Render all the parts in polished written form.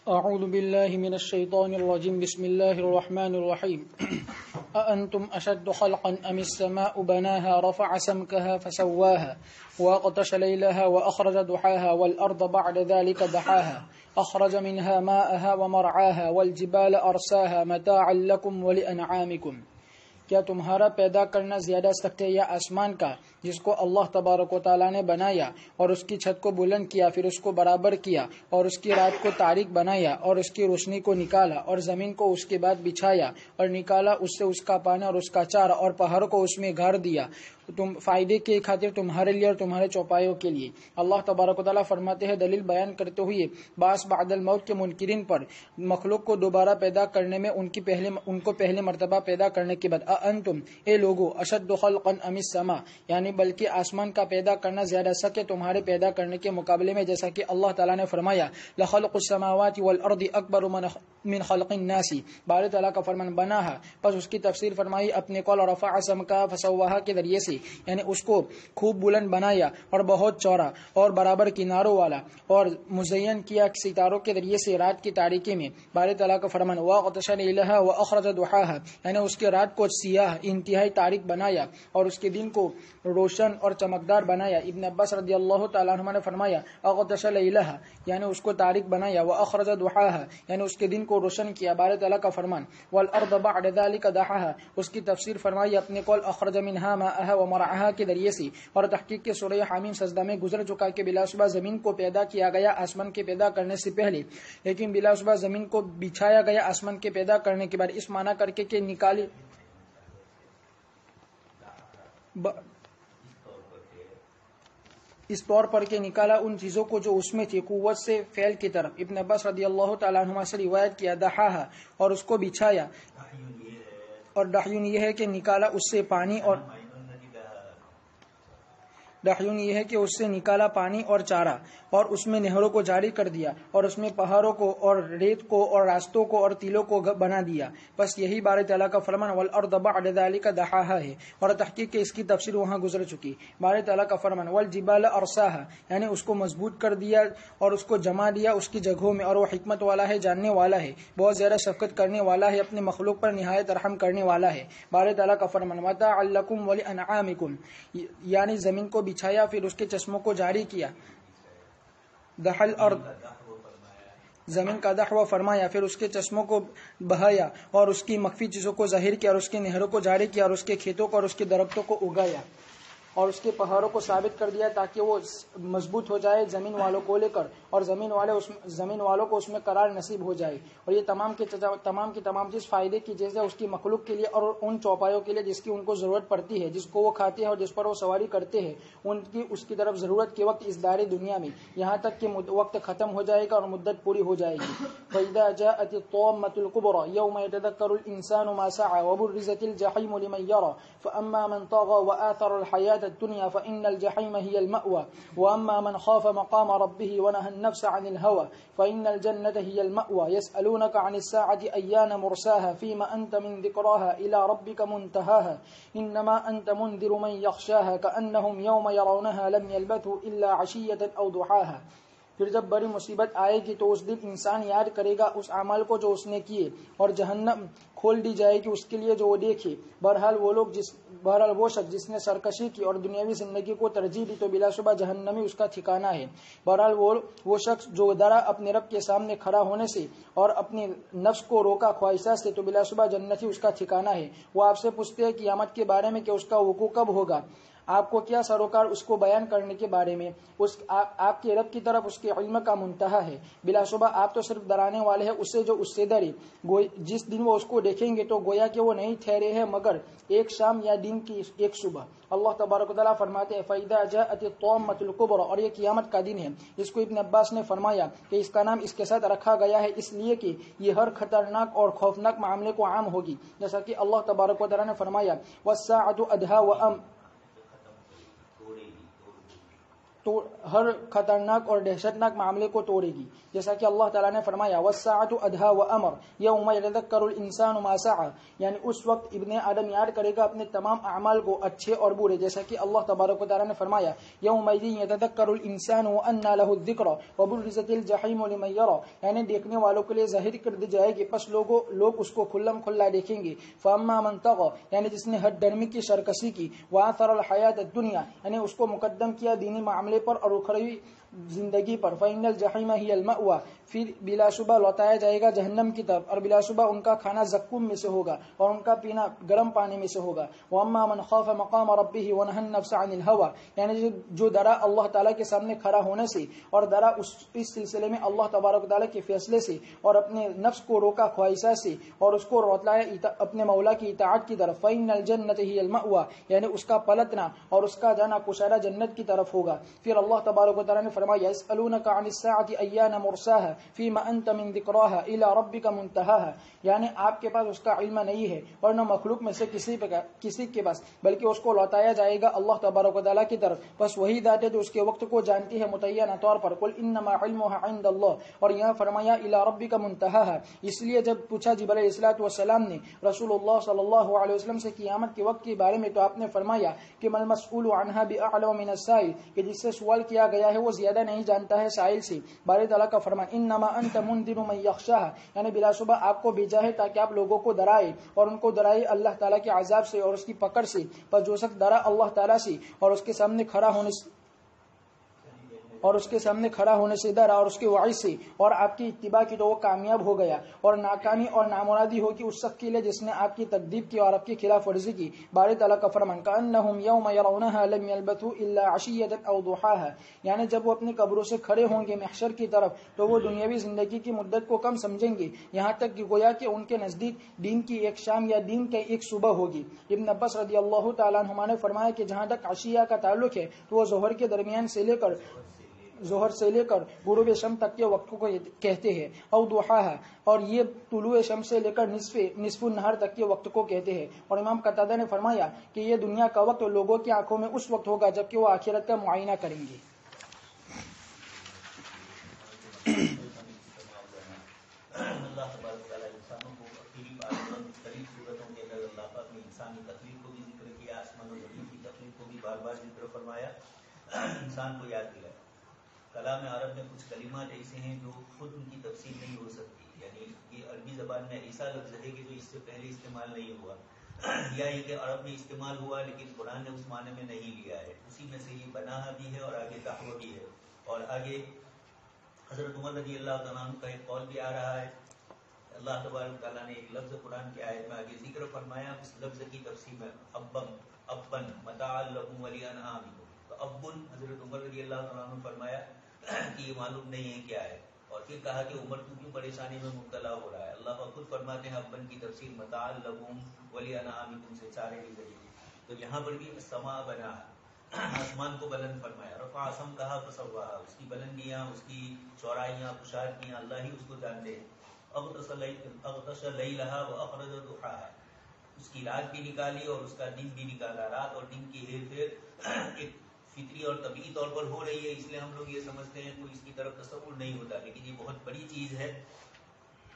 أعوذ بالله من الشيطان الرجيم بسم الله الرحمن الرحيم أأنتم أشد خلقا أم السماء بناها رفع سمكها فسواها وأغطش ليلها وأخرج ضحاها والأرض بعد ذلك دحاها أخرج منها ماءها ومرعاها والجبال أرساها متاعا لكم ولأنعامكم. کیا تمہارا پیدا کرنا زیادہ سخت ہے یا آسمان کا جس کو اللہ تبارک و تعالیٰ نے بنایا اور اس کی چھت کو بلند کیا، پھر اس کو برابر کیا اور اس کی رات کو تاریک بنایا اور اس کی روشنی کو نکالا اور زمین کو اس کے بعد بچھایا اور نکالا اس سے اس کا پانی اور اس کا چارہ اور پہاڑوں کو اس میں گھر دیا تم فائدے کے خاطر تمہارے لیے اور تمہارے چوپایوں کے لیے. اللہ تبارک و تعالیٰ فرماتے ہیں دلیل بیان کرتے ہوئے بعث بعد الموت کے منکرین پر مخلوق کو دوبارہ پیدا کرنے میں ان کو پہلے مرتبہ پیدا کرنے کے بعد انتم اے لوگو اشد خلقا ام السما، یعنی بلکہ آسمان کا پیدا کرنا زیادہ سخت ہے تمہارے پیدا کرنے کے مقابلے میں، جیسا کہ اللہ تعالیٰ نے فرمایا لخلق السماوات والارض اکبر من خلق الناس. باری تعالیٰ کا فرمان بنا ہے، پس اس کی تفسیر فرمائی اپنے قول رفع سمکا فسواہا کے ذریعے سے، یعنی اس کو خوب بلند بنایا اور بہت چوڑا اور برابر کناروں والا اور مزین کیا ستاروں کے ذریعے سے رات کی تاریکی میں. باری تعالیٰ کا فرمان وَأَغْطَشَ لَيْلَهَا وَأَخْرَجَ ضُحَاهَا، یعنی اس کے رات کو سیاہ انتہائی تاریک بنایا اور اس کے دن کو روشن اور چمکدار بنایا. ابن عباس رضی اللہ تعالیٰ عنہ نے فرمایا اغطش لیلہا، یعنی اس کو تاریک بنایا، واخرج ضحاہا، یعنی اس کے دن کو روشن کیا. باری تعالیٰ کا فرمان والارض بعد ذلك دحاہا، اس کی تفسیر فرمائی اپنے قول اخرج منها ماءها ومرعاها کے ذریعے سے، اور تحقیق کے سورہ حامیم سجدہ میں گزر چکا کہ بلا شبہ زمین کو پیدا کیا گیا آسمان کے پیدا کرنے سے پہلے، لیکن بلا شبہ زمین کو بچھایا گیا آسمان کے پیدا کرنے کے بعد، اس معنی کر کے کہ نکالی اس طور پر کہ نکالا ان چیزوں کو جو اس میں تھی قوت سے فعل کی طرف. ابن عباس رضی اللہ تعالیٰ عنہما سے روایت کیا دحاہا، اور اس کو بچھایا، اور دحیون یہ ہے کہ نکالا اس سے پانی، اور دحیون یہ ہے کہ اس سے نکالا پانی اور چارہ اور اس میں نہروں کو جاری کر دیا اور اس میں پہاڑوں کو اور ریت کو اور راستوں کو اور تیلوں کو بنا دیا. بس یہی باری تعالیٰ کا فرمان والارض بعد ذلك دحاہا ہے، اور تحقیق کہ اس کی تفسیر وہاں گزر چکی. باری تعالیٰ کا فرمان والجبال ارساہا، یعنی اس کو مضبوط کر دیا اور اس کو جمع دیا اس کی جگہوں میں، اور وہ حکمت والا ہے، جاننے والا ہے، بہت زیادہ شفقت کرنے والا ہے، اپنے مخلوق پر نہایت رحم کرنے والا ہے. باری تعالیٰ کا فرمان متاعا لکم ولانعامکم، یعنی زمین کو بچھایا پھر اس کے چشموں کو جاری کیا. دحل ارض، زمین کا دحو فرمایا، پھر اس کے چشموں کو بہایا اور اس کی مخفی چیزوں کو ظاہر کیا اور اس کی نہروں کو جاری کیا اور اس کے کھیتوں کو اور اس کے درختوں کو اگایا اور اس کے پہاڑوں کو ثابت کر دیا تاکہ وہ مضبوط ہو جائے زمین والوں کو لے کر، اور زمین والوں کو اس میں قرار نصیب ہو جائے. اور یہ تمام کی تمام چیز فائدے کی چیز ہے اس کی مخلوق کے لیے اور ان چوپایوں کے لیے جس کی ان کو ضرورت پڑتی ہے، جس کو وہ کھاتے ہیں اور جس پر وہ سواری کرتے ہیں، اس کی طرف ضرورت کے وقت اس دار دنیا میں، یہاں تک کہ وقت ختم ہو جائے گا اور مدت پوری ہو جائے گی. فَإِذَا جَاءَتِ الطَّامَّةُ الْكُبْرَى يَوْمَ يَتَذَكَّرُ الْإِنسَانُ مَا سَعَى وَبُرِّزَتِ الْجَحِيمُ لِمَنْ يَرَى فَأَمَّا مَنْ طَغَى وَآثَرَ الْحَيَاةَ الدُّنْيَا فإن الجحيم هي المأوى وأما من خاف مقام ربه ونهى النفس عن الهوى فإن الجنة هي المأوى يسألونك عن الساعة أيان مرساها فيما أنت من ذكراها إلى ربك منتهاها إنما أنت منذر من يخشاها كأنهم يوم يرونها لم يلبثوا إلا عشية أو ضحاها. پھر جب بڑی مصیبت آئے گی تو اس دن انسان یاد کرے گا اس اعمال کو جو اس نے کیے، اور جہنم کھول دی جائے گی اس کے لیے جو وہ دیکھے. بہرحال وہ شخص جس نے سرکشی کی اور دنیاوی زندگی کو ترجیح دی تو بلا شبہ جہنمی اس کا ٹھکانہ ہے. بہرحال وہ شخص جو ڈرا اپنے رب کے سامنے کھڑا ہونے سے اور اپنے نفس کو روکا خواہشات سے تو بلا شبہ جنتی اس کا ٹھکانہ ہے. وہ آپ سے پوچھتے ہیں قیامت کے بارے میں کہ اس کا وقوع کب ہوگا، آپ کو کیا سروکار اس کو بیان کرنے کے بارے میں. آپ کے رب کی طرف اس کے علم کا منتہا ہے. بلا شبہ آپ تو صرف ڈرانے والے ہیں اسے جو اس سے ڈرے. جس دن وہ اس کو دیکھیں گے تو گویا کہ وہ نہیں ٹھہرے ہیں مگر ایک شام یا دن کی ایک صبح. اللہ تبارک و تعالیٰ فرماتے ہیں فَإِذَا جَاءَتِ الطَّامَّةُ الْكُبْرَى، اور یہ قیامت کا دن ہے. اس کو ابن عباس نے فرمایا کہ اس کا نام اس کے ساتھ رکھا گیا ہے اس لیے کہ یہ ہر خطرناک اور خوفناک معاملے کو عام ہوگی، جیسا کہ اللہ تبارک و تعالیٰ نے فرمایا وَالسَّاعَةُ أَدْهَىٰ وَأَمْرُ. تو ہر خطرناک اور دہشتناک معاملے کو توڑے گی. جیسا کہ اللہ تعالیٰ نے فرمایا والساعۃ ادھیٰ وامر یوم یتذکر الانسان ما سعی، یعنی اس وقت ابن آدم یاد کرے گا اپنے تمام اعمال کو، اچھے اور برے. جیسا کہ اللہ تبارک و تعالیٰ نے فرمایا یومئذ یتذکر الانسان وانى له الذکر وبرزت الجحیم لمن یری، یعنی دیکھنے والوں کے لیے ظاہر کر دی جائے گی، پس لوگ اس کو کھلم کھلا دیکھیں گے. فاما من طغى، یعنی جس نے حد درمی کی سرکشی کی، واثر الحیات الدنیا، یعنی اس کو مقدم کیا دینی معاملے پر اور اخروی زندگی پر، فإن الجحیم ہی المأوى، پھر بلا شبہ لوٹایا جائے گا جہنم کی طرف، اور بلا شبہ ان کا کھانا زقوم میں سے ہوگا اور ان کا پینا گرم پانی میں سے ہوگا. واما من خاف مقام ربه ونهى النفس عن الهوى، یعنی جو ڈرا اللہ تعالیٰ کے سامنے کھڑا ہونے سے اور ڈرا اس سلسلے میں اللہ تبارک و تعالیٰ کے فیصلے سے، اور اپنے نفس کو روکا خواہشات سے اور اس کو روتلایا اپنے مولا کی اطاعت کی طرف، فإن الجنة هي المأوى، یعنی اس کا پلٹنا اور اس کا جانا کشادہ جنت کی طرف ہوگا. پھر اللہ تبارک و تعالیٰ نے فرمایا يسألونك عن الساعة أيان مرساها فيما أنت من ذكراها إلى ربك منتهاها، یعنی آپ کے پاس اس کا علم نہیں ہے اور نہ مخلوق میں سے کسی کے پاس، بلکہ اس کو لوٹایا جائے گا اللہ تبارک و تعالیٰ کی طرف، بس وہی ذات ہے جو اس کے وقت کو جانتی ہے متعینہ طور پر. قل انما علمها عند اللہ، اور یہاں فرمایا الى ربک منتهاها، اس لیے جب پوچھا جبرائیل علیہ الصلوۃ والسلام نے رسول اللہ صلی اللہ علیہ وسلم سے قیامت کے وقت کے بارے میں، تو آپ نے فرمایا کہ مل مسئول عنها باعلم من السائل، کہ جس سے سوال کیا گیا ہے وہ زیادہ نہیں جانتا ہے سائل سے. باری تعالیٰ کا فرمان انما انت منذر من یخشاها، یعنی بلا شبہ آپ کو بھیجا ہے تاکہ آپ لوگوں کو ڈرائے اور ان کو ڈرائے اللہ تعالیٰ کے عذاب سے اور اس کی پکڑ سے. پر جو شخص ڈرا اللہ تعالیٰ سے اور اس کے سامنے کھڑا ہونے سے ڈرا اور اس کے وعید سے اور آپ کی اتباع کی، تو وہ کامیاب ہو گیا. اور ناکامی اور نامرادی ہوگی اس شخص کے لیے جس نے آپ کی تکذیب کی اور آپ کی خلاف ورزی کی. باری تعالیٰ کا فرمان کأنہم یوم یرونها لم یلبثوا الا عشیۃ او ضحاها، یعنی جب وہ اپنی قبروں سے کھڑے ہوں گے محشر کی طرف تو وہ دنیاوی زندگی کی مدت کو کم سمجھیں گے، یہاں تک کہ گویا کہ ان کے نزدیک دین کی ایک شام یا دین کی ایک صبح ہوگی. ابن عباس رضی اللہ تعالیٰ عنہما نے فرمایا کہ جہاں تک عشیہ کا تعلق ہے تو وہ ظہر کے درمیان سے لے کر غروب شمس تک کے وقت کو کہتے ہیں، او ضحاها، اور یہ طلوع شمس سے لے کر نصف النہار تک کے وقت کو کہتے ہیں. اور امام قتادہ نے فرمایا کہ یہ دنیا کا وقت لوگوں کی آنکھوں میں اس وقت ہوگا جبکہ وہ آخرت کا معائنہ کریں گے. اللہ تبارک تعالیٰ انسانوں کو مختلف صورتوں کے اندر اللہ پاک نے انسانی تخلیق کو بھی ذکر کیا، آسمان و زمین کی تخلیق کو بھی بار بار ذکر فرمایا، انسان کو یاد دلایا. کلام عرب میں کچھ کلمات ایسے ہیں جو خود ان کی تفسیر نہیں ہو سکتی، یعنی یہ عربی زبان میں ایسا لفظ ہے کہ جو اس سے پہلے استعمال نہیں ہوا، یا یہ کہ عرب میں استعمال ہوا لیکن قرآن نے اس معنی میں نہیں لیا ہے. اسی میں سے یہ بناہا بھی ہے اور آگے تحوہ بھی ہے. اور آگے حضرت عمر رضی اللہ تعالیٰ عنہ کا ایک قول بھی آ رہا ہے. اللہ تبارک تعالیٰ نے ایک لفظ قرآن کی آیت میں آگے ذکر فرمایا، اس لفظ کی تفسیر میں ابن متاع لکم ولانعامکم، تو ابن حضرت عمر رضی اللہ تعالیٰ عنہ فرمایا کہ یہ معلوم نہیں ہے کیا ہے، اور پھر کہا کہ عمر تو کیوں پریشانی میں مبتلا ہو رہا ہے. اللہ پاک خود فرماتے ہیں ابن کی تفسیر متاع لکم ولانعامکم سے چارے کے ذریعے. تو یہاں پر بھی السماء بنا، آسمان کو بلند فرمایا، رفع اسم کہا فسواہا، اس کی بلندیاں، اس کی چوڑائیاں، کشادگیاں اللہ ہی اس کو جانتے ہیں. اغطش لیلہا واخرج ضحاہا، اس کی رات بھی نکالی اور اس کا دن بھی نکالا. رات اور دن کی ہیر پھیر ایک فطری اور طبعی طور پر ہو رہی ہے، اس لیے ہم لوگ یہ سمجھتے ہیں کوئی اس کی طرف تصور نہیں ہوتا، لیکن یہ بہت بڑی چیز ہے.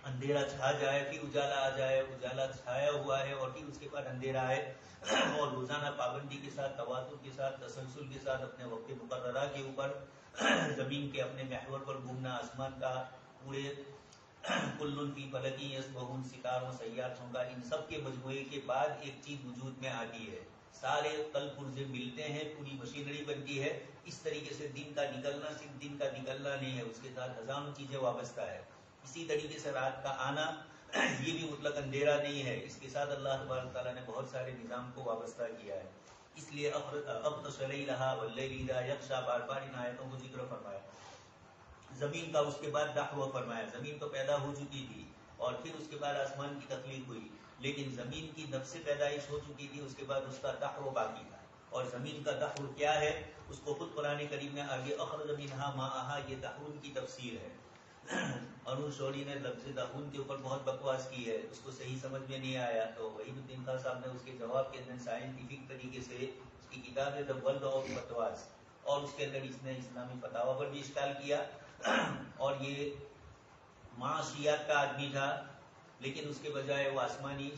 اندھیرا چھا جائے پھر اجالا آ جائے، اجالا چھایا ہوا ہے اور پھر اس کے بعد اندھیرا ہے، اور روزانہ پابندی کے ساتھ، تواتر کے ساتھ، تسلسل کے ساتھ اپنے وقت مقررہ کے اوپر زمین کے اپنے محور پر گھومنا، آسمان کا پورے کل فی فلک یسبحون، ستاروں سیاروں کا، ان سب کے مجموعے کے بعد ایک چیز وجود میں آتی ہے. سارے کل پرزے ملتے ہیں، پوری مشینری بنتی ہے. اس طریقے سے دن کا نکلنا صرف دن کا نکلنا نہیں ہے، اس کے ساتھ ہزاروں چیزیں وابستہ ہے. اسی طریقے سے رات کا آنا یہ بھی مطلق اندھیرا نہیں ہے، اس کے ساتھ اللہ تبارک تعالیٰ نے بہت سارے نظام کو وابستہ کیا ہے. اس لیے اغطش لیلہا واللیل اذا یغشی بار بار ان آیتوں کو ذکر فرمایا. زمین کا اس کے بعد دحوہ فرمایا. زمین تو پیدا ہو چکی تھی اور پھر اس کے بعد آسمان کی تخلیق ہوئی، لیکن زمین کی نفس پیدائش ہو چکی تھی، اس کے بعد اس کا دحوہ باقی تھا. اور زمین کا دحوہ کیا ہے اس کو خود قرآن کریم میں آگے اخرج منہا ماءہا، یہ دحون کی تفسیر ہے. ارون شوری نے لفظ دحون کے اوپر بہت بکواس کی ہے، اس کو صحیح سمجھ میں نہیں آیا، تو وحید الدین خان صاحب نے اس کے جواب کے اندر سائنٹیفک طریقے سے اس کی کتاب ہے دی ورلڈ آف فتواز، اور اس کے اندر اس نے اسلامی فتاوا پر بھی اشکال کیا اور یہ معاشیات کا آدمی تھا، لیکن اس کے بجائے وہ آسمانی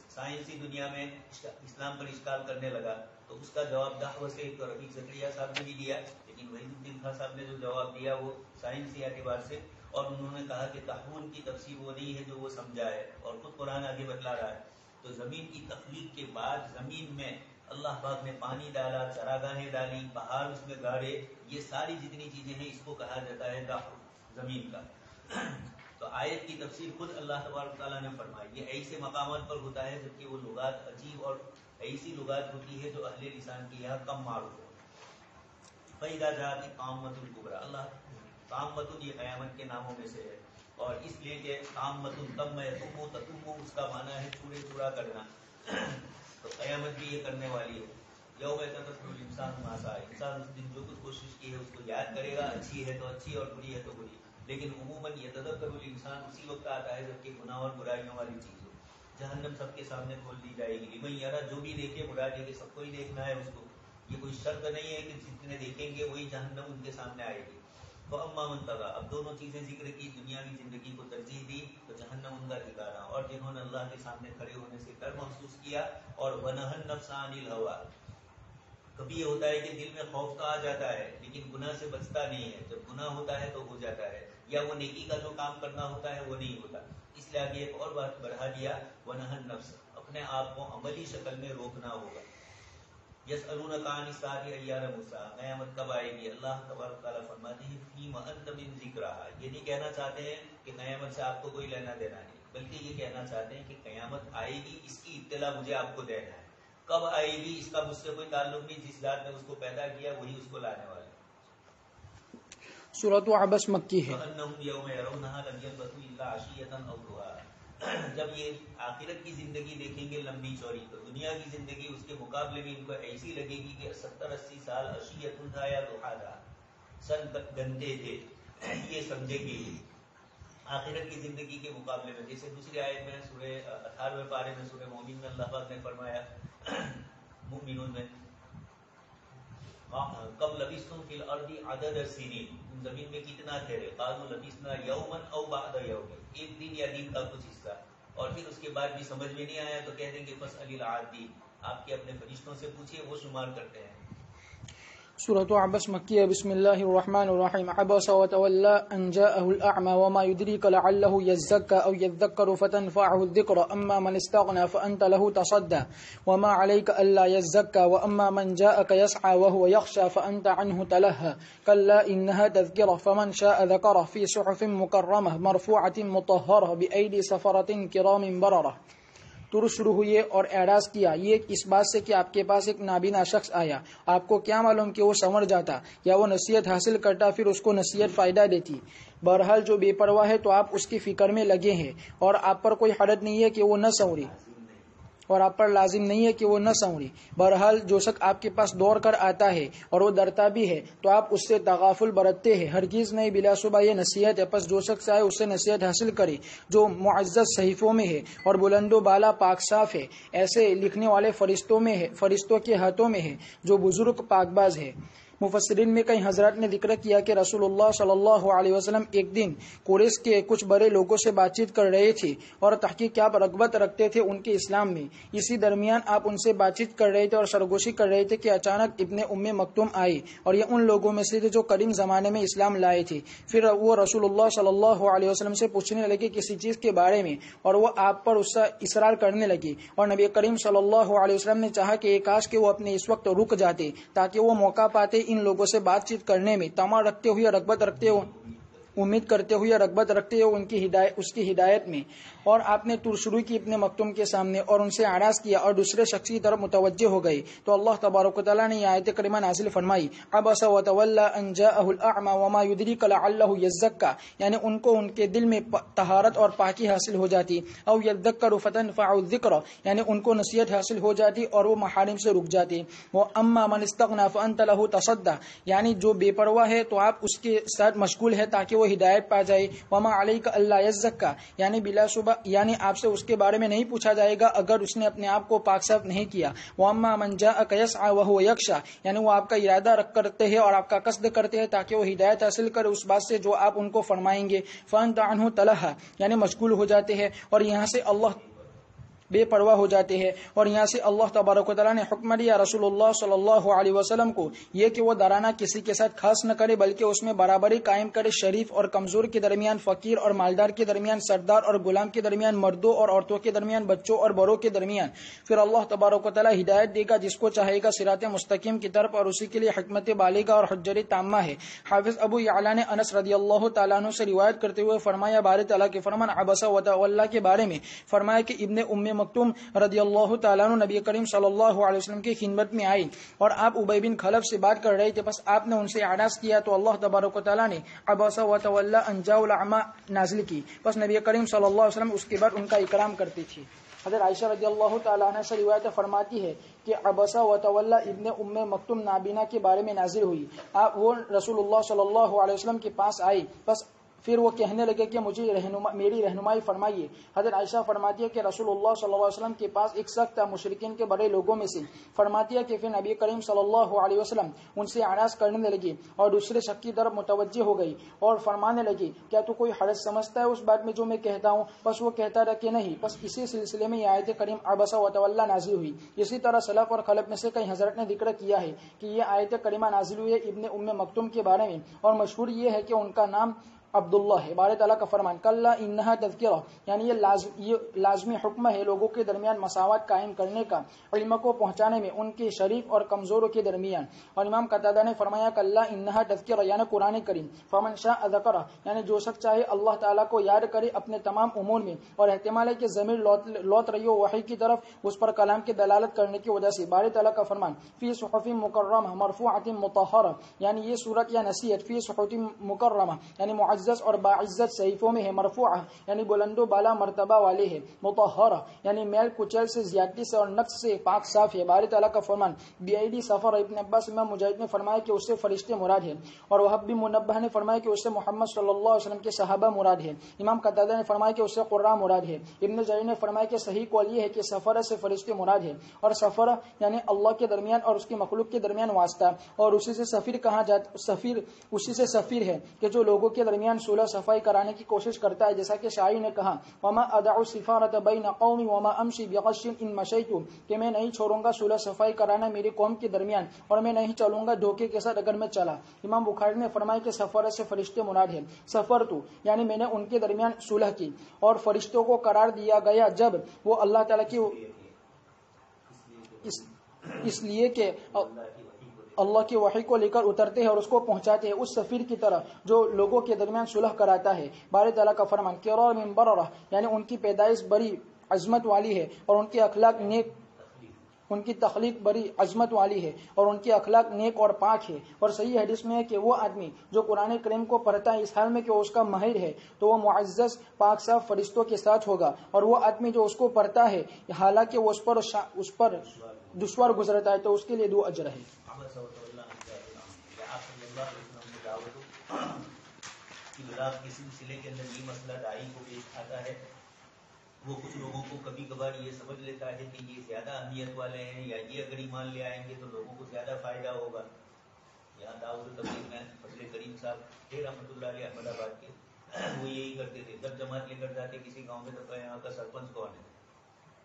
سائنسی دنیا میں اسلام پر اشکال کرنے لگا، تو اس کا جواب دعوت سے تو رفیق زکریا صاحب نے بھی دیا، لیکن وحید الدین خان صاحب نے جو جواب دیا وہ سائنسی اعتبار سے، اور انہوں نے کہا کہ تحول کی تفسیر وہ نہیں ہے جو وہ سمجھا ہے، اور خود قرآن آگے بتلا رہا ہے۔ تو زمین کی تخلیق کے بعد زمین میں اللہ پاک نے پانی ڈالا، چراگاہیں ڈالی، پہاڑ اس میں گاڑے، یہ ساری جتنی چیزیں ہیں اس کو کہا جاتا ہے دعوت زمین کا۔ تو آیت کی تفسیر خود اللہ تبارک تعالیٰ نے فرمائی، یہ ایسے مقامات پر ہوتا ہے جبکہ وہ لغات عجیب اور ایسی لغات ہوتی ہے جو اہل لسان کی یہاں کم معروف ہو۔ فَإِذَا جَاءَتِ الطَّامَّةُ الْكُبْرىٰ، اللہ طامۃ یہ قیامت کے ناموں میں سے ہے، اور اس لیے کہ طامۃ تم یتم تتم اس کا معنی ہے چورے چورا کرنا، تو قیامت بھی یہ کرنے والی ہے۔ یوم یتذکر الانسان ما سعی، انسان اس دن جو کچھ کوشش کی ہے اس کو یاد کرے گا، اچھی ہے تو اچھی اور بری ہے تو بری، لیکن عموماً یتذکر الانسان اسی وقت آتا ہے جبکہ گناہ اور برائیوں والی چیز ہو۔ جہنم سب کے سامنے کھول دی جائے گی، لمن یرا، جو بھی دیکھے، مراد ہے کہ سب کو ہی دیکھنا ہے اس کو، یہ کوئی شرط نہیں ہے کہ جتنے دیکھیں گے وہی جہنم ان کے سامنے آئے گی۔ فَأَمَّا مَن طَغَىٰ، اب دونوں چیزیں ذکر کی، دنیاوی زندگی کو ترجیح دی تو جہنم ان کا ٹھکانہ، اور جنہوں نے اللہ کے سامنے کھڑے ہونے سے ڈر محسوس کیا، اور وَنَهَى النَّفْسَ عَنِ الْهَوَىٰ، کبھی یہ ہوتا ہے کہ دل میں خوف تو آ جاتا ہے لیکن گناہ سے بچتا نہیں ہے، جب گناہ ہوتا ہے تو ہو جاتا ہے، یا وہ نیکی کا جو کام کرنا ہوتا ہے وہ نہیں ہوتا، اس لیے آگے ایک اور بات بڑھا دیا، وَنَهَى النَّفْسَ، اپنے آپ کو عملی شکل میں روکنا ہوگا۔ یسألونک عن الساعۃ ایان مرساہا، قیامت کب آئے گی؟ اللہ تبارک تعالیٰ فرماتے ہیں فیم انت من ذکرہا، یہ نہیں کہنا چاہتے ہیں کہ قیامت سے آپ کو کوئی لینا دینا نہیں، بلکہ یہ کہنا چاہتے ہیں کہ قیامت آئے گی اس کی اطلاع مجھے آپ کو دینا ہے، کب آئے گی اس کا مجھ سے کوئی تعلق نہیں، جس ذات نے اس کو پیدا کیا وہی اس کو لانے والا ہے۔ سورۃ عبس مکی ہے۔ فَأَنَّهُمْ يَوْمَ يَرَوْنَهَا لَمْ يَلْبَثُوا إِلَّا عَشِيَّةً أَوْ ضُحَاهَا، جب یہ آخرت کی زندگی دیکھیں گے لمبی چوڑی، تو دنیا کی زندگی اس کے مقابلے میں ان کو ایسی لگے گی کہ 70-80 سال عشیۃ تھا یا ضحیٰ تھا، سن گھنٹے تھے، یہ سمجھے گی آخرت کی زندگی کے مقابلے میں۔ جیسے دوسری آیت میں سورہ 18ویں پارے میں سورہ مومن میں اللہ پاک نے فرمایا، مومنون میں، کب لبثتم فی الارض عدد السنین، تم زمین میں کتنا ٹھہرے، قالوا لبثنا یوما او بعض یوم، ایک دن یا دن کا کچھ حصہ، اور پھر اس کے بعد بھی سمجھ میں نہیں آیا تو کہہ دیں گے فاسأل العادین، آپ کے اپنے فرشتوں سے پوچھئے وہ شمار کرتے ہیں۔ سورۃ عبس مکی ہے۔ بسم اللہ الرحمن الرحیم۔ عبس وتولى ان جاءه الاعمى وما يدريك لعله يزكى او يذكر فتنفعه الذكرى اما من استغنى فانت له تصدى وما عليك الا يزكى واما من جاءك يسعى وهو يخشى فانت عنه تلهى كلا انها تذكرة فمن شاء ذكره في صحف مكرمة مرفوعة مطهرة بأيدي سفرة كرام بررة۔ تر شروع ہوئی اور اعراض کیا یہ اس بات سے کہ آپ کے پاس ایک نابینا شخص آیا، آپ کو کیا معلوم کہ وہ سنور جاتا یا وہ نصیحت حاصل کرتا پھر اس کو نصیحت فائدہ دیتی۔ بہرحال جو بے پرواہ ہے تو آپ اس کی فکر میں لگے ہیں، اور آپ پر کوئی حرج نہیں ہے کہ وہ نہ سنوری، اور آپ پر لازم نہیں ہے کہ وہ نہ سنوری۔ بہرحال جو شخص آپ کے پاس دوڑ کر آتا ہے اور وہ ڈرتا بھی ہے تو آپ اس سے تغافل برتتے ہیں، ہرگز نہیں، بلا شبہ یہ نصیحت ہے، پس جو شخص آئے اس سے نصیحت حاصل کرے جو معزز صحیفوں میں ہے اور بلند و بالا پاک صاف ہے، ایسے لکھنے والے فرشتوں میں ہے، فرشتوں کے ہاتھوں میں ہے جو بزرگ پاک باز ہے۔ مفسرین میں کئی حضرات نے ذکر کیا کہ رسول اللہ صلی اللہ علیہ وسلم ایک دن قریش کے کچھ بڑے لوگوں سے بات چیت کر رہے تھے اور تحقیق آپ رغبت رکھتے تھے ان کے اسلام میں۔ اسی درمیان آپ ان سے بات چیت کر رہے تھے اور سرگوشی کر رہے تھے کہ اچانک ابن ام مکتوم آئے، اور یہ ان لوگوں میں سے تھے جو قدیم زمانے میں اسلام لائے تھے۔ پھر وہ رسول اللہ صلی اللہ علیہ وسلم سے پوچھنے لگے کسی چیز کے بارے میں، اور وہ آپ پر اس سے اصرار کرنے لگے، اور نبی کریم صلی اللہ علیہ وسلم نے چاہا کہ کاش کہ وہ اپنے اس وقت رک جاتے تاکہ وہ موقع پاتے ان لوگوں سے بات چیت کرنے میں، تما رکھتے ہوئے رغبت رکھتے ہوئے امید کرتے ہوئے رغبت رکھتے ہوئے اس کی ہدایت میں۔ اور آپ نے تر شروع کی ابن مکتوم کے سامنے اور ان سے اعراض کیا اور دوسرے شخص کی طرف متوجہ ہو گئے تو اللہ تبارک و تعالیٰ نے یہ آیت کریمہ نازل فرمائی، عبس وتولى ان جاءه الاعمى وما يدريك لعله يزكى، یعنی ان کو ان کے دل میں طہارت اور پاکی حاصل ہو جاتی، او يذكر فتنفعه الذكرى، یعنی ان کو نصیحت حاصل ہو جاتی اور وہ محارم سے رک جاتے۔ واما من استغنى فانت له تصدى، یعنی جو بے پرواہ ہے تو آپ اس کے ساتھ مشغول ہے تاکہ وہ وہ ہدایت پا جائے. وما علیک اللہ یزکا یعنی بلا شبہ یعنی آپ سے اس کے بارے میں نہیں پوچھا جائے گا اگر اس نے اپنے آپ کو پاک صاف نہیں کیا. واما من جاءک یسعی وهو یخشی یعنی وہ آپ کا ارادہ رکھ کرتے ہیں اور آپ کا قصد کرتے ہیں تاکہ وہ ہدایت حاصل کرے اس بات سے جو آپ ان کو فرمائیں گے. فانت عنہ تلہا یعنی مشغول ہو جاتے ہیں اور یہاں سے اللہ بے پرواہ ہو جاتے ہیں. اور یہاں سے اللہ تبارک و تعالیٰ نے حکم دیا رسول اللہ صلی اللہ علیہ وسلم کو یہ کہ وہ دارانہ کسی کے ساتھ خاص نہ کرے بلکہ اس میں برابری قائم کرے. شریف اور کمزور کے درمیان، فقیر اور مالدار کے درمیان، سردار اور غلام کے درمیان، مردوں اور عورتوں کے درمیان، بچوں اور بڑوں کے درمیان. پھر اللہ تبارک و تعالیٰ ہدایت دے گا جس کو چاہے گا صراط مستقیم کی طرف اور اسی کے لیے حکمت بالغہ اور حجت تامہ ہے. حافظ ابو یعلا نے انس رضی اللہ تعالیٰ عنہ سے روایت کرتے ہوئے فرمایا باری تعالیٰ کے فرمان عبس و تولى کے بارے میں فرمایا کہ ابن ام مکتوم رضی اللہ تعالیٰ عنہ نبی کریم صلی اللہ علیہ وسلم کی خدمت میں آئی اور آپ ابی بن خلف سے بات کر رہے تھے. بس آپ نے ان سے اعراض کیا تو اللہ تبارک و تعالیٰ نے عبس و تولى ان جاء الاعمى نازل کی. بس نبی کریم صلی اللہ علیہ وسلم اس کے بعد ان کا اکرام کرتی تھی. حضرت عائشہ رضی اللہ تعالیٰ عنہ سے روایت فرماتی ہے کہ عبس و تولى ابن ام مکتوم نابینا کے بارے میں نازل ہوئی. آپ وہ رسول اللہ صلی اللہ علیہ وسلم کے پاس آئی. بس پھر وہ کہنے لگے کہ مجھے میری رہنمائی فرمائیے. حضرت عائشہ فرماتی ہے کہ رسول اللہ صلی اللہ علیہ وسلم کے پاس ایک شخص تھا مشرکین کے بڑے لوگوں میں سے. فرماتی ہے کہ پھر نبی کریم صلی اللہ علیہ وسلم ان سے اعراض کرنے لگے اور دوسرے شخص کی طرف متوجہ ہو گئی اور فرمانے لگی کیا تو کوئی حرج سمجھتا ہے اس بات میں جو میں کہتا ہوں؟ بس وہ کہتا رہا کہ نہیں. بس اسی سلسلے میں یہ آیت کریم عبس و تولى نازل ہوئی. اسی طرح سلف اور خلف میں سے کئی حضرت نے ذکر کیا ہے کہ یہ آیت کریمہ نازل ہوئی ہے ابن ام مکتوم کے بارے میں اور مشہور یہ ہے کہ ان کا نام عبداللہ ہے. بارے تعالیٰ کا فرمان کلا انہا تذکرہ یعنی یہ لازمی حکم ہے لوگوں کے درمیان مساوات قائم کرنے کا علم کو پہنچانے میں ان کے شریف اور کمزوروں کے درمیان. اور امام قتادہ نے فرمایا کلا انہا تذکرہ یعنی قرآن کریم فمن شاء ذکرہ یعنی جو شخص چاہے اللہ تعالیٰ کو یاد کرے اپنے تمام امور میں. اور احتمال ہے کہ ضمیر لوٹ رہی ہو وحی کی طرف اس پر کلام کی دلالت کرنے کی وجہ سے. بارے تعالیٰ کا فرمان فی صحف مکرمہ مرفوعۃ مطہرہ یعنی یہ صورت یا نصیحت فی صحف مکرمہ یعنی معزز اور باعزت صحیفوں میں ہے. مرفوعہ یعنی بلند و بالا مرتبہ والے ہے. مطہرہ یعنی میل کچیل سے زیادتی سے اور نقص سے پاک صاف ہے. باری تعالیٰ کا فرمان بی سفر. ابن عباس امام مجاہد نے فرمایا کہ اس سے فرشتے مراد ہے اور وہب بن منبہ نے فرمایا کہ اس سے محمد صلی اللہ علیہ وسلم کے صحابہ مراد ہے. امام قتادہ نے فرمایا کہ اس سے قراء مراد ہے. ابن جریر نے فرمایا کہ صحیح قول یہ ہے کہ سفر سے فرشتے مراد ہے اور سفر یعنی اللہ کے درمیان اور اس کی مخلوق کے درمیان واسطہ اور اسی سے سفیر کہا جاتا. سفیر اسی سے سفیر ہے کہ جو لوگوں کے درمیان صلح صفائی کرانے کی کوشش کرتا ہے. جیسا کہ شاعر نے کہا وما ادع السفارة بین قوم وما امشی بغش ان مشیت کہ میں نہیں چھوڑوں گا صلح صفائی کرانا میری قوم کے درمیان اور میں نہیں چلوں گا دھوکے کے ساتھ اگر میں چلا. امام بخاری نے فرمایا کہ سفر سے فرشتے مراد ہے. سفر تو یعنی میں نے ان کے درمیان صلح کی اور فرشتوں کو قرار دیا گیا جب وہ اللہ تعالیٰ کی اس لیے کہ اللہ کی وحی کو لے کر اترتے ہیں اور اس کو پہنچاتے ہیں اس سفیر کی طرح جو لوگوں کے درمیان صلح کراتا ہے. بارے تعالیٰ کا فرمان کرام بررہ یعنی ان کی پیدائش بڑی عظمت والی ہے اور ان کے اخلاق نیک ان کی تخلیق بڑی عظمت والی ہے اور ان کے اخلاق نیک اور پاک ہے. اور صحیح حدیث میں ہے کہ وہ آدمی جو قرآن کریم کو پڑھتا ہے اس حال میں کہ اس کا ماہر ہے تو وہ معزز پاک صاف فرشتوں کے ساتھ ہوگا اور وہ آدمی جو اس کو پڑھتا ہے حالانکہ وہ اس پر دشوار گزرتا ہے تو اس کے لیے 2 اجر ہے. کے سلسلے کے اندر یہ مسئلہ داعی کو پیش آتا ہے. وہ کچھ لوگوں کو کبھی کبھار یہ سمجھ لیتا ہے کہ یہ زیادہ اہمیت والے ہیں یا یہ اگر ایمان لے آئیں گے تو لوگوں کو زیادہ فائدہ ہوگا. یہاں دعوت تبلیغ میں فضل کریم صاحب رحمۃ اللہ علیہ احمد آباد کے وہ یہی کرتے تھے. جب جماعت لے کر جاتے کسی گاؤں میں تو یہاں کا سرپنچ کون ہے,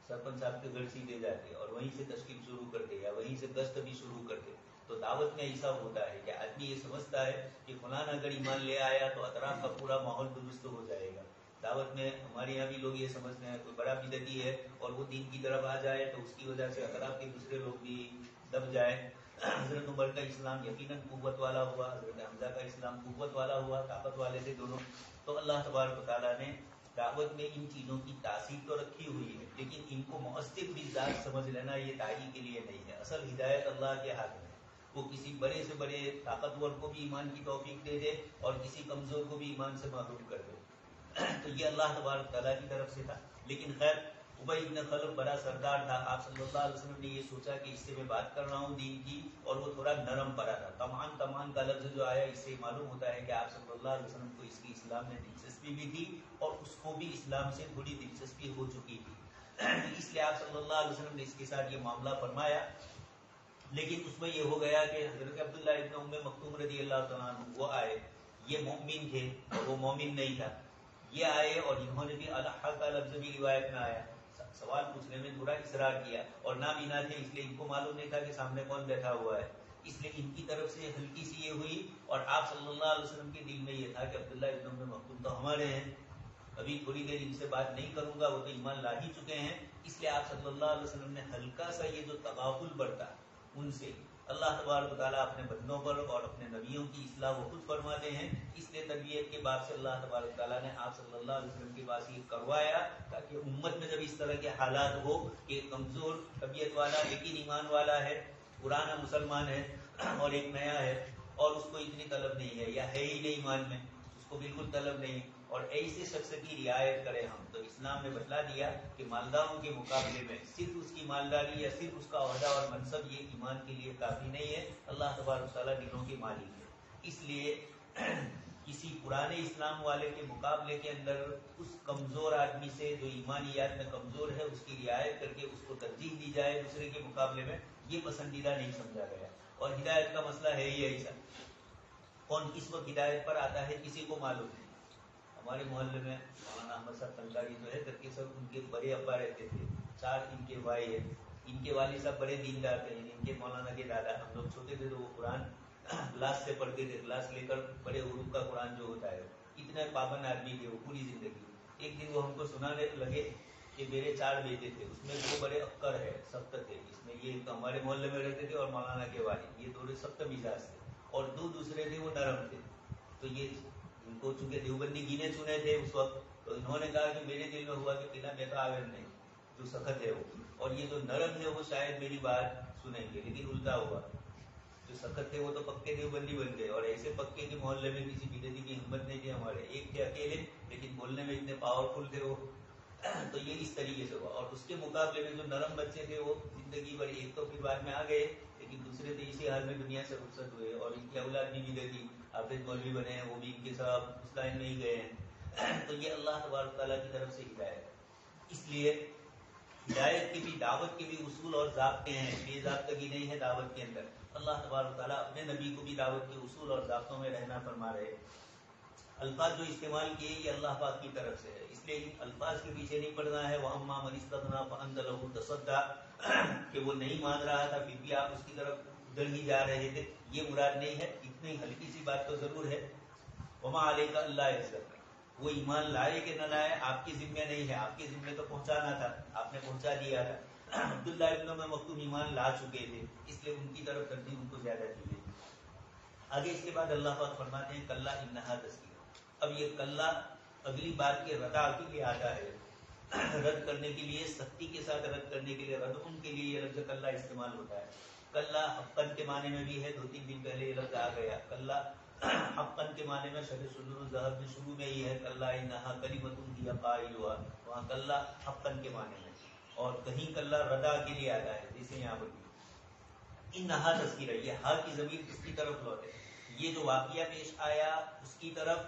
سرپنچ صاحب کے گھر سیدھے جاتے اور وہیں سے تشکیل شروع کرتے یا وہیں سے گشت بھی شروع کرتے. تو دعوت میں ایسا ہوتا ہے کہ آدمی یہ سمجھتا ہے کہ فلاں اگر ایمان لے آیا تو اطراف کا پورا ماحول درست ہو جائے گا. دعوت میں ہمارے یہاں بھی لوگ یہ سمجھتے ہیں کوئی بڑا بدعتی ہے اور وہ دین کی طرف آ جائے تو اس کی وجہ سے اطراف کے دوسرے لوگ بھی دب جائیں. حضرت عمر کا اسلام یقیناً قوت والا ہوا, حضرت حمزہ کا اسلام قوت والا ہوا, طاقت والے تھے دونوں. تو اللہ تبارک و تعالیٰ نے دعوت میں ان چیزوں کی تاثیر تو رکھی ہوئی ہے لیکن ان کو مؤثر بالذات سمجھ لینا یہ داعی کے لیے نہیں ہے. اصل ہدایت اللہ کے ہاتھ میں. وہ کسی بڑے سے بڑے طاقتور کو بھی ایمان کی توفیق دے دے اور کسی کمزور کو بھی ایمان سے محروم کر دے. تو یہ اللہ تبارک تعالیٰ کی طرف سے تھا. لیکن خیر ابی ابن خلف بڑا سردار تھا. آپ صلی اللہ علیہ وسلم نے یہ سوچا کہ اس سے میں بات کر رہا ہوں دین کی, اور وہ تھوڑا نرم پڑا تھا. تمان کا لفظ جو آیا اس سے معلوم ہوتا ہے کہ آپ صلی اللہ علیہ وسلم کو اس کی اسلام میں دلچسپی بھی تھی اور اس کو بھی اسلام سے تھوڑی دلچسپی ہو چکی تھی. اس لیے آپ صلی اللہ علیہ وسلم نے اس کے ساتھ یہ معاملہ فرمایا. لیکن اس میں یہ ہو گیا کہ حضرت عبداللہ ابن ام مکتوم رضی اللہ تعالیٰ عنہ وہ آئے, یہ مومن تھے اور وہ مومن نہیں تھا. یہ آئے اور انہوں نے بھی الحق کا لفظ بھی روایت میں آیا, سوال پوچھنے میں تھوڑا اصرار کیا, اور نابینا تھے اس لیے ان کو معلوم نہیں تھا کہ سامنے کون بیٹھا ہوا ہے. اس لیے ان کی طرف سے ہلکی سی یہ ہوئی, اور آپ صلی اللہ علیہ وسلم کے دل میں یہ تھا کہ عبداللہ ابن ام مکتوم تو ہمارے ہیں, ابھی تھوڑی دیر ان سے بات نہیں کروں گا, وہ تو ایمان لا ہی چکے ہیں. اس لیے آپ صلی اللہ علیہ وسلم نے ہلکا سا یہ جو تغافل برتا ان سے, اللہ تبارک و تعالیٰ اپنے بندوں پر اور اپنے نبیوں کی اصلاح وہ خود فرماتے ہیں. اس لیے تربیت کے باب سے اللہ تبارک و تعالیٰ نے آپ صلی اللہ علیہ وسلم کے پاس یہ کروایا تاکہ امت میں جب اس طرح کے حالات ہو کہ کمزور طبیعت والا لیکن ایمان والا ہے, پرانا مسلمان ہے اور ایک نیا ہے, اور اس کو اتنی طلب نہیں ہے یا ہے ہی نہیں ایمان میں, اس کو بالکل طلب نہیں, اور ایسے شخص کی رعایت کریں ہم. تو اسلام نے بتلا دیا کہ مالداروں کے مقابلے میں صرف اس کی مالداری یا صرف اس کا عہدہ اور منصب یہ ایمان کے لیے کافی نہیں ہے. اللہ تبارک تعالیٰ دلوں کے مالک ہے. اس لیے کسی پرانے اسلام والے کے مقابلے کے اندر اس کمزور آدمی سے جو ایمانیات میں کمزور ہے اس کی رعایت کر کے اس کو ترجیح دی جائے دوسرے کے مقابلے میں, یہ پسندیدہ نہیں سمجھا گیا. اور ہدایت کا مسئلہ ہے ہی ایسا, کون کس وقت ہدایت پر آتا ہے کسی کو معلوم نہیں. ہمارے محلے میں مولانا احمد صاحب تنکاری جو ہے کرکے سب ان کے بڑے ابا رہتے تھے, 4 ان کے بھائی ہیں, ان کے والد صاحب بڑے دیندار تھے. ان کے مولانا کے دادا, ہم لوگ چھوٹے تھے تو وہ قرآن کلاس سے پڑھتے تھے, کلاس لے کر بڑے حروف کا قرآن جو ہوتا ہے, اتنے پابند آدمی تھے وہ پوری زندگی. ایک دن وہ ہم کو سنانے لگے کہ میرے 4 بیٹے تھے, اس میں 2 بڑے اکر ہے, سخت تھے. اس میں یہ ہمارے محلے میں رہتے تھے اور مولانا کے والد, یہ 2 سخت مزاج تھے, اور 2 دوسرے تھے وہ نرم تھے. تو یہ ان کو چونکہ دیوبندی گینے چنے تھے اس وقت, تو انہوں نے کہا کہ میرے دل میں ہوا کہ قلعہ میں تو آور نہیں, جو سخت ہے وہ, اور یہ جو نرم ہے وہ شاید میری بات سنیں گے. لیکن الٹا ہوا, جو سخت تھے وہ تو پکے دیوبندی بن گئے, اور ایسے پکے کے محلے میں کسی بدعتی کی ہمت نہیں تھی ہمارے. ایک تھے اکیلے لیکن بولنے میں اتنے پاورفل تھے وہ. تو یہ اس طریقے سے ہوا. اور اس کے مقابلے میں جو نرم بچے تھے وہ زندگی بھر, ایک تو پھر بعد میں آ گئے لیکن دوسرے تو اسی حال میں دنیا سے رخصت ہوئے, اور ان کی اولاد بھی بدعتی حافظ مولوی بنے ہیں, وہ بھی ان کے ساتھ اس لائن میں ہی گئے ہیں. تو یہ اللہ تبارک تعالیٰ کی طرف سے ہدایت. اس لیے ہدایت کی بھی دعوت کے بھی اصول اور ضابطے ہیں, بے ضابطگی نہیں ہے دعوت کے اندر. اللہ تبارک تعالیٰ اپنے نبی کو بھی دعوت کے اصول اور ضابطوں میں رہنا فرما رہے. الفاظ جو استعمال کیے یہ اللہ پاک کی طرف سے ہے, اس لیے ان الفاظ کے پیچھے نہیں پڑنا ہے. وَأَمَّا مَنِ اسْتَغْنَىٰ فَأَنتَ لَهُ تَصَدَّىٰ, کہ وہ نہیں مان رہا تھا پھر بھی آپ اس کی طرف ادھر ہی جا رہے تھے, یہ مراد نہیں ہے. اتنی ہلکی سی بات تو ضرور ہے. وَمَا عَلَيْكَ أَلَّا يَزَّكَّىٰ, وہ ایمان لائے کہ نہ لائے آپ کے ذمہ نہیں ہے, آپ کے ذمہ تو پہنچانا تھا, آپ نے پہنچا دیا تھا. عبداللہ ابن ام مکتوم ایمان لا چکے تھے, اس لیے ان کی طرف ترجیح ان کو زیادہ دی ہے. آگے اس کے بعد اللہ پاک فرماتے ہیں کلا انہا تذکرہ. اب یہ کلا اگلی بات کے ردا کے لیے آتا ہے, رد کرنے کے لیے, سختی کے ساتھ رد کرنے کے لیے, رد ان کے لیے یہ لفظ کلا استعمال ہوتا ہے. کلا حقاً کے معنی میں بھی ہے, 2-3 دن پہلے یہ لفظ آ گیا. کلا حقاً کے معنی میں شرح صدور الذہب میں شروع میں ہی ہے کلا انہا کلمۃ ہی قائلھا, وہاں کلا حقاً کے معنی میں, اور کہیں کلا ردا کے لیے آتا ہے جیسے یہاں پر انہا تذکرہ. یہ ہا کی ضمیر کس کی طرف لوٹے, یہ جو واقعہ پیش آیا اس کی طرف,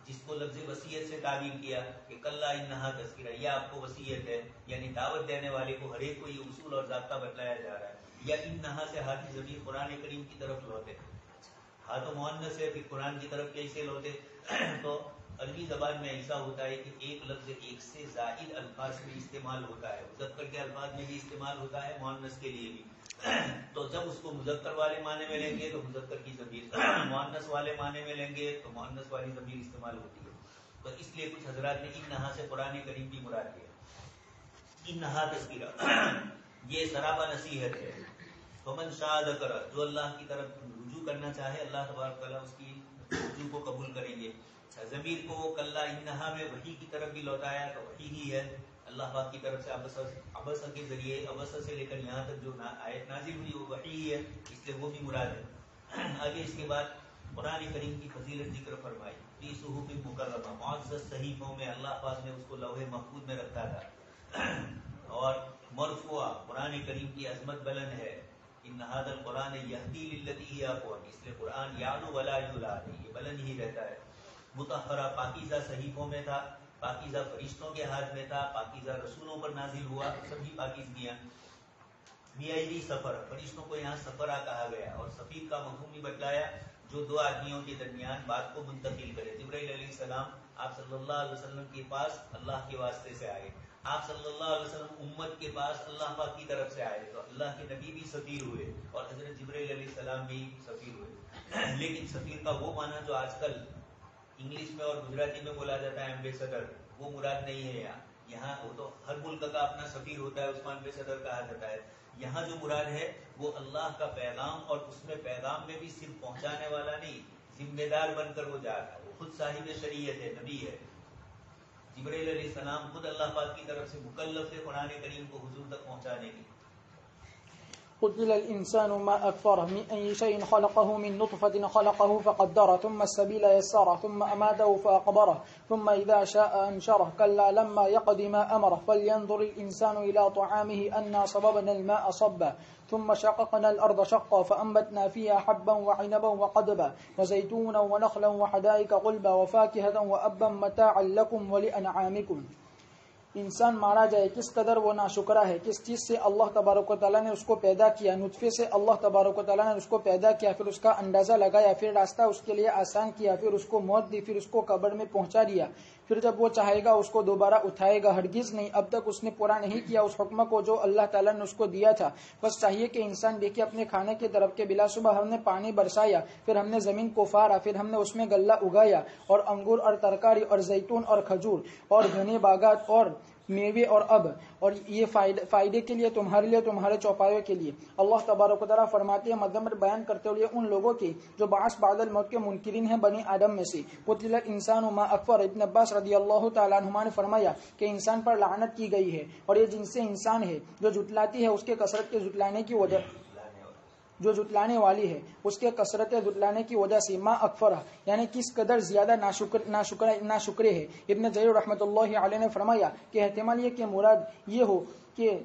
جس کو لفظ وصیت سے تعبیر کیا کہ کلا انہا تذکرہ, یہ آپ کو وصیت ہے, یعنی دعوت دینے والے کو ہر ایک کو یہ اصول اور ضابطہ بتلایا جا رہا ہے. یا انہا سے ہا کی ضمیر قرآن کریم کی طرف لوٹے, ہا تو مؤنث ہے, پھر قرآن کی طرف کیسے لوٹے؟ تو عربی زبان میں ایسا ہوتا ہے کہ ایک لفظ ایک سے زائد الفاظ میں استعمال ہوتا ہے, مذکر کے الفاظ میں بھی استعمال ہوتا ہے, مؤنث کے لیے بھی. تو جب اس کو مذکر والے معنی میں لیں گے تو مذکر کی ضمیر, مؤنث والے معنی میں لیں گے تو مؤنث والی ضمیر استعمال ہوتی ہے. تو اس لیے کچھ حضرات نے انہا سے قرآن کریم کی مراد لیا. انہا تذکرہ یہ سراپا نصیحت ہے. فمن شاء ذکر, جو اللہ کی طرف رجوع کرنا چاہے اللہ تبارک تعالیٰ اس کی رجوع کو قبول کریں گے. ضمیر کو کلا انہا میں وحی کی طرف بھی لوٹایا تو وحی ہی ہے اللہ پاک کی طرف سے. ابسا کے ذریعے, ابسا سے لے کر یہاں تک جو آیت نازل ہوئی وہ وحی ہی ہے, اس لیے وہ بھی مراد ہے. آگے اس کے بعد قرآن کریم کی فضیلت ذکر فرمائی. فی صحف مکرمہ, معزز صحیفوں میں اللہ پاک نے اس کو لوح محفوظ میں رکھا تھا. اور مرفوع قرآن کریم کی عظمت بلند ہے. ان ھذا القرآن یہدی للتی ہی اقوم، اس لیے قرآن یعلو ولا یعلی، یہ بلند ہی رہتا ہے. مطہرہ پاکیزہ صحیفوں میں تھا، پاکیزہ فرشتوں کے ہاتھ میں تھا، پاکیزہ رسولوں پر نازل ہوا، سبھی پاکیزگیاں. بیعیدی سفر، فرشتوں کو یہاں سفرہ کہا گیا، اور سفیر کا مفہوم بھی بتلایا جو دو آدمیوں کے درمیان بات کو منتقل کرے. جبرائیل علیہ السلام آپ صلی اللہ علیہ وسلم کے پاس اللہ کے واسطے سے آئے، آپ صلی اللہ علیہ وسلم امت کے پاس اللہ پاک کی طرف سے آئے، تو اللہ کے نبی بھی سفیر ہوئے اور حضرت جبرائیل علیہ السلام بھی سفیر ہوئے. لیکن سفیر کا وہ معنی جو آج کل انگلش میں اور گجراتی میں بولا جاتا ہے ایمبیسڈر، وہ مراد نہیں ہے. یہاں وہ تو ہر ملک کا اپنا سفیر ہوتا ہے، اس کو ایمبیسڈر کہا جاتا ہے. یہاں جو مراد ہے وہ اللہ کا پیغام، اور اس میں پیغام میں بھی صرف پہنچانے والا نہیں، ذمہ دار بن کر وہ جا رہا ہے. وہ خود صاحب شریعت ہے، نبی ہے. جبرائیل علیہ السلام خود اللہ پاک کی طرف سے مکلف ہے قرآن کریم کو حضور تک پہنچانے کی. قتل الإنسان ما أكفره من أي شيء خلقه من نطفة خلقه فقدره ثم السبيل يسره ثم أماته فأقبره ثم إذا شاء أنشره كلا لما يقض ما أمره فلينظر الإنسان إلى طعامه أنا صببنا الماء صبا ثم شققنا الأرض شقا فأنبتنا فيها حبا وعنبا وقضبا وزيتونا ونخلا وحدائق غلبا وفاكهة وأبا متاعا لكم ولأنعامكم. انسان مارا جائے، کس قدر وہ ناشکرا ہے، کس چیز سے اللہ تبارک و تعالیٰ نے اس کو پیدا کیا. نطفے سے اللہ تبارک و تعالیٰ نے اس کو پیدا کیا، پھر اس کا اندازہ لگایا، پھر راستہ اس کے لیے آسان کیا، پھر اس کو موت دی، پھر اس کو قبر میں پہنچا دیا، پھر جب وہ چاہے گا اس کو دوبارہ اٹھائے گا. ہرگز نہیں، اب تک اس نے پورا نہیں کیا اس حکم کو جو اللہ تعالیٰ نے اس کو دیا تھا. بس چاہیے کہ انسان دیکھے اپنے کھانے کی طرف کے بلا صبح ہم نے پانی برسایا، پھر ہم نے زمین کو فارا، پھر ہم نے اس میں غلہ اگایا اور انگور اور ترکاری اور زیتون اور کھجور اور گھنے باغات اور میوے اور اب، اور یہ فائدے کے لیے تمہارے لیے، تمہارے چوپایوں کے لیے. اللہ تبارک و تعالیٰ فرماتے ہیں مذمت بیان کرتے ہوئے ان لوگوں کی جو بعث بعد الموت کے منکرین ہیں بنی آدم میں سے. قتل الانسان ما اکفر، ابن عباس رضی اللہ تعالیٰ عنہما نے فرمایا کہ انسان پر لعنت کی گئی ہے، اور یہ جن سے انسان ہے جو جھٹلاتی ہے اس کے کثرت کے جھٹلانے کی وجہ، جو جھٹلانے والی ہے اس کے کثرت جھٹلانے کی وجہ سے. ما اکفرہ یعنی کس قدر زیادہ ناشکرے ہے. ابن جریر رحمۃ اللہ علیہ نے فرمایا کہ احتمال یہ کہ مراد یہ ہو کہ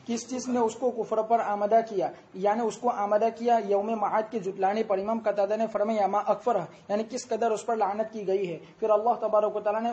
کس چیز نے اس کو کفر پر آمدہ کیا، یعنی اس کو آمدہ کیا یوم معاد کے جھٹلانے پر. امام قتادہ نے فرمایا ما اکفرہ یعنی کس قدر اس پر لعنت کی گئی ہے. پھر اللہ تبارک و تعالیٰ نے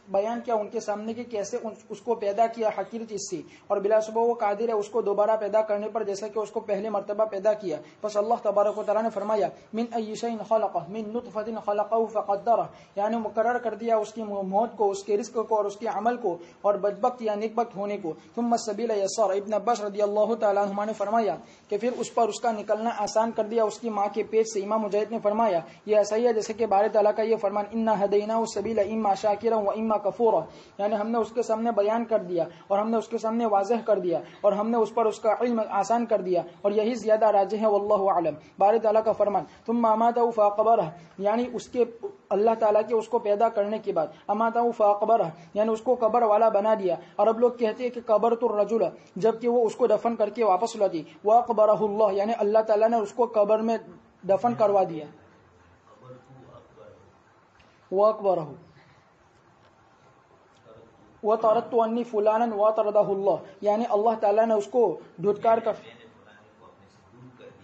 بیان کیا ان کے سامنے کہ کیسے اس کو پیدا کیا حقیر چیز سے، اور بلا شبہ وہ قادر ہے اس کو دوبارہ پیدا کرنے پر جیسا کہ اس کو پہلے مرتبہ پیدا کیا. بس اللہ تبارک و تعالیٰ نے فرمایا من ای شیء خلقہ من نطفۃ خلقہ فقدرہ، یعنی مقرر کر دیا اس کی موت کو، اس کے رزق کو اور اس کے عمل کو اور بدبخت یا نیکبخت ہونے کو. ثم السبیل یسر، ابن عباس رضی اللہ تعالیٰ عنہ نے فرمایا کہ پھر اس پر اس کا نکلنا آسان کر دیا اس کی ماں کے پیٹ سے. امام مجاہد نے فرمایا یہ ایسا ہی ہے جیسے کہ بارے تعالیٰ کا یہ فرمان انا ہدیناہ السبیل اما شاکرا و اما کفورا، یعنی ہم نے اس کے سامنے بیان کر دیا اور ہم نے اس کے سامنے واضح کر دیا اور ہم نے اس پر اس کا علم آسان کر دیا، اور یہی زیادہ راجح ہے واللہ اعلم. بارے تعالیٰ کا فرمان ثم اماتہ فاقبرہ، یعنی اس کے اللہ تعالیٰ کے اس کو پیدا کرنے کے بعد اماتہ فاقبرہ یعنی اس کو قبر والا بنا دیا. عرب لوگ کہتے ہیں کہ قبرت الرجل، جبکہ وہ اس کو دفن کر کے واپس لاتی. واقبرہ اللہ یعنی اللہ تعالیٰ نے اس کو قبر میں دفن کروا دیا. واقبرہ وطردت عنی فلانا وطردہ اللہ، یعنی اللہ تعالیٰ نے اس کو دھتکار کر،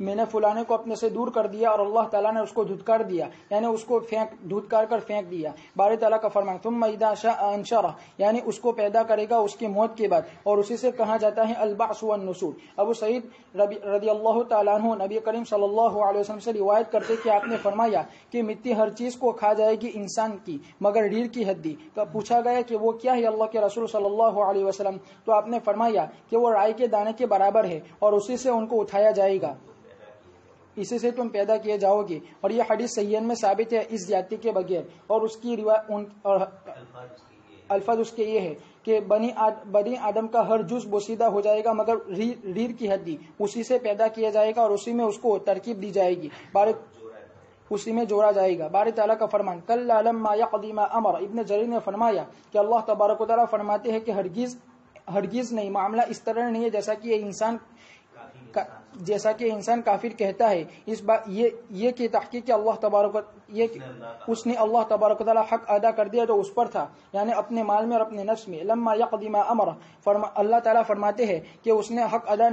میں نے فلانے کو اپنے سے دور کر دیا اور اللہ تعالیٰ نے اس کو دھتکار دیا، یعنی اس کو دھتکار کر پھینک دیا. بارے تعالیٰ کا فرمان ثم اذا شاء انشرہ، یعنی اس کو پیدا کرے گا اس کی موت کے بعد، اور اسی سے کہا جاتا ہے البعث والنشور. ابو سعید رضی اللہ تعالیٰ عنہ نبی کریم صلی اللہ علیہ وسلم سے روایت کرتے کہ آپ نے فرمایا کہ مٹی ہر چیز کو کھا جائے گی انسان کی مگر ریڑھ کی ہڈی. پوچھا گیا کہ وہ کیا ہے اللہ کے رسول صلی اللہ علیہ وسلم، تو آپ نے فرمایا کہ وہ رائی کے دانے کے برابر ہے اور اسی سے ان کو اٹھایا جائے گا، اسی سے تم پیدا کیے جاؤ گے. اور یہ حدیث صحیحین میں ثابت ہے اس زیادتی کے بغیر، اور اس کی الفاظ اس کے یہ ہے کہ بنی آدم کا ہر جز بوسیدہ ہو جائے گا مگر ریڑھ کی ہڈی، اسی سے پیدا کیا جائے گا اور اسی میں اس کو ترکیب دی جائے گی، اسی میں جوڑا جائے گا. بارے تعالیٰ کا فرمان کلا لما یقضی ما امر. ابن جریر نے فرمایا کہ اللہ تبارک و تعالیٰ فرماتے ہیں کہ ہرگز نہیں، معاملہ اس طرح نہیں ہے جیسا کہ یہ انسان جیسا کہ انسان کافر کہتا ہے اس بات یہ کہ تحقیق کہ اللہ تبارک اس نے اللہ تبارک تعالی حق ادا کر دیا تو اس پر تھا، یعنی اپنے مال میں اور اپنے نفس میں. لما یقضی ما امر، اللہ تعالیٰ فرماتے ہیں کہ اس نے حق ادا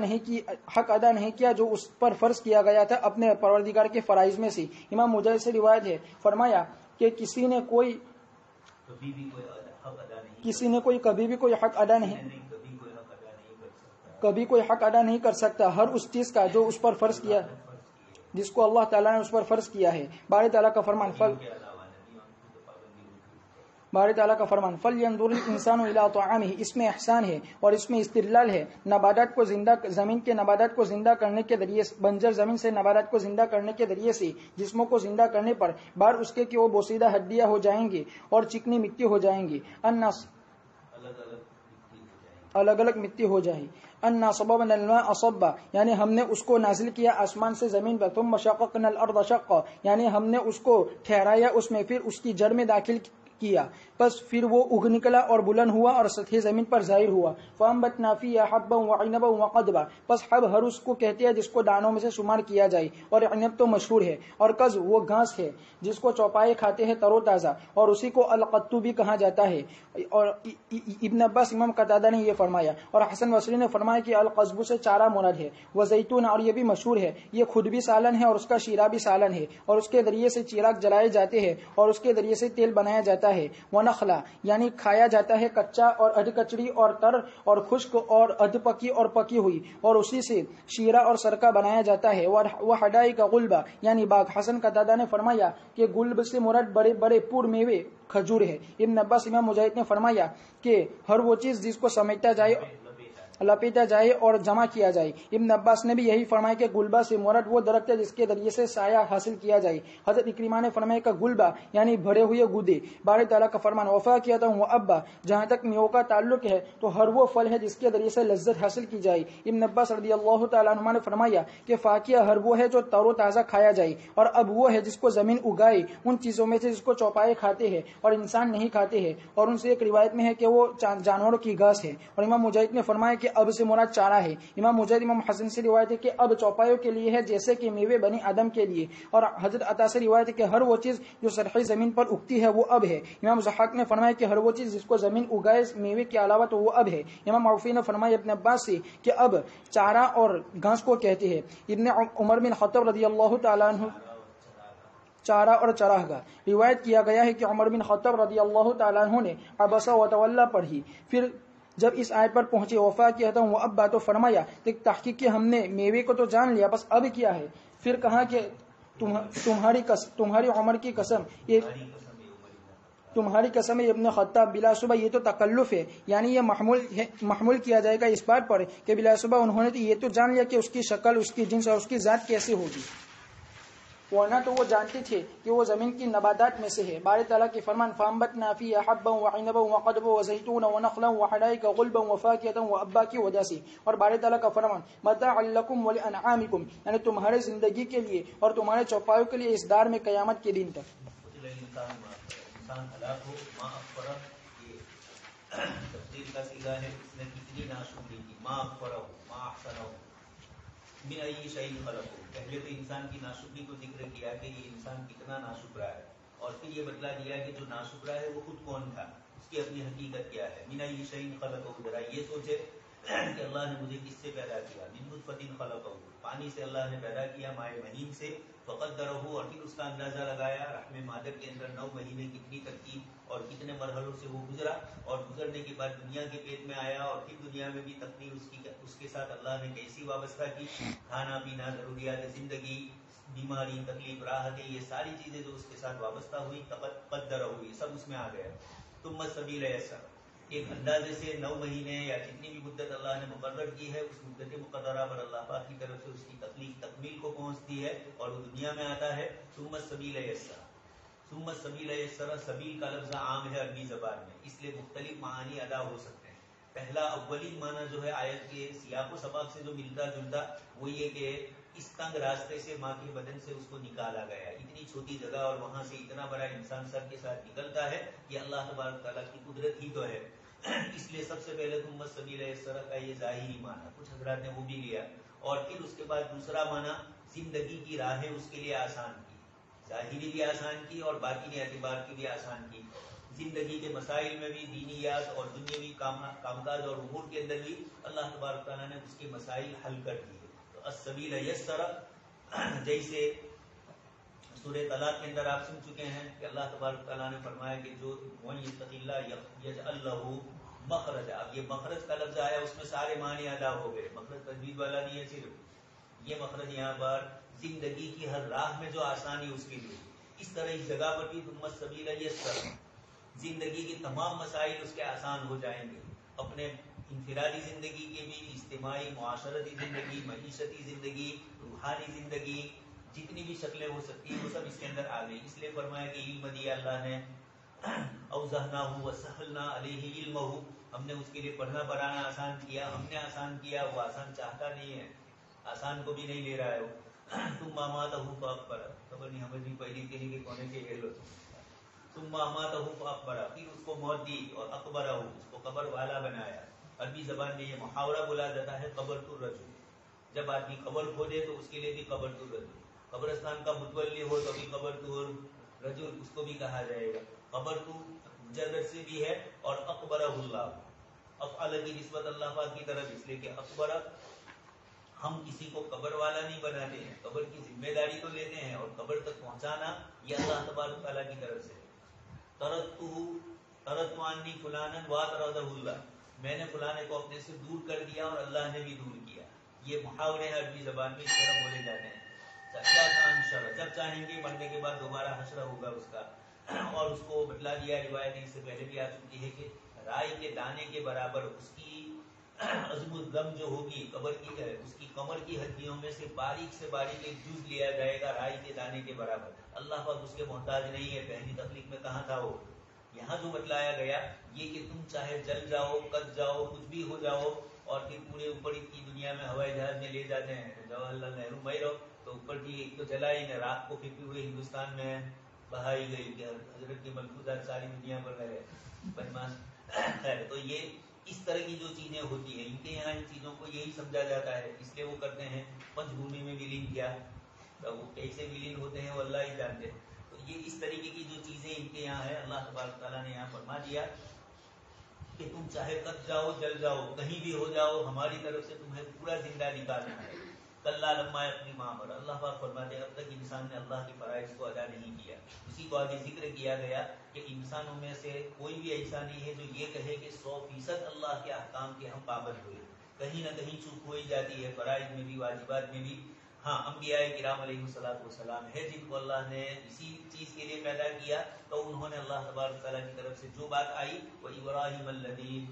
نہیں کیا جو اس پر فرض کیا گیا تھا اپنے پروردگار کے فرائض میں سے. امام مجاہد سے روایت ہے، فرمایا کہ کسی نے کبھی بھی کوئی حق ادا نہیں کر سکتا ہر اس چیز کا جو اس پر فرض کیا، جس کو اللہ تعالیٰ نے اس پر فرض کیا ہے. باری تعالیٰ کا فرمان فَلْيَنْظُرِ الْإِنسَانُ إِلَىٰ طَعَامِهِ، اس میں احسان ہے اور اس میں استدلال ہے. زمین کے نباتات کو زندہ کرنے کے ذریعے، بنجر زمین سے نباتات کو زندہ کرنے کے ذریعے سے جسموں کو زندہ کرنے پر بار اس کے کہ وہ بوسیدہ ہڈیاں ہو جائیں گے اور چکنی مٹی ہو جائیں گی، الگ الگ مٹی ہو جائے. انا صببنا الماء صبا، یعنی ہم نے اس کو نازل کیا آسمان سے زمین پر. ثم شققنا الارض شقا، یعنی ہم نے اس کو ٹھہرایا اس میں، پھر اس کی جڑ میں داخل کیا، بس پھر وہ اگ نکلا اور بلند ہوا اور سطح زمین پر ظاہر ہوا. فانبتنا فیہا حبا وعنبا وقضبا، بس حب ہر اس کو کہتے ہیں جس کو دانوں میں سے شمار کیا جائے، اور عنب تو مشہور ہے، اور قض وہ گھاس ہے جس کو چوپائے کھاتے ہیں ترو تازہ، اور اسی کو القطو بھی کہا جاتا ہے. اور ابن عباس امام قتادہ نے یہ فرمایا، اور حسن بصری نے فرمایا کہ القضب سے چارہ مراد ہے. وزیتون، اور یہ بھی مشہور ہے، یہ خود بھی سالن ہے اور اس کا شیرہ بھی سالن ہے، اور اس کے ذریعے سے چراغ جلائے جاتے ہیں اور اس کے ذریعے سے تیل بنایا جاتا ہے. ونخلا، یعنی کھایا جاتا ہے کچا اور ادھ کچڑی اور تر اور خشک اور ادھ پکی اور پکی ہوئی، اور اسی سے شیرہ اور سرکہ بنایا جاتا ہے. وحدائق غلبا، یعنی باغ. حسن قتادہ نے فرمایا کہ گلب سے مراد بڑے بڑے پور میوے کھجور ہے. ابن عباس امام مجاہد نے فرمایا کہ ہر وہ چیز جس کو سمیٹا جائے، لپیٹا جائے اور جمع کیا جائے. ابن عباس نے بھی یہی فرمایا کہ گلبا سے مراد وہ درخت ہے جس کے ذریعے سے سایہ حاصل کیا جائے. حضرت اکرمہ نے فرمایا کہ گلبا یعنی بھرے ہوئے گودے. باری تعالیٰ کا فرمان وفاکہۃ وابا، جہاں تک میووں کا تعلق ہے تو ہر وہ پھل ہے جس کے ذریعے سے لذت حاصل کی جائے. ابن عباس رضی اللہ تعالیٰ عنہ نے فرمایا کہ فاکیہ ہر وہ ہے جو تر و تازہ کھایا جائے، اور اب وہ ہے جس کو زمین اگائے ان چیزوں میں سے جس کو چوپائے کھاتے ہیں اور انسان نہیں کھاتے ہیں. اور ان سے ایک روایت میں ہے کہ وہ جانوروں کی گھاس ہے. اور امام مجاہد نے فرمایا کہ اب سے مراد چارہ ہے. امام مجاہد امام حسن سے روایت ہے کہ اب چوپایوں کے لیے ہے جیسے کہ میوے بنی آدم کے لیے. اور حضرت عطا سے روایت ہے کہ ہر وہ چیز جو سطحی زمین پر اگتی ہے وہ اب ہے. امام ضحاک نے فرمایا کہ ہر وہ چیز جس کو زمین اگائے میوے کے علاوہ تو وہ اب ہے. امام عوفی نے فرمایا ابن عباس سے کہ اب چارہ اور گھاس کو کہتے ہیں. ابن عمر بن خطاب رضی اللہ تعالیٰ عنہ، چارہ اور چراہ گاہ. روایت کیا گیا ہے کہ عمر بن خطاب رضی اللہ تعالیٰ عنہ نے عبس و تولا پڑھی. پھر جب اس آیت پر پہنچے وفا کیا تھا وہ اب تو فرمایا تحقیق کہ ہم نے میوے کو تو جان لیا، بس اب کیا ہے. پھر کہا کہ تمہاری عمر کی قسم، یہ تمہاری قسم ہے ابن خطاب، بلا شبہ یہ تو تکلف ہے، یعنی یہ محمول کیا جائے گا اس بات پر کہ بلا شبہ انہوں نے یہ تو جان لیا کہ اس کی شکل، اس کی جنس اور اس کی ذات کیسے ہوگی، ورنہ تو وہ جانتے تھے کہ وہ زمین کی نباتات میں سے ہے. باری تعالیٰ کی فرمان فانبتنا فیہا حبا وعنبا وقضبا وزیتونا ونخلا وحدائق غلبا وفاکہۃ وابا کی وجہ سے. اور باری تعالیٰ کا فرمان متاعا لکم ولانعامکم، یعنی تمہارے زندگی کے لیے اور تمہارے چوپایوں کے لیے اس دار میں قیامت کے دن تک. انسان ہلاک ہو ماں اکفرہ، یہ تفسیر کا سیغہ ہے. اس نے کتنی ناشکری کی، ماں اکفرہ ماں احسنہ من ای شیء خلقہ. پہلے تو انسان کی ناشکری کو ذکر کیا کہ یہ انسان کتنا ناشکرا ہے، اور پھر یہ بتلا دیا کہ جو ناشکرا ہے وہ خود کون تھا، اس کی اپنی حقیقت کیا ہے. من ای شیء خلقہ، ذرا یہ سوچے کہ اللہ نے مجھے کس سے پیدا کیا. من نطفۃ خلقہ، پانی سے اللہ نے پیدا کیا، مائع مہین سے. فقدرہ، اور پھر اس کا اندازہ لگایا رحم مادر کے اندر 9 مہینے کتنی ترکیب اور کتنے مرحلوں سے وہ گزرا، اور گزرنے کے بعد دنیا کے پیٹ میں آیا، اور پھر دنیا میں بھی تقدیر اس کے ساتھ اللہ نے کیسی وابستہ کی. کھانا پینا، ضروریات زندگی، بیماری، تکلیف، راحت، یہ ساری چیزیں جو اس کے ساتھ وابستہ ہوئی قدرہ ہوئی، سب اس میں آ گیا. ثم السبیل یسر، ایک اندازے سے 9 مہینے یا جتنی بھی مدت اللہ نے مقرر کی ہے، اس مدت مقررہ پر اللہ پاک کی طرف سے اس کی تخلیق تکمیل کو پہنچتی ہے اور وہ دنیا میں آتا ہے. ثم السبیل یسر، ثم السبیل یسر، سبیل کا لفظ عام ہے عربی زبان میں، اس لیے مختلف معانی ادا ہو سکتے ہیں. پہلا اولین معنی جو ہے آیت کے سیاق و سباق سے جو ملتا جلتا، وہ یہ کہ اس تنگ راستے سے ماں کے بدن سے اس کو نکالا گیا. اتنی چھوٹی جگہ اور وہاں سے اتنا بڑا انسان سر کے ساتھ نکلتا ہے، یہ اللہ تبارک تعالیٰ کی قدرت ہی تو ہے. اس لیے سب سے پہلے ثم السبیل یسر کا یہ ظاہری معنی کچھ حضرات نے وہ بھی لیا، اور پھر اس کے بعد دوسرا معنی زندگی کی راہیں اس کے لیے آسان کی، ظاہری بھی آسان کی اور باطنی اعتبار کی بھی آسان کی. زندگی کے مسائل میں بھی، دینیات اور دنیاوی کام کاج اور امور کے اندر بھی اللہ تبارک تعالیٰ نے اس کے مسائل حل کر دیے. تو السبیل یسر، جیسے سورہ طلاق کے اندر آپ سن چکے ہیں کہ اللہ تبارک تعالیٰ نے فرمایا کہ جو وَمَن يَتَّقِ اللَّهَ يَجْعَل لَّهُ مخرجا. اب یہ مخرج کا لفظ آیا، اس میں سارے معنی ادا ہو گئے. مخرج تجوید والا نہیں ہے صرف، یہ مخرج یہاں پر زندگی کی ہر راہ میں جو آسانی اس کے لیے. اس طرح اس جگہ پر بھی ثم السبیل یسر، زندگی کے تمام مسائل اس کے آسان ہو جائیں گے. اپنے انفرادی زندگی کے بھی، اجتماعی معاشرتی زندگی، معیشتی زندگی، روحانی زندگی، جتنی بھی شکلیں ہو سکتی ہیں وہ سب اس کے اندر آ گئی. اس لیے فرمایا کہ علم دیا اللہ نے، اوزہناہ وسہلنا علیہ علمہ، ہم نے اس کے لیے پڑھنا پڑھانا آسان کیا. ہم نے آسان کیا، وہ آسان چاہتا نہیں ہے، آسان کو بھی نہیں لے رہا ہے وہ. ثم اماتہ فاقبرہ، خبر نہیں ہمیں بھی پہلی کے لیے کونے کے ہیلو. ثم اماتہ فاقبرہ، پھر اس کو موت دی اور اقبرہ، اس کو قبر والا بنایا. عربی زبان میں یہ محاورہ بولا جاتا ہے قبرۃ الرجل. جب آدمی قبر کھودے تو اس کے لیے بھی قبرۃ الرجل. قبرستان کا متولی ہو تو بھی قبرۃ الرجل اس کو بھی کہا جائے گا. قبر تو مجرد سے بھی ہے اور اقبرہ اللہ، افعال کی نسبت اللہ پاک کی طرف، اس لیے کہ اقبرہ، ہم کسی کو قبر والا نہیں بناتے ہیں، قبر کی ذمہ داری تو لیتے ہیں اور قبر تک پہنچانا یہ اللہ تبارک تعالیٰ کی طرف سے. ترت عنی فلانا واطردہ اللہ، میں نے فلانے کو اپنے سے دور کر دیا اور اللہ نے بھی دور کیا. یہ محاورے ہیں عربی زبان میں، اس طرح بولے جاتے ہیں. جب چاہیں گے مرنے کے بعد دوبارہ حشر ہوگا اس کا. اور اس کو بتلا دیا، روایت اس سے پہلے بھی آ چکی ہے کہ رائی کے دانے کے برابر اس کی عظم الدم جو ہوگی قبر کی، اس کی کمر کی ہڈیوں میں سے باریک سے باریک ایک جز لیا جائے گا رائی کے دانے کے برابر. اللہ پاک اس کے محتاج نہیں ہے. پہلی تخلیق میں کہاں تھا وہ؟ یہاں جو بتلایا گیا یہ کہ تم چاہے جل جاؤ، کٹ جاؤ، کچھ بھی ہو جاؤ، اور پھر پورے اوپر کی دنیا میں ہوائی جہاز میں لے جاتے ہیں. جواہر لال نہرو میں رہو تو اوپر کی ایک تو جلائی نے، رات کو پھر ہوئے ہندوستان میں بہائی گئی کہ حضرت کی ملفوظات ساری دنیا پر رہے بدماش. خیر، تو یہ اس طرح کی جو چیزیں ہوتی ہیں ان کے یہاں ان چیزوں کو یہی سمجھا جاتا ہے، اس لیے وہ کرتے ہیں. پنچ بھومی میں ولین کیا، تو وہ کیسے ولین ہوتے ہیں وہ اللہ ہی جانتے. تو یہ اس طریقے کی جو چیزیں ان کے یہاں ہے، اللہ تبارک تعالیٰ نے یہاں فرما دیا کہ تم چاہے کٹ جاؤ، جل جاؤ، کہیں بھی ہو جاؤ، ہماری طرف سے تمہیں پورا زندہ نکالنا ہے. کلا لما اپنی ماں پر، اللہ پاک فرماتے ہیں اب تک انسان نے اللہ کی فرائض کو ادا نہیں کیا. اسی کو آگے ذکر کیا گیا کہ انسانوں میں سے کوئی بھی ایسا نہیں ہے جو یہ کہے کہ 100% اللہ کے احکام کے ہم پابند ہوئے. کہیں نہ کہیں چوک ہو ہی جاتی ہے، فرائض میں بھی، واجبات میں بھی. ہاں، انبیاء کرام علیہ الصلوۃ والسلام ہے جن کو اللہ نے اسی چیز کے لیے پیدا کیا، تو انہوں نے اللہ تبارک تعالیٰ کی طرف سے جو بات آئی وہ ابراہیم الذی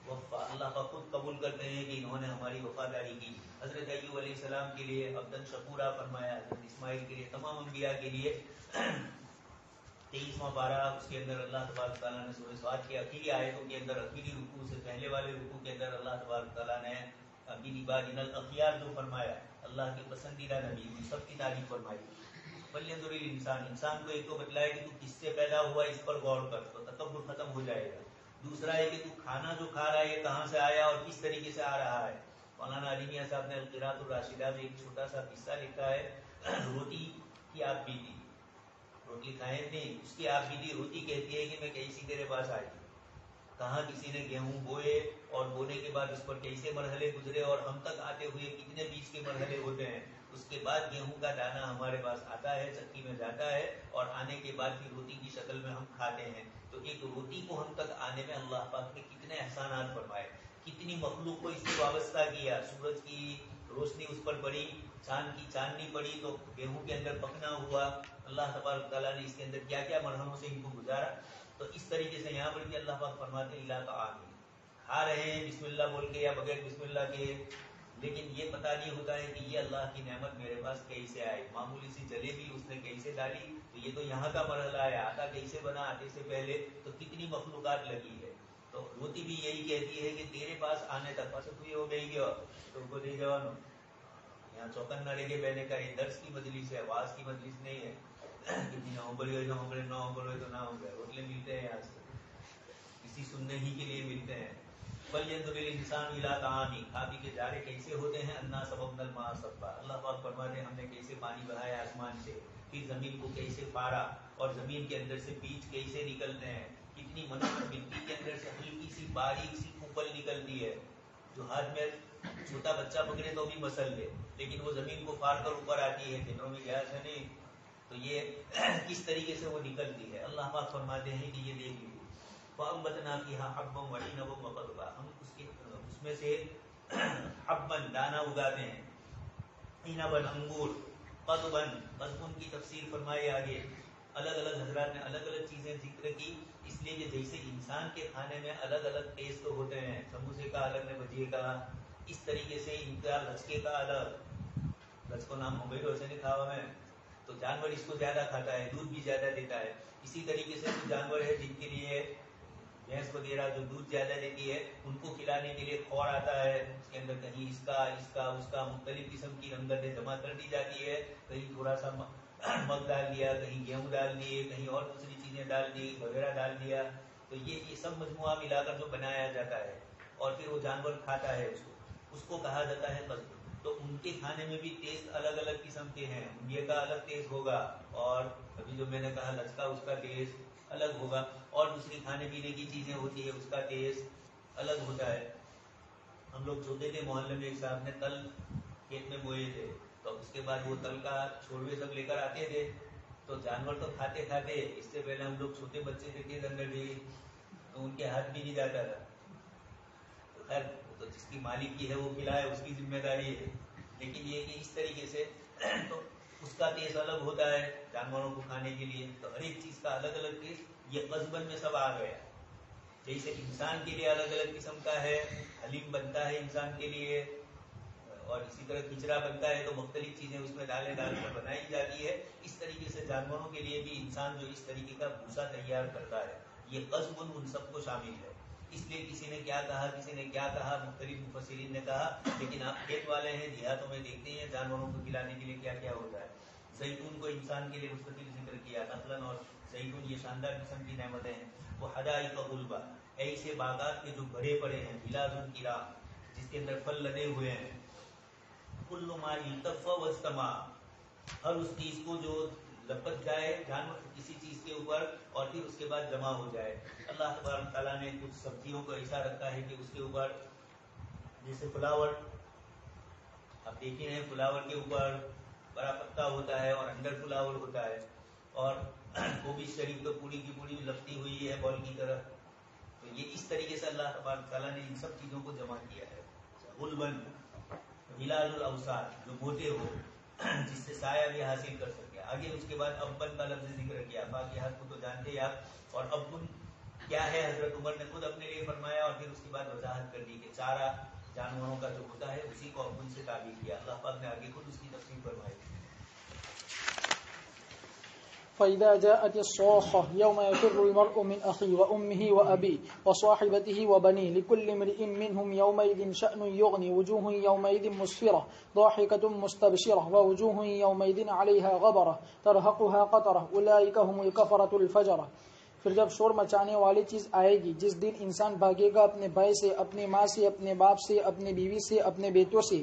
وفا، اللہ کا خود قبول کرتے ہیں کہ انہوں نے ہماری وفاداری کی. حضرت ایوب علیہ السلام کے لیے عبدن شکورا فرمایا، حضرت اسماعیل کے لیے، تمام انبیاء کے لیے. 23واں پارہ اس کے اندر اللہ تبارک تعالیٰ نے سورہ صاد کی اخیری آیتوں کے اندر، اخیری رکوع سے پہلے والے رکوع کے اندر اللہ تبارک تعالیٰ نے اپنی عبادنا الاخیار جو فرمایا، اللہ کے پسندیدہ نبی، ان سب کی تعریف فرمائی. فلینظر الانسان، انسان کو ایک تو بتلایا کہ تو کس سے پیدا ہوا اس پر غور کر تو تکبر ختم ہو جائے گا. دوسرا ہے کہ تو کھانا جو کھا رہا ہے یہ کہاں سے آیا اور کس طریقے سے آ رہا ہے. مولانا علی میاں صاحب نے القراۃ الراشدہ میں ایک چھوٹا سا قصہ لکھا ہے، روٹی کی آپ بیتی، روٹی کھائے نہیں، اس کی آپ بیتی. روٹی کہتی ہے کہ میں کیسی تیرے پاس آئی، کہاں کسی نے گیہوں بوئے اور بونے کے بعد اس پر کیسے مرحلے گزرے اور ہم تک آتے ہوئے کتنے بیچ کے مرحلے ہوتے ہیں. اس کے بعد گیہوں کا دانہ ہمارے پاس آتا ہے، چکی میں جاتا ہے اور آنے کے بعد پھر روٹی کی شکل میں ہم کھاتے ہیں. تو ایک روٹی کو ہم تک آنے میں اللہ پاک نے کتنے احسانات فرمائے، کتنی مخلوق کو اس سے وابستہ کیا. سورج کی روشنی اس پر پڑی، چاند کی چاندنی پڑی تو گیہوں کے اندر پکنا ہوا. اللہ تبارک تعالیٰ نے اس کے اندر کیا کیا مرحلوں سے ان کو گزارا. تو اس طریقے سے یہاں پر بھی اللہ پاک فرماتے ہیں کھا رہے ہیں بسم اللہ بول کے یا بغیر بسم اللہ کے، لیکن یہ پتہ نہیں ہوتا ہے کہ یہ اللہ کی نعمت میرے پاس کیسے آئی. معمولی سی جلیبی اس نے کیسے ڈالی، تو یہ تو یہاں کا مرحلہ ہے. آٹا کیسے بنا، آٹے سے پہلے تو کتنی مخلوقات لگی ہے. تو روٹی بھی یہی کہتی ہے کہ تیرے پاس آنے تک بس تو یہ ہو گئی گیا تو کو دے جوانو. یہاں چوکن نہ لے کے بہنے کا یہ درس کی مجلس ہے، آواز کی مجلس نہیں ہے. کتنی نہ ہو بڑی ہو نہ ہو بڑے تو نہ ہو گئے. روٹلے ملتے ہیں یہاں سے کسی سننے ہی کے لیے ملتے ہیں. فَلْيَنْظُرِ الْإِنسَانُ إِلَىٰ طَعَامِهِ، کھا پی کے جارے کیسے ہوتے ہیں، اَنَّا صَبَبْنَا الْمَاءَ صَبًّا، اللہ پاک فرماتے ہیں ہم نے کیسے پانی بہایا آسمان سے، پھر زمین کو کیسے پھاڑا اور زمین کے اندر سے بیج کیسے نکلتے ہیں، کتنی منفرد مٹی کے اندر سے ہلکی سی باریک سی کھوپل نکلتی ہے جو ہاتھ میں چھوٹا بچہ پکڑے تو بھی مسل لے، لیکن وہ زمین کو پھاڑ کر اوپر آتی ہے، دنوں میں گیا ہے نہیں، تو یہ کس طریقے سے وہ نکلتی ہے۔ اللہ پاک فرماتے ہیں کہ یہ دیکھ لیجیے، فَأَنبَتْنَا فِيهَا حَبًّا وَعِنَبًا وَقَضْبًا، ہم اس میں سے حبًّا دانا اگاتے ہیں، عنبًا انگور، قضبًا قضبن کی تفسیر فرمائے آگے، الگ الگ حضرات نے الگ الگ چیزیں ذکر کی، اس لیے کہ جیسے انسان کے کھانے میں الگ الگ ٹیسٹ ہوتے ہیں، سموسے کا الگ نے بھجیے کا، اس طریقے سے ان کا لچکے کا الگ، لچ کو نام ہو ویسے نہیں کھاوا میں، تو جانور اس کو زیادہ کھاتا ہے، دودھ بھی زیادہ دیتا ہے، اسی طریقے سے کچھ جانور ہے جن کے لیے بھینس وغیرہ جو دودھ زیادہ دیتی ہے ان کو کھلانے کے لیے کھوڑ آتا ہے، اس کے اندر کہیں اس کا مختلف قسم کی رنگتیں جمع کر دی جاتی ہے، کہیں تھوڑا سا مگ ڈال دیا، کہیں گیہوں ڈال دیے، کہیں اور دوسری چیزیں ڈال دی، وغیرہ ڈال دیا، تو یہ سب مجموعہ ملا کر جو بنایا جاتا ہے اور پھر وہ جانور کھاتا ہے اس کو کہا جاتا ہے قضب۔ تو ان کے کھانے میں بھی ٹیسٹ الگ الگ قسم کے ہیں، یہ کا الگ ٹیسٹ ہوگا، اور ابھی جو میں نے کہا لچکا اس کا ٹیسٹ الگ ہوگا، اور دوسری کھانے پینے کی چیزیں ہوتی ہے اس کا ٹیسٹ الگ ہوتا ہے۔ ہم لوگ چھوٹے تھے محلے میں ایک صاحب نے تل کھیت میں بوئے تھے، تو اس کے بعد وہ تل کا چھوڑوے سب لے کر آتے تھے، تو جانور تو کھاتے کھاتے، اس سے پہلے ہم لوگ چھوٹے بچے تھے کھیت اندر بھی، تو ان کے ہاتھ بھی نہیں جاتا تھا، تو خیر تو جس کی مالک کی ہے وہ کھلائے، اس کی ذمہ داری ہے، لیکن یہ کہ اس طریقے سے تو اس کا ٹیسٹ الگ ہوتا ہے جانوروں کو کھانے کے لیے، تو ہر ایک چیز کا الگ الگ ٹیسٹ یہ قضبن میں سب آ گیا۔ جیسے انسان کے لیے الگ الگ قسم کا ہے، حلیم بنتا ہے انسان کے لیے، اور اسی طرح کھچڑا بنتا ہے تو مختلف چیزیں اس میں ڈال کر بنائی جاتی ہے، اس طریقے سے جانوروں کے لیے بھی انسان جو اس طریقے کا بھوسا تیار کرتا ہے یہ قضبن ان سب کو شامل ہے۔ اس لیے کسی نے کیا کہا، کسی نے کیا کہا، مختلف مفسرین نے کہا، لیکن آپ کھیت والے ہیں دیہاتوں میں دیکھتے ہیں جانوروں کو کھلانے کے لیے کیا کیا ہوتا ہے۔ زیتون کو انسان کے لیے مستقل ذکر کیا، نخلاً اور زیتون یہ شاندار قسم کی نعمتیں ہیں، وہ حدائق غلبا، ایسے باغات کے جو بڑے پڑے ہیں، بلاذ الکرام، جس کے اندر پھل لدے ہوئے ہیں، کل ما التف واجتمع، ہر اس چیز کو جو لپٹ جائے جانور کسی چیز کے اوپر اور پھر اس کے بعد جمع ہو جائے۔ اللہ تبارک تعالیٰ نے کچھ سبزیوں کو ایسا رکھا ہے کہ اس کے اوپر جیسے فلاور، آپ دیکھتے ہیں فلاور کے اوپر بڑا پتا ہوتا ہے اور انڈر فلاور ہوتا ہے، اور وہ بھی شریف تو پوری کی پوری لپٹی ہوئی ہے بال کی طرح، تو یہ اس طریقے سے اللہ تبارک تعالیٰ نے ان سب چیزوں کو جمع کیا ہے۔ غلبن غلاظ الاوساط، جو موٹے ہو جس سے سایہ بھی حاصل کر سکے۔ آگے اس کے بعد ابن کا لفظ ذکر کیا، فاقیہات کو تو جانتے ہیں آپ، اور ابن کیا ہے حضرت عمر نے خود اپنے لیے فرمایا، اور پھر اس کے بعد وضاحت کر دی کہ چارہ جانوروں کا جو ہوتا ہے اسی کو ابن سے تعبیر کیا، اللہ پاک نے آگے خود اس کی تفصیل فرمائی۔ فإذا جاءت الصاخة يوم يفر المرء من أخيه وأمه وأبيه وصاحبته وبنيه لكل امرئ منهم يومئذ شأن يغني وجوه يومئذ مسفرة ضاحكة مستبشرة ووجوه يومئذ عليها غبرة ترهقها قطرة أولئك هم الكفرة الفجرة۔ پھر جب شور مچانے والی چیز آئے گی جس دن انسان بھاگے گا اپنے بھائی سے، اپنے ماں سے، اپنے باپ سے، اپنے بیوی سے، اپنے بیٹوں سے،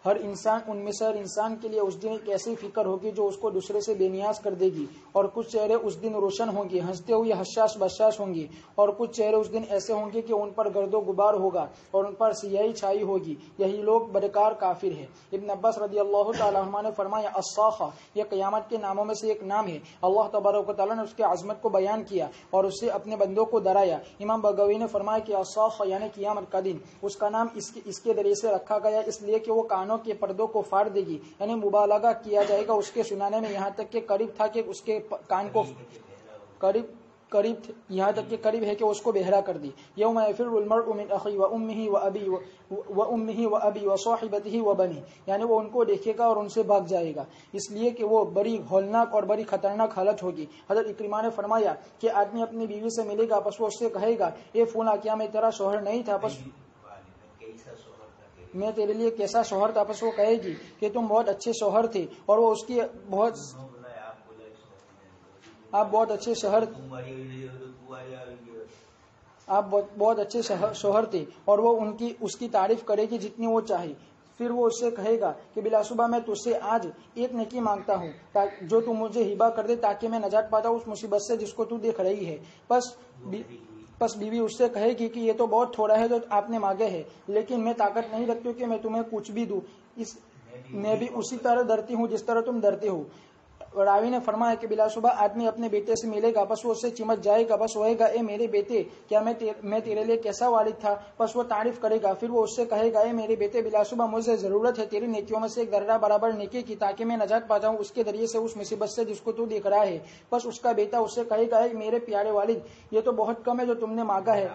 ہر انسان ان میں سے ہر انسان کے لیے اس دن ایک ایسی فکر ہوگی جو اس کو دوسرے سے بے نیاز کر دے گی، اور کچھ چہرے اس دن روشن ہوں گے، ہنستے ہوئے حشاش بشاش ہوں گے، اور کچھ چہرے اس دن ایسے ہوں گے کہ ان پر گرد و غبار ہوگا اور ان پر سیاہی چھائی ہوگی، یہی لوگ بدکار کافر ہے۔ ابن عباس رضی اللہ تعالی عنہ نے فرمایا الصاخہ یہ قیامت کے ناموں میں سے ایک نام ہے، اللہ تبارک و تعالی نے اس کی عظمت کو بیان کیا اور اس سے اپنے بندوں کو ڈرایا۔ امام بغوی نے فرمایا کہ الصاخہ یعنی قیامت کا دن، اس کا نام اس کے ذریعے سے رکھا گیا اس لیے کہ وہ کانوں کے پردوں کو پھاڑ دے گی، یعنی مبالغہ کیا جائے گا اس کے سنانے میں، یہاں تک کہ قریب تھا کہ اس کے کان کو یہاں تک کہ قریب ہے کہ اس کو بہرا کر دی۔ یوم یفر المرء من اخیہ وامہ وابی وصاحبتہ وبنی، یعنی وہ ان کو دیکھے گا اور ان سے بھاگ جائے گا، اس لیے کہ وہ بڑی ہولناک اور بڑی خطرناک حالت ہوگی۔ حضرت اکرمہ نے فرمایا کہ آدمی اپنی بیوی سے ملے گا، پس وہ اس سے کہے گا اے فلاں کیا میں تیرا شوہر نہیں تھا، پس میں تیرے لیے کیسا شوہر تھا، پس وہ کہے گی کہ تم بہت اچھے شوہر تھے، اور وہ اس کی آپ بہت اچھے شوہر، آپ بہت اچھے شوہر تھے، اور وہ اس کی تعریف کرے گی جتنی وہ چاہے. پھر وہ اس سے کہے گا کہ بلا شبہ میں تجھ سے آج ایک نیکی مانگتا ہوں جو تو مجھے ہبہ کر دے تاکہ میں نجات پاتا ہوں اس مصیبت سے جس کو تو دیکھ رہی ہے. پس بیوی اس سے کہے گی کہ یہ تو بہت تھوڑا ہے جو آپ نے مانگے ہے، لیکن میں طاقت نہیں رکھتی کہ میں تمہیں کچھ بھی دوں. میں بھی اسی طرح ڈرتی ہوں جس طرح تم ڈرتے ہو. راوی نے فرمایا کہ بلا شبہ آدمی اپنے بیٹے سے ملے گا، بس وہ اس سے چمٹ جائے گا، بس وہے گا اے میرے بیٹے کیا میں تیرے لیے کیسا والد تھا. بس وہ تعریف کرے گا. پھر وہ اس سے کہے گا اے میرے بیٹے بلا شبہ مجھے ضرورت ہے تیری نیکیوں میں سے ایک ذرہ برابر نیکی کی تاکہ میں نجات پاتا ہوں اس کے ذریعے سے اس مصیبت سے جس کو تو دیکھ رہا ہے. بس اس کا بیٹا اس سے کہے گا اے میرے پیارے والد یہ تو بہت کم ہے جو تم نے مانگا ہے،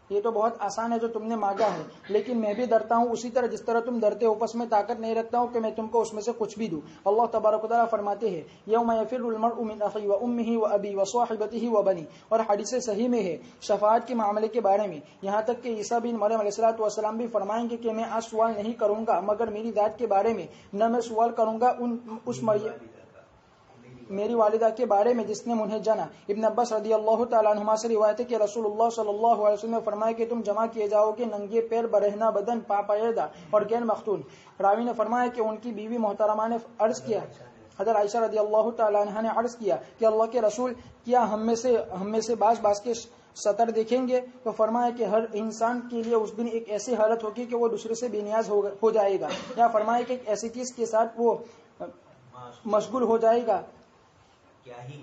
یہ تو بہت آسان ہے جو تم نے مانگا ہے، لیکن میں بھی ڈرتا ہوں اسی طرح جس طرح تم ڈرتے ہو، پس میں طاقت نہیں رکھتا ہوں کہ میں تم کو اس میں سے کچھ بھی دوں. اللہ تبارک و تعالیٰ فرماتے ہیں یوم یفر المرء من اخیہ وامہ وابی وصاحبتہ وبنی. اور حدیث صحیح میں ہے شفاعت کے معاملے کے بارے میں، یہاں تک کہ عیسیٰ بن مریم علیہ السلام بھی فرمائیں گے کہ میں آج سوال نہیں کروں گا مگر میری ذات کے بارے میں، نہ میں سوال کروں گا اس میری والدہ کے بارے میں جس نے مجھے جنا. ابن عباس رضی اللہ تعالیٰ عنہما سے روایت ہے کہ رسول اللہ صلی اللہ علیہ وسلم نے فرمایا کہ تم جمع کیے جاؤ گے ننگے پیر، برہنہ بدن، پاپائیدہ اور غیر مختون. راوی نے فرمایا کہ ان کی بیوی محترمہ نے عرض کیا، حضرت عائشہ رضی اللہ تعالیٰ عنہ نے عرض کیا کہ اللہ کے رسول کیا ہم میں سے باز کے سطر دیکھیں گے؟ تو فرمایا کہ ہر انسان کے لیے اس دن ایک ایسی حالت ہوگی کہ وہ دوسرے سے بے نیاز ہو جائے گا، یا فرمایا کہ ایک ایسی چیز کے ساتھ وہ مشغول ہو جائے گا کیا ہی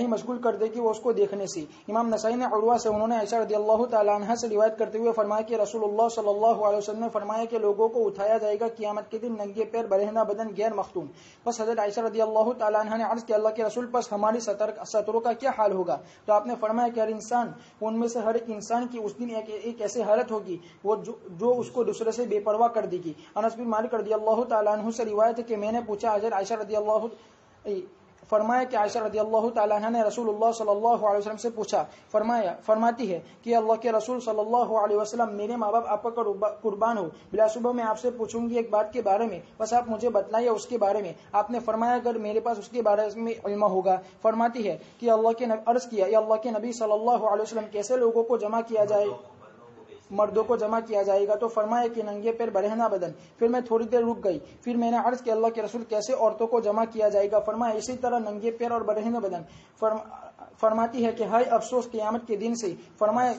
مشغول کر دے گی وہ اس کو دیکھنے سے. امام نسائی نے عروہ سے انہوں نے عائشہ رضی اللہ تعالیٰ عنہ سے روایت کرتے ہوئے فرمایا کہ رسول اللہ صلی اللہ علیہ وسلم نے فرمایا کہ لوگوں کو اٹھایا جائے گا قیامت کے دن ننگے پیر، برہنہ بدن، غیر مختون. بس حضرت عائشہ رضی اللہ تعالیٰ عنہ نے عرض کیا اللہ کے رسول پس ہماری سطروں کا کیا حال ہوگا؟ تو آپ نے فرمایا کہ ہر انسان ان میں سے ہر ایک انسان کی اس دن ایک ایسی حالت ہوگی وہ جو اس کو دوسرے سے بے پرواہ کر دے گی. انس بن مالک رضی اللہ تعالیٰ عنہ سے روایت ہے کہ میں نے پوچھا حضرت عائشہ رضی اللہ فرمایا کہ عائشہ رضی اللہ تعالیٰ عنہ نے رسول اللہ صلی اللہ علیہ وسلم سے پوچھا، فرماتی ہے کہ اللہ کے رسول صلی اللہ علیہ وسلم میرے ماں باپ آپ پر قربان ہو، بلا شبہ میں آپ سے پوچھوں گی ایک بات کے بارے میں، بس آپ مجھے بتلائیے اس کے بارے میں. آپ نے فرمایا اگر میرے پاس اس کے بارے میں علم ہوگا. فرماتی ہے کہ عرض کیا یا اللہ کے نبی صلی اللہ علیہ وسلم کیسے لوگوں کو جمع کیا جائے، مردوں کو جمع کیا جائے گا؟ تو فرمایا کہ ننگے پیر، برہنہ بدن. پھر میں تھوڑی دیر رک گئی، پھر میں نے عرض کیا اللہ کے رسول کیسے عورتوں کو جمع کیا جائے گا؟ فرمایا اسی طرح ننگے پیر اور برہنہ بدن. فرماتی ہے کہ ہائے افسوس قیامت کے دن سے. فرمایا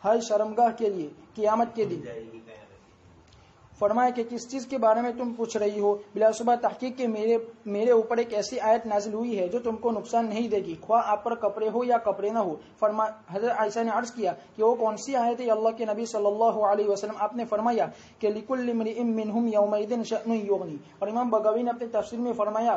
ہائے شرمگاہ کے لیے قیامت کے دن. فرمایا کہ کس چیز کے بارے میں تم پوچھ رہی ہو؟ بلا شبہ تحقیق کے میرے اوپر ایک ایسی آیت نازل ہوئی ہے جو تم کو نقصان نہیں دے گی، خواہ آپ پر کپڑے ہو یا کپڑے نہ ہو. حضرت عائشہ نے عرض کیا کہ وہ کون سی آیت ہے اللہ کے نبی صلی اللہ علیہ وسلم؟ آپ نے فرمایا کہ لِكُلِّ امْرِئٍ مِّنْهُمْ يَوْمَئِذٍ شَأْنٌ يُغْنِي. اور امام بغوی نے اپنے تفسیر میں فرمایا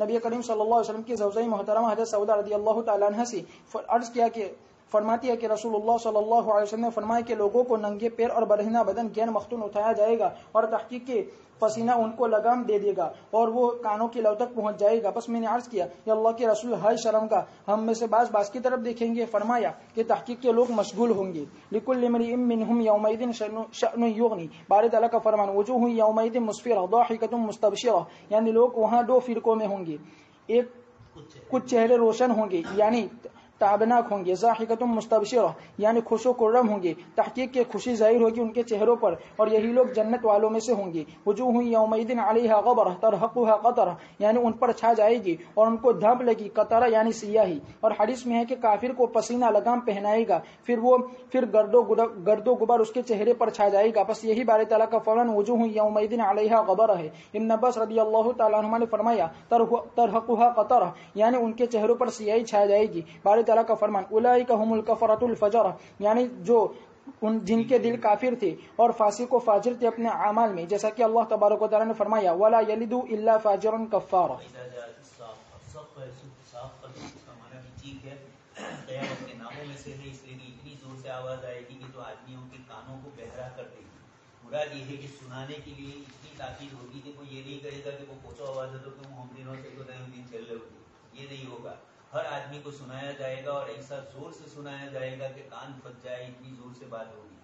نبی کریم صلی اللہ علیہ وسلم کی زوجہ محترمہ حضرت سعودہ رضی اللہ تعالیٰ عنہ سے عرض کیا کہ فرماتی ہے کہ رسول اللہ صلی اللہ علیہ وسلم نے فرمایا کہ لوگوں کو ننگے پیر اور برہنہ بدن غیر مختون اٹھایا جائے گا اور تحقیق کے پسینہ ان کو لگام دے دے گا اور وہ کانوں کی لو تک پہنچ جائے گا. بس میں نے عرض کیا یا اللہ کے رسول ہائے شرم کا ہم میں سے باز کی طرف دیکھیں گے؟ فرمایا کہ تحقیق کے لوگ مشغول ہوں گے. لِكُلِّ امْرِئٍ مِّنْهُمْ يَوْمَئِذٍ شَأْنٌ يُغْنِي. بارے تعالیٰ کا فرمان وجوہ یومئذ مسفرہ ضاحکۃ مستبشرہ، یعنی لوگ وہاں دو فرقوں میں ہوں گے، ایک کچھ چہرے روشن ہوں گے یعنی تابناک ہوں گے، ضاحکۃ مستبشرہ یعنی خوش و خرم ہوں گے، تحقیق کے خوشی ظاہر ہوگی ان کے چہروں پر، اور یہی لوگ جنت والوں میں سے ہوں گے. وجوہ یومئذ علیہا غبرہ ترہقھا قطرہ، یعنی ان پر چھا جائے گی اور ان کو دھپ لگی قطرہ یعنی سیاہی. اور حدیث میں ہے کہ کافر کو پسینہ لگام پہنائے گا، پھر گرد و غبار اس کے چہرے پر چھا جائے گا. بس یہی بارے تعالیٰ کا فرمان وجوہ یومئذ علیہا غبرہ ہے. ابن عباس رضی اللہ تعالیٰ عنہ نے فرمایا ترہقھا قطرہ یعنی ان کے چہروں پر سیاہی چھا جائے گی. بارے تعالیٰ کا فرمان اولئک هم الکفرۃ الفجرہ، یعنی جو جن کے دل کافر تھے اور فاسق و فاجر تھے اپنے اعمال میں، جیسا کہ اللہ تبارک و تعالیٰ نے فرمایا ولا یلد الا فاجرا کفارا. قیامت کے ناموں میں سے ہے، اس لیے اتنی زور سے آواز آئے گی کہ جو آدمیوں کے کانوں کو بہرا کر دے گی. مراد یہ ہے کہ سنانے کے لیے اتنی تاکید ہوگی کہ وہ یہ نہیں کہے گا کہ وہ پوچھو آواز ہے تو تم ہم دنوں سے تو دن چل رہے ہوگی، یہ نہیں ہوگا. ہر آدمی کو سنایا جائے گا اور ایسا زور سے سنایا جائے گا کہ کان پھٹ جائے، اتنی زور سے بات ہوگی.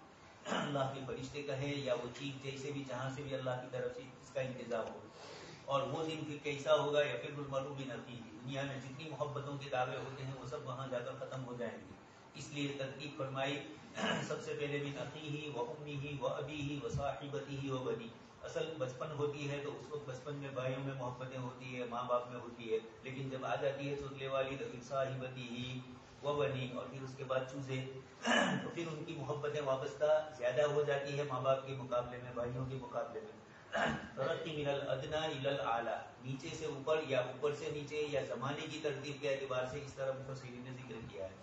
اللہ کے فرشتے کہیں یا وہ چیز جیسے بھی جہاں سے بھی اللہ کی طرف سے اس کا انتظام ہوگا. اور وہ دن پھر کیسا ہوگا، یا پھر المرء من اخیہ، دنیا میں جتنی محبتوں کے دعوے ہوتے ہیں وہ سب وہاں جا کر ختم ہو جائیں گے. اس لیے ترتیب فرمائی سب سے پہلے من اخیہ و امہ و ابیہ و صاحبتہ و بنی. اصل بچپن ہوتی ہے تو اس وقت بچپن میں بھائیوں میں محبتیں ہوتی ہے، ماں باپ میں ہوتی ہے، لیکن جب آ جاتی ہے چوتلے والی تو پھر صاحبتہ و بنی، اور پھر اس کے بعد چوزے، تو پھر ان کی محبتیں وابستہ زیادہ ہو جاتی ہے ماں باپ کے مقابلے میں، بھائیوں کے مقابلے میں. ترقی من الادنی الی الاعلی، نیچے سے اوپر یا اوپر سے نیچے یا زمانے کی ترتیب کے اعتبار سے اس طرح مفسرین نے ذکر کیا ہے.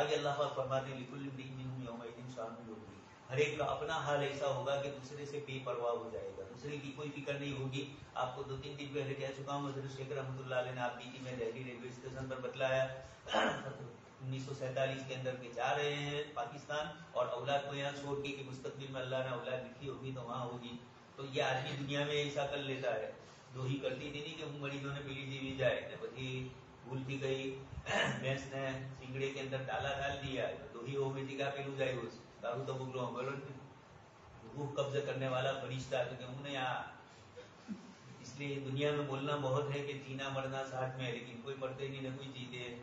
آگے اللہ پاک فرماتے ہیں لکل امرئ منہم یومئذ شأن یغنیہ، ہر ایک کا اپنا حال ایسا ہوگا کہ دوسرے سے بے پرواہ ہو جائے گا، دوسرے کی کوئی فکر نہیں ہوگی. آپ کو 2-3 دن پہلے کہہ چکا ہوں، حضرت شیخ رحمۃ اللہ علیہ نے آپ کی میں دہلی ریلوے اسٹیشن پر بتلایا 1947 کے اندر کے جا رہے ہیں پاکستان، اور اولاد کو یہاں چھوڑ کے کہ مستقبل میں اللہ نے اولاد لکھی ہوگی تو وہاں ہوگی. تو یہ آدمی دنیا میں ایسا کر لیتا ہے، دو ہی کرتی تھی نہیں کہ مریضوں نے پیلی جی جائے بتی بھول تھی گئی بھینس نے سنگڑے کے اندر ڈال دیا، دو ہی ہو بیٹی کا پیلو جائے اس دارو تو بگلو بولو روح قبض کرنے والا فرشتہ تو کہ انہوں نے یہاں. اس لیے دنیا میں بولنا بہت ہے کہ جینا مرنا ساتھ میں، لیکن کوئی مرتے نہیں نہ کوئی جیتے،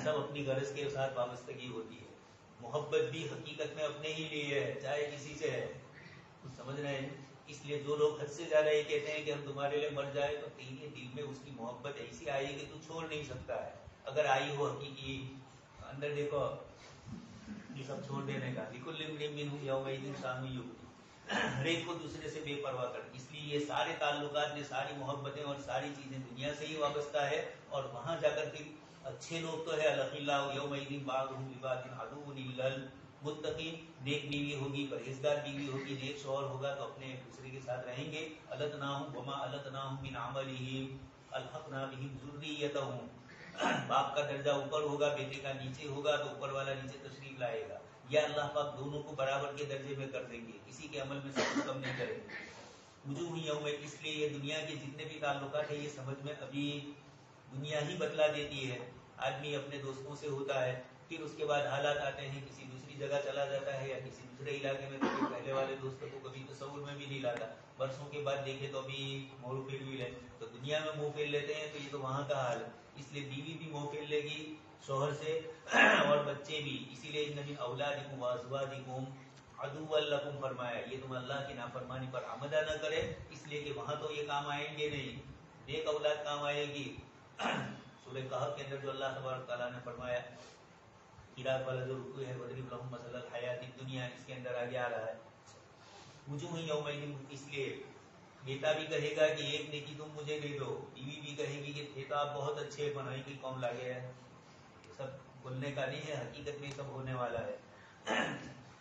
سب اپنی غرض کے ساتھ وابستگی ہوتی ہے. محبت بھی حقیقت میں اپنے ہی لیے ہے، چاہے کسی سے ہے، کچھ سمجھ رہے ہیں. اس لیے جو لوگ حد سے زیادہ یہ کہتے ہیں کہ ہم تمہارے لیے مر جائے، تو تیرے دل میں اس کی محبت ایسی آئی کہ تو چھوڑ نہیں سکتا ہے. اگر آئی ہو حقیقی اندر دیکھو یہ سب چھوڑ دینے کا. لکل امرئ منہم یومئذ شأن یغنیہ، ہر ایک کو دوسرے سے بے پرواہ کر. اس لیے یہ سارے تعلقات، یہ ساری محبتیں اور ساری چیزیں دنیا سے ہی وابستہ ہے، اور وہاں جا کر پھر اچھے لوگ تو ہے الاخلاء یومئذ بعضهم لبعض عدو الا المتقین، نیک بیوی ہوگی، پرہیزگار بیوی ہوگی، نیک شوہر ہوگا تو اپنے ایک دوسرے کے ساتھ رہیں گے. التناہم وما التناہم من عملہم الحقنا بہم ذریتہم، باپ کا درجہ اوپر ہوگا، بیٹے کا نیچے ہوگا تو اوپر والا نیچے تشریف لائے گا. یا اللہ پاک دونوں کو برابر کے درجے میں کر دیں گے، کسی کے عمل میں سب کم نہیں کریں گے. وجوہ یوم، اس لیے یہ دنیا کے جتنے بھی تعلقات ہیں یہ سمجھ میں ابھی دنیا ہی بتلا دیتی ہے. آدمی اپنے دوستوں سے ہوتا ہے، پھر اس کے بعد حالات آتے ہیں، کسی دوسری جگہ چلا جاتا ہے یا کسی دوسرے علاقے میں، تو پہلے والے دوستوں کو کبھی تصور میں بھی نہیں لاتا. برسوں کے بعد دیکھے تو ابھی منہ پھیر بھی لے، تو دنیا میں منہ پھیر لیتے ہیں، تو یہ تو وہاں کا حال ہے. اس لیے بیوی بھی منہ پھیر لے گی شوہر سے، اور بچے بھی. اسی لیے ان من اولادکم وازواجکم عدوا لکم فرمایا، یہ تم اللہ کی نافرمانی پر آمدہ نہ کرے، اس لیے کہ وہاں تو یہ کام آئیں گے نہیں، ایک اولاد کام آئے گی. سورہ کہف کے اندر جو اللہ تبارک تعالیٰ نے فرمایا قرات والا جو رکوع ہے وَضْرِبْ لَهُم مَثَلَ الْحَيَاةِ الدُّنْيَا، اس کے اندر آگے آ رہا ہے وجوہ یومئذ، اس لیے بیٹا بھی کہے گا کہ ایک نیکی تم مجھے دے دو، بیوی بھی کہے گی کہ تھے تو آپ بہت اچھے، بنائی کی قوم لاگے ہے. سب بولنے کا نہیں ہے، حقیقت میں سب ہونے والا ہے.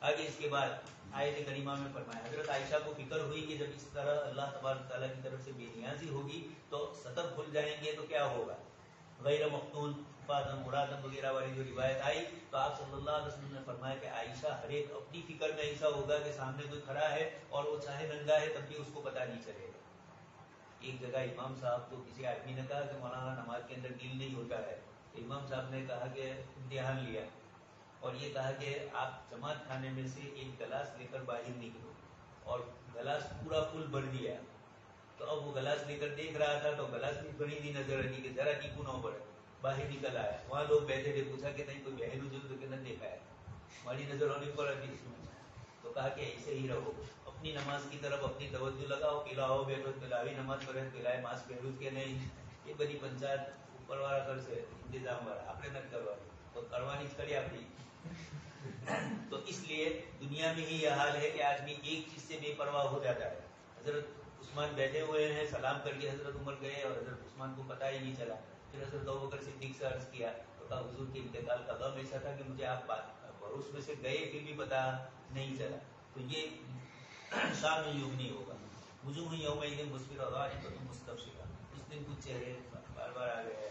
آگے اس کے بعد آیت کریمہ میں فرمایا حضرت عائشہ کو فکر ہوئی کہ جب اس طرح اللہ تبارک تعالیٰ کی طرف سے بے نیازی ہوگی تو سطر کھل جائیں گے تو کیا ہوگا. غیر مختون فاطم مرادم وغیرہ والی جو روایت آئی تو آپ صلی اللہ علیہ وسلم نے فرمایا کہ عائشہ ہر ایک اپنی فکر میں ایسا ہوگا کہ سامنے کوئی کھڑا ہے اور وہ چاہے ننگا ہے تب بھی اس کو پتہ نہیں چلے گا. ایک جگہ امام صاحب کو کسی آدمی نے کہا کہ مولانا نماز کے اندر گیل نہیں ہوتا ہے، تو امام صاحب نے کہا کہ امتحان لیا اور یہ کہا کہ آپ جماعت خانے میں سے ایک گلاس لے کر باہر نکلو، اور گلاس پورا فل بھر دیا. تو اب وہ گلاس لے کر دیکھ رہا تھا تو گلاس بھی بڑی دی نظر آئی کہ ذرا کی نہ بڑھے. باہر نکل آیا، وہاں لوگ بیٹھے تھے، پوچھا کہ نہیں کوئی بہلو جو تو کہنا دیکھا ہے، ہماری نظر ہونے پر ابھی اس میں. تو کہا کہ ایسے ہی رہو، اپنی نماز کی طرف اپنی توجہ لگاؤ، پلاؤ بیٹھو پلاوی نماز پڑھے پلائے ماس بہروز کے نہیں، یہ بڑی پنچایت اوپر والا کر سے انتظام والا آپ نے نہ کروا تو کروانی کھڑی اپنی. تو اس لیے دنیا میں ہی یہ حال ہے کہ آدمی ایک چیز سے بے پرواہ ہو جاتا ہے. حضرت عثمان بیٹھے ہوئے ہیں، سلام کر کے حضرت عمر گئے اور حضرت عثمان کو پتہ ہی نہیں چلا. پھر حضرت ابوبکر صدیق سے عرض کیا تو کہا حضور کے انتقال کا غم ایسا تھا کہ مجھے آپ بھروس میں سے گئے پھر بھی پتہ نہیں چلا. تو یہ شام یومنی ہوگا. وجوہ یومئذ مسفرۃ ضاحکۃ مستبشرۃ، اس دن کچھ چہرے بار بار آ گئے ہیں.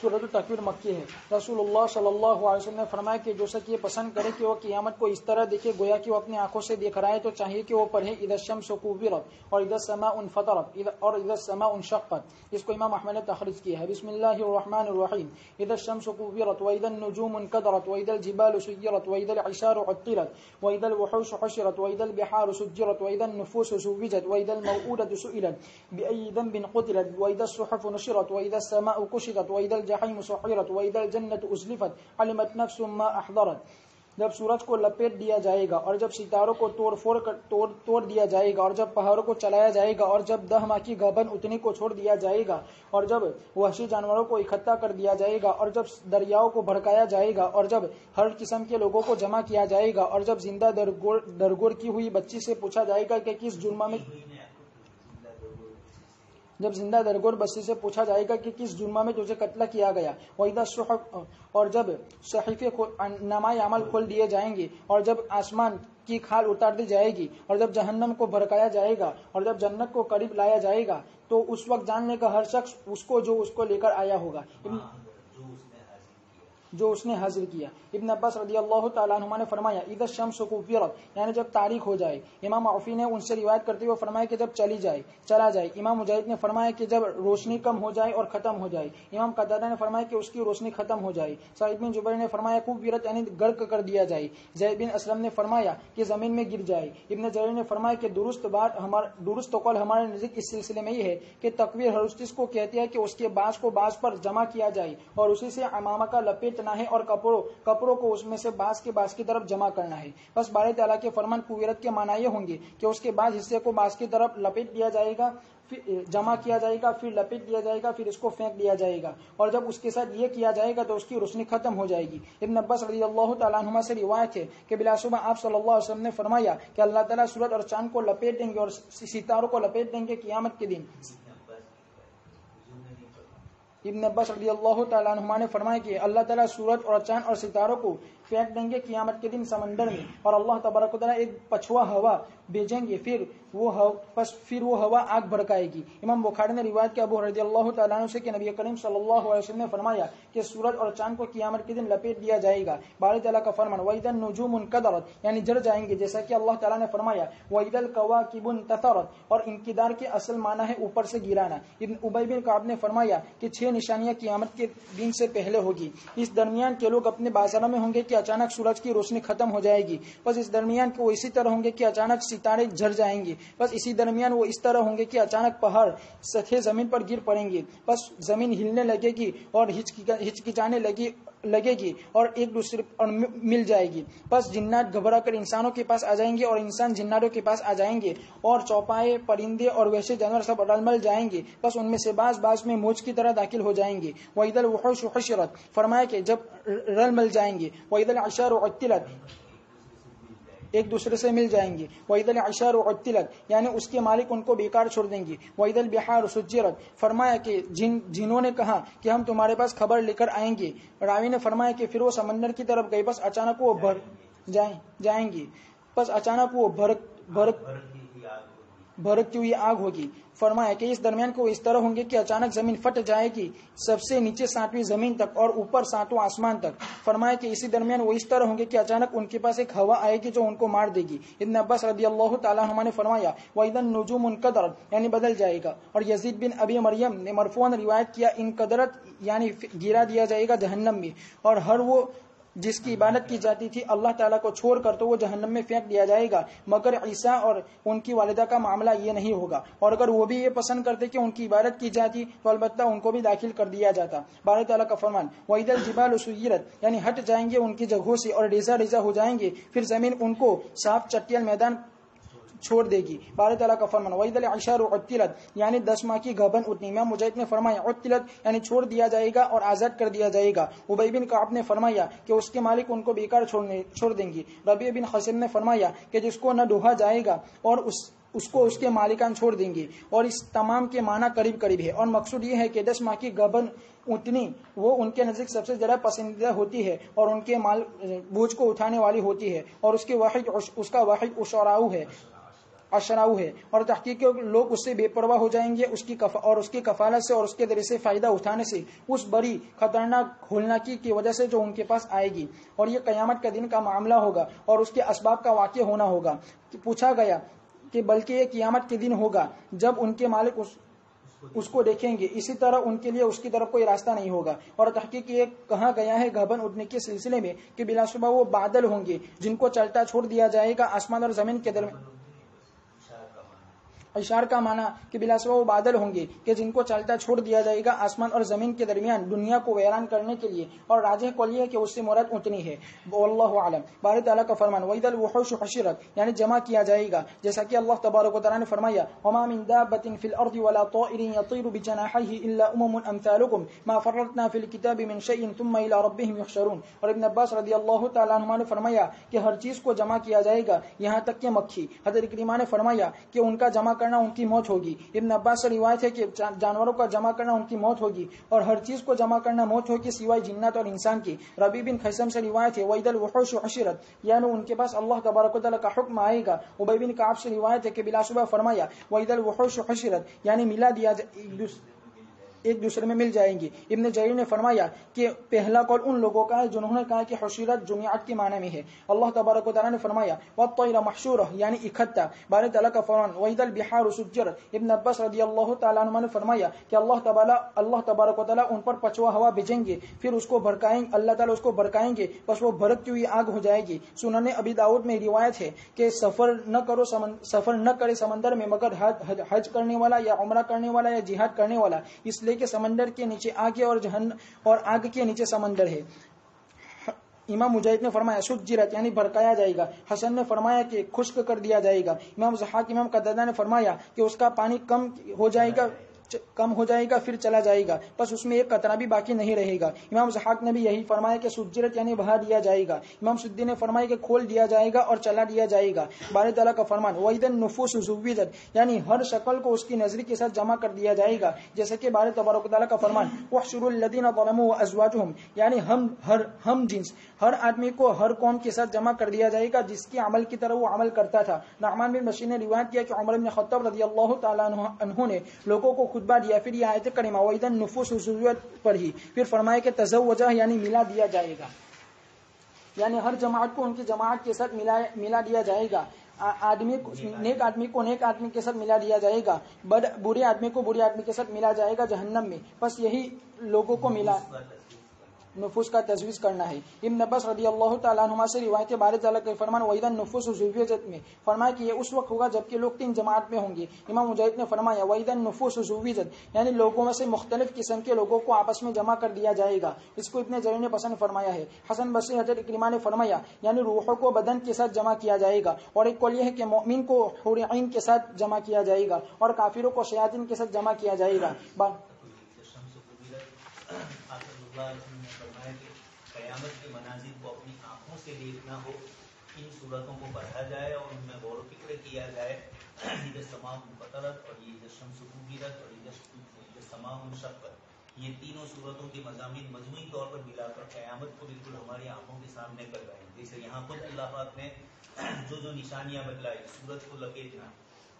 سورۃ التکویر مکی ہے۔ رسول اللہ صلی اللہ علیہ وسلم نے فرمایا کہ جو شخص یہ پسند کرے کہ وہ قیامت کو اس طرح دیکھے گویا کہ وہ اپنی آنکھوں سے دیکھ رہا ہے تو چاہیے کہ وہ پڑھے اذا الشمس كورت اور اذا السماء انفطرت اور اذا السماء انشقت۔ اس کو امام احمد نے تخریج کیا ہے۔ بسم اللہ الرحمن الرحیم، اذا الشمس كورت واذا النجوم انكدرت واذا الجبال سيرت واذا العشار عطلت واذا الوحوش حشرت واذا البحار سجرت واذا النفوس زوجت واذا الموءودة سئلت بأي ذنب قتلت واذا الصحف نشرت واذا السماء كشطت واذا الجحيم سعرت واذا الجنة أزلفت علمت نفس ما احضرت۔ جب سورج کو لپیٹ دیا جائے گا اور جب ستاروں کو توڑ دیا جائے گا اور جب پہاڑوں کو چلایا جائے گا اور جب 10 ماہ کی گابن اتنی کو چھوڑ دیا جائے گا اور جب وحشی جانوروں کو اکٹھا کر دیا جائے گا اور جب دریاؤں کو بھڑکایا جائے گا اور جب ہر قسم کے لوگوں کو جمع کیا جائے گا اور جب زندہ درگور کی ہوئی بچی سے پوچھا جائے گا کہ کس جرم میں جب زندہ درگور بچی سے پوچھا جائے گا کہ کس جرم میں تجھے قتل کیا گیا، وَإِذَا الصُّحُفُ اور جب صحیفے نامۂ عمل کھول دیے جائیں گے اور جب آسمان کی کھال اتار دی جائے گی اور جب جہنم کو بھڑکایا جائے گا اور جب جنت کو قریب لایا جائے گا تو اس وقت جاننے کا ہر شخص اس کو لے کر آیا ہوگا جو اس نے حاضر کیا۔ ابن عباس رضی اللہ تعالیٰ عنہما نے فرمایا اذا الشمس كورت یعنی جب تاریک ہو جائے۔ امام عوفی نے ان سے روایت کرتے ہوئے فرمایا کہ جب چلا جائے۔ امام مجاہد نے فرمایا کہ جب روشنی کم ہو جائے اور ختم ہو جائے۔ امام قتادہ نے فرمایا کہ اس کی روشنی ختم ہو جائے۔ سعید بن جبیر نے فرمایا كورت یعنی غرق کر دیا جائے۔ زید بن اسلم نے فرمایا کہ زمین میں گر جائے۔ ابن جریر نے فرمایا کہ درست قول ہمارے نزدیک اس سلسلے میں یہ ہے کہ تکویر ہر اس چیز کو کہتے ہیں کہ اس کے بعض کو بعض پر جمع کیا جائے اور اسی سے امامہ کا لپیٹنا ہے اور کپڑوں کو اس میں سے بعض کے بعض کی طرف جمع کرنا ہے۔ بس باری تعالیٰ کے فرمان کویرت کے معنی یہ ہوں گے کہ اس کے بعد حصے کو بعض کی طرف لپیٹ دیا جائے گا، پھر جمع کیا جائے گا، پھر لپیٹ دیا جائے گا، پھر اس کو پھینک دیا جائے گا اور جب اس کے ساتھ یہ کیا جائے گا تو اس کی روشنی ختم ہو جائے گی۔ ابن عباس رضی اللہ تعالیٰ عنہما سے روایت ہے کہ بلا شبہ آپ صلی اللہ علیہ وسلم نے فرمایا کہ اللہ تعالیٰ سورج اور چاند کو لپیٹ دیں گے اور ستاروں کو لپیٹ دیں گے قیامت کے دن۔ ابن عباس رضی اللہ تعالیٰ عنہما نے فرمایا کہ اللہ تعالیٰ سورج اور چاند اور ستاروں کو پھینک دیں گے قیامت کے دن سمندر میں اور اللہ تبارک و تعالیٰ ایک پچھوا ہوا بھیجیں گے، پھر وہ ہوا آگ بھڑکائے گی۔ امام بخاری نے روایت کیا ابو رضی اللہ تعالیٰ عنہ سے کہ نبی کریم صلی اللہ علیہ وسلم نے فرمایا کہ سورج اور چاند کو قیامت کے دن لپیٹ دیا جائے گا۔ باری تعالیٰ کا فرمان وَإِذَا النُّجُومُ انْكَدَرَتْ یعنی جڑ جائیں گے، جیسا کہ اللہ تعالیٰ نے فرمایا وَإِذَا الْكَوَاكِبُ انْتَثَرَتْ اور انقدار کے اصل معنی ہے اوپر سے گرانا۔ ابن ابی بن کعب نے فرمایا کہ 6 نشانیاں قیامت کے دن سے پہلے ہوگی۔ اس درمیان کے لوگ اپنے بازاروں میں ہوں گے کہ اچانک سورج کی روشنی ختم ہو جائے گی، بس اس درمیان وہ اسی طرح ہوں گے کہ اچانک ستارے جھڑ جائیں گے، بس اسی درمیان وہ اس طرح ہوں گے کہ اچانک پہاڑ سطح زمین پر گر پڑیں گے، بس زمین ہلنے لگے گی اور ہچکچانے لگے گی اور ایک دوسرے اور مل جائے گی، بس جنات گھبرا کر انسانوں کے پاس آ جائیں گے اور انسان جناتوں کے پاس آ جائیں گے اور چوپائے پرندے اور ویسے جانور سب رل مل جائیں گے، بس ان میں سے بعض میں موج کی طرح داخل ہو جائیں گے۔ وَإِذَا الْوُحُوشُ حُشِرَتْ فرمایا کہ جب رل مل جائیں گے۔ وَإِذَا الْعِشَارُ عُطِّلَتْ ایک دوسرے سے مل جائیں گے۔ وَإِذَا الْعِشَارُ عُطِّلَتْ یعنی اس کے مالک ان کو بیکار چھوڑ دیں گے۔ وَإِذَا الْبِحَارُ سُجِّرَتْ فرمایا کہ جنہوں نے کہا کہ ہم تمہارے پاس خبر لے کر آئیں گے، راوی نے فرمایا کہ پھر وہ سمندر کی طرف گئے، بس اچانک وہ بھر جائیں گے، بس اچانک وہ بھڑکتی ہوئی آگ ہوگی۔ فرمایا کہ اس درمیان کو اس طرح ہوں گے کہ اچانک زمین پھٹ جائے گی، سب سے نیچے 7ویں زمین تک اور اوپر 7واں آسمان تک۔ فرمایا کہ اسی درمیان وہ اس طرح ہوں گے کہ اچانک ان کے پاس ایک ہوا آئے گی جو ان کو مار دے گی۔ ابن عباس رضی اللہ تعالیٰ عنہ نے فرمایا وَإِذَا النُّجُومُ انْكَدَرَتْ یعنی بدل جائے گا، اور یزید بن ابی مریم نے مرفوعاً روایت کیا انقدرت یعنی گرا دیا جائے گا جہنم میں، اور ہر وہ جس کی عبادت کی جاتی تھی اللہ تعالیٰ کو چھوڑ کر تو وہ جہنم میں پھینک دیا جائے گا، مگر عیسیٰ اور ان کی والدہ کا معاملہ یہ نہیں ہوگا، اور اگر وہ بھی یہ پسند کرتے کہ ان کی عبادت کی جاتی تو البتہ ان کو بھی داخل کر دیا جاتا۔ باری تعالیٰ کا فرمان وَإِذَا الْجِبَالُ سُيِّرَتْ یعنی ہٹ جائیں گے ان کی جگہوں سے اور ریزہ ریزہ ہو جائیں گے، پھر زمین ان کو صاف چٹیل میدان چھوڑ دے گی۔ باری تعالیٰ کا فرمان وَإِذَا الْعِشَارُ عُطِّلَتْ یعنی 10 ماہ کی گابن اتنی۔ امام مجاہد نے فرمایا عُطِّلَتْ یعنی چھوڑ دیا جائے گا اور آزاد کر دیا جائے گا۔ ابی بن کعب نے فرمایا کہ اس کے مالک ان کو بیکار چھوڑ دیں گے۔ ربیع بن حسن نے فرمایا کہ جس کو نہ ڈوہا جائے گا اور اس کو اس کے مالکان چھوڑ دیں گے، اور اس تمام کے معنی قریب ہے، اور مقصود یہ ہے کہ 10 ماہ کی گابن اتنی وہ ان کے نزدیک سب سے زیادہ پسندیدہ ہوتی ہے اور ان کے مال بوجھ کو اٹھانے والی ہوتی ہے، اور اس کا واحد عشراء ہے، اشراؤ ہے، اور تحقیق لوگ اس سے بے پرواہ ہو جائیں گے اس کی کفالت سے اور اس کے ذریعے سے فائدہ اٹھانے سے اس بڑی خطرناک ہولناکی کی وجہ سے جو ان کے پاس آئے گی، اور یہ قیامت کا دن کا معاملہ ہوگا اور اس کے اسباب کا واقع ہونا ہوگا۔ پوچھا گیا کہ بلکہ یہ قیامت کے دن ہوگا جب ان کے مالک اس کو دیکھیں گے، اسی طرح ان کے لیے اس کی طرف کوئی راستہ نہیں ہوگا۔ اور تحقیق یہ کہا گیا ہے گھبن اٹھنے کے سلسلے میں کہ بلا شبہ وہ بادل ہوں گے جن کو چلتا چھوڑ دیا جائے گا آسمان اور زمین کے درمیان۔ اشار کا معنی کہ بلا شبہ وہ بادل ہوں گے کہ جن کو چلتا چھوڑ دیا جائے گا آسمان اور زمین کے درمیان دنیا کو ویران کرنے کے لیے، اور راجح قول یہ ہے کہ اس سے مراد اونٹنی ہے۔ واللہ اعلم۔ باری تعالیٰ کا فرمان وَإِذَا الْوُحُوشُ حُشِرَتْ، یعنی جمع کیا جائے گا، جیسا کہ اللہ تبارک و تعالیٰ نے فرمایا وَمَا مِن دَابَّةٍ فِي الْأَرْضِ وَلَا طَائِرٍ يَطِيرُ بِجَنَاحَيْهِ إِلَّا أُمَمٌ أَمْثَالُكُمْ مَا فَرَّطْنَا فِي الْكِتَابِ مِنْ شَيْءٍ ثُمَّ إِلَى رَبِّهِمْ يُحْشَرُونَ۔ اور ابن عباس رضی اللہ تعالیٰ عنہ نے فرمایا کہ ہر چیز کو جمع کیا جائے گا یہاں تک کہ مکھی۔ حضرت کریمہ نے فرمایا کہ ان کا جمع کرنا ان کی موت ہوگی۔ ابن عباس سے روایت ہے کہ جانوروں کا جمع کرنا ان کی موت ہوگی، اور ہر چیز کو جمع کرنا موت ہوگی سوائے جنات اور انسان کی۔ ربی بن خیثم سے روایت ہے وَإِذَا الْوُحُوشُ حُشِرَتْ، یعنی ان کے پاس اللہ تبارک و تعالیٰ کا حکم آئے گا۔ ابی بن کعب سے روایت ہے کہ بلا شبہ فرمایا وَإِذَا الْوُحُوشُ حُشِرَتْ، یعنی ملا دیا ایک دوسرے میں مل جائیں گے۔ ابن جریر نے فرمایا کہ پہلا قول ان لوگوں کا ہے جنہوں نے کہا کہ حشرت جمعیت کے معنی میں ہے۔ اللہ تبارک و تعالیٰ نے فرمایا وَالطَّيْرَ مَحْشُورَةً، یعنی اکٹھا۔ باری تعالیٰ کا فرمان وَإِذَا الْبِحَارُ سُجِّرَتْ۔ ابن عباس رضی اللہ تعالیٰ عنہ نے فرمایا کہ اللہ تبارک و تعالیٰ ان پر پچوا ہوا بھیجیں گے، پھر اس کو بھڑکائیں، اللہ تعالیٰ اس کو بھڑکائیں گے، بس وہ بھڑکتی ہوئی آگ ہو جائے گی۔ سنن ابی داؤد میں روایت ہے کہ سفر نہ کرے سمندر میں مگر حج کرنے والا یا عمرہ کرنے والا یا جہاد کرنے والا، اس لیے کہ سمندر کے نیچے آگ ہے اور آگ کے نیچے سمندر ہے۔ امام مجاہد نے فرمایا سجرت، یعنی بھڑکایا جائے گا۔ حسن نے فرمایا کہ خشک کر دیا جائے گا۔ امام ضحاک امام قتادہ نے فرمایا کہ اس کا پانی کم ہو جائے گا پھر چلا جائے گا، بس اس میں ایک قطرہ بھی باقی نہیں رہے گا۔ امام ضحاک نے بھی یہی فرمایا کہ سجرت یعنی بہا دیا جائے گا۔ امام سدی نے فرمایا کہ کھول دیا جائے گا اور چلا دیا جائے گا۔ باری تعالیٰ کا فرمان وَإِذَا النُّفُوسُ زُوِّجَتْ، یعنی ہر شکل کو اس کی نظر کے ساتھ جمع کر دیا جائے گا، جیسا کہ باری تبارک و تعالیٰ کا فرمان وَاحْشُرُوا الَّذِينَ ظَلَمُوا وَأَزْوَاجُهُمْ، یعنی ہم جنس ہر آدمی کو ہر قوم کے ساتھ جمع کر دیا جائے گا جس کے عمل کی طرح وہ عمل کرتا تھا۔ نعمان بن بشیر نے روایت کیا کہ عمر بن خطاب رضی اللہ تعالیٰ عنہ نے لوگوں کو خطبہ دیا، پھر یہ آیت کریمہ وَإِذَا النُّفُوسُ زُوِّجَتْ پڑھی، پھر فرمایا کہ تزوجہ یعنی ملا دیا جائے گا، یعنی ہر جماعت کو ان کی جماعت کے ساتھ ملا دیا جائے گا۔ نیک آدمی کو نیک آدمی کے ساتھ ملا دیا جائے گا، برے آدمی کو برے آدمی کے ساتھ ملا جائے گا جہنم میں۔ بس یہی لوگوں کو ملا نفوس کا تجویز کرنا ہے۔ ابن عباس رضی اللہ تعالیٰ عنہما سے روایت ہے باری تعالیٰ کے فرمان وَإِذَا النُّفُوسُ زُوِّجَتْ میں فرمایا کہ یہ اس وقت ہوگا جبکہ لوگ 3 جماعت میں ہوں گے۔ امام مجاہد نے فرمایا وَإِذَا النُّفُوسُ زُوِّجَتْ، یعنی لوگوں میں سے مختلف قسم کے لوگوں کو آپس میں جمع کر دیا جائے گا۔ اس کو ابن جریر نے پسند فرمایا ہے۔ حسن بصری حضرت اکرمہ نے فرمایا یعنی روحوں کو بدن کے ساتھ جمع کیا جائے گا، اور ایک قول یہ ہے کہ مومن کو حور عین کے ساتھ جمع کیا جائے گا اور کافروں کو شیاطین کے ساتھ جمع کیا جائے گا۔ قیامت کے مناظر کو اپنی آنکھوں سے دیکھنا ہو، ان صورتوں کو پڑھا جائے اور ان میں غور و فکر کیا جائے۔ یہ تمام فطرت اور یہ شمس کبیرت اور یہ تمام مشقت، یہ تینوں صورتوں کے مضامین مجموعی طور پر ملا کر قیامت کو بالکل ہماری آنکھوں کے سامنے کر رہے ہیں۔ جیسے یہاں خود اللہ پاک نے جو نشانیاں بتلائی، سورج کو لپیٹنا،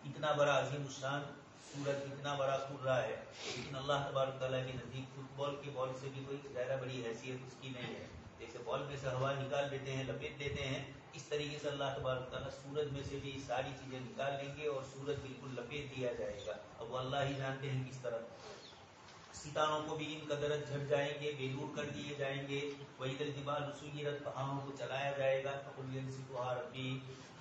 اتنا بڑا عظیم الشان سورج اتنا بڑا کھل رہا ہے، لیکن اللہ تبارک تعالیٰ کے نزدیک فٹ بال کے بال سے بھی کوئی زیادہ بڑی حیثیت اس کی نہیں ہے۔ جیسے بال میں سے ہوا نکال دیتے ہیں، لپیٹ دیتے ہیں، اس طریقے سے اللہ تبارک تعالیٰ سورج میں سے بھی ساری چیزیں نکال لیں گے اور سورج بالکل لپیٹ دیا جائے گا۔ اب وہ اللہ ہی جانتے ہیں کس طرح۔ ستاروں کو بھی ان قدرت جھٹ جائیں گے، بے نور کر دیے جائیں گے۔ وَإِذَا الْجِبَالُ سُيِّرَتْ، پہاڑوں کو چلایا جائے گا، فَقُلْ يَنسِفُهَا رَبِّي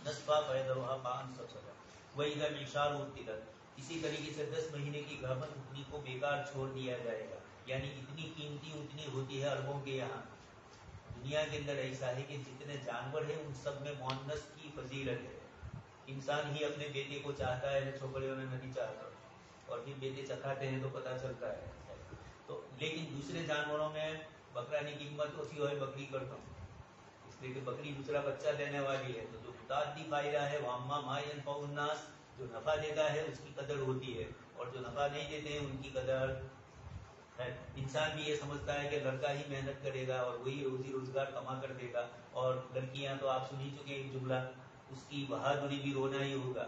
نَسْفًا فَيَذَرُهَا قَاعًا صَفْصَفًا۔ وَإِذَا الْعِشَارُ عُطِّلَتْ، اسی طریقے سے 10 مہینے کی گھبن اٹھنی کو بیکار چھوڑ دیا جائے گا، یعنی اتنی قیمتی اتنی ہوتی ہے عربوں کے یہاں۔ دنیا کے اندر ایسا ہے کہ جتنے جانور ہیں ان سب میں مؤنث کی فضیلت ہے۔ انسان ہی اپنے بیٹے کو چاہتا ہے، چھوکریوں نے نہیں چاہتا، اور پھر بیٹے چکھاتے ہیں تو پتہ چلتا ہے۔ تو لیکن دوسرے جانوروں میں بکرا کی قیمت ہوتی ہے بکری کرتا ہوں، اس لیے کہ بکری دوسرا بچہ دینے والی ہے، تو جو متعدی فائدہ ہے وَأَمَّا مَا يَنفَعُ النَّاسَ، جو نفع دیتا ہے اس کی قدر ہوتی ہے، اور جو نفع نہیں دیتے ہیں ان کی قدر ہے۔ انسان بھی یہ سمجھتا ہے کہ لڑکا ہی محنت کرے گا اور وہی روزی روزگار کما کر دے گا، اور لڑکیاں تو آپ سن ہی چکے ایک جملہ، اس کی بہادری بھی رونا ہی ہوگا،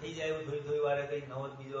થઈ જાય એવું થોડી વાર કઈ નવો બીજો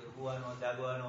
સુવાનો જાગવાનો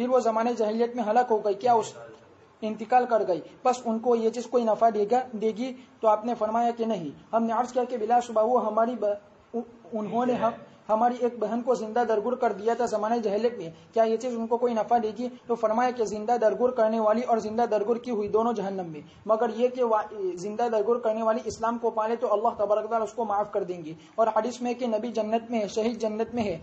پھر وہ زمانے جاہلیت میں ہلاک ہو گئی، کیا اس انتقال کر گئی، بس ان کو یہ چیز کوئی نفع دے گی؟ تو آپ نے فرمایا کہ نہیں. ہم نے عرض کیا کہ بلا شبہ وہ انہوں نے ہماری ایک بہن کو زندہ درگور کر دیا تھا زمانے جہلیت میں، کیا یہ چیز ان کو کوئی نفع دے گی؟ تو فرمایا کہ زندہ درگور کرنے والی اور زندہ درگور کی ہوئی دونوں جہنم میں، مگر یہ کہ زندہ درگور کرنے والی اسلام کو پالے تو اللہ تبارک تعالیٰ اس کو معاف کر دیں گے. اور حدیث میں کہ نبی جنت میں ہے، شہید جنت میں ہے،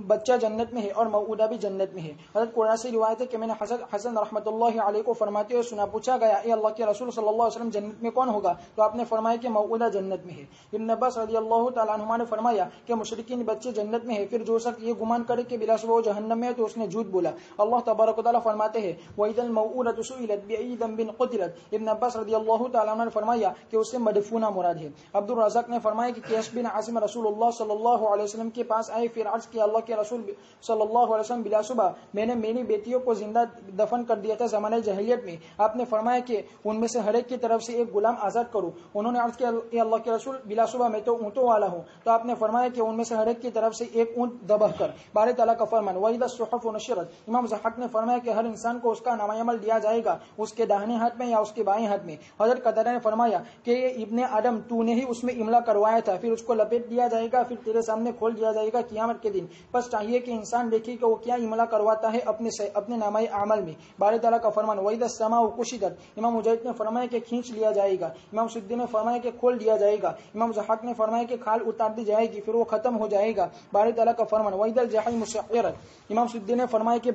بچہ جنت میں ہے اور موعودہ بھی جنت میں ہے. حضرت قرآن سے روایت ہے کہ میں نے حسن رحمۃ اللہ علیہ کو فرماتے ہوئے سنا، پوچھا گیا اے اللہ کے رسول صلی اللہ علیہ وسلم جنت میں کون ہوگا؟ تو آپ نے فرمایا کہ موعودہ جنت میں ہے. ابن عباس رضی اللہ تعالیٰ عنہما نے فرمایا کہ مشرکین بچے جنت میں ہے، پھر جو شخص یہ گمان کرے کہ بلا شبہ وہ جہنم میں ہے تو اس نے جھوٹ بولا. اللہ تبارک و تعالیٰ فرماتے ہیں وَإِذَا الْمَوْءُودَةُ سُئِلَتْ بِأَيِّ ذَنبٍ قُتِلَتْ. ابن عباس رضی اللہ تعالیٰ عنہ نے فرمایا کہ اس سے مدفونہ مراد ہے. عبد الرزاق نے فرمایا کہ قیس بن عاصم رسول اللہ صلی اللہ علیہ وسلم کے پاس آئے، پھر عرض کیا اللہ کے رسول صلی اللہ علیہ وسلم بلا شبہ میں نے میری بیٹیوں کو زندہ دفن کر دیا تھا زمانے جاہلیت میں، آپ نے فرمایا کہ ان میں سے ہر ایک کی طرف سے ایک غلام آزاد کرو. انہوں نے عرض کیا اے اللہ کے رسول بلا شبہ میں تو اونٹوں والا ہوں، تو آپ نے فرمایا کہ ان میں سے ہر ایک کی طرف سے ایک اونٹ ذبح کر. بارے تعالیٰ کا فرمان وَإِذَا الصُّحُفُ نُشِرَتْ. امام ضحاک نے فرمایا کہ ہر انسان کو اس کا نامہ عمل دیا جائے گا اس کے داہنے ہاتھ میں یا اس کے بائیں ہاتھ میں. حضرت قتادہ نے فرمایا کہ ابن آدم تو نے ہی اس میں املا کروایا تھا، پھر اس کو لپیٹ دیا جائے گا، پھر تیرے سامنے کھول دیا جائے گا قیامت کے دن. بس چاہیے کہ انسان دیکھے کہ وہ کیا املا کرواتا ہے اپنے نامہ اعمال میں. بارے تعالیٰ کا فرمان وَإِذَا السَّمَاءُ كُشِطَتْ. امام مجاہد نے فرمایا کہ کھینچ لیا جائے گا. امام سدی نے فرمایا کہ کھول دیا جائے گا. امام ضحاک نے فرمایا کہ کھال اتار دی جائے گی، پھر وہ ختم ہو جائے گا. بارے تعالیٰ کا فرمان وَإِذَا الْجَحِيمُ سُعِّرَتْ. امام سدی نے فرمایا کہ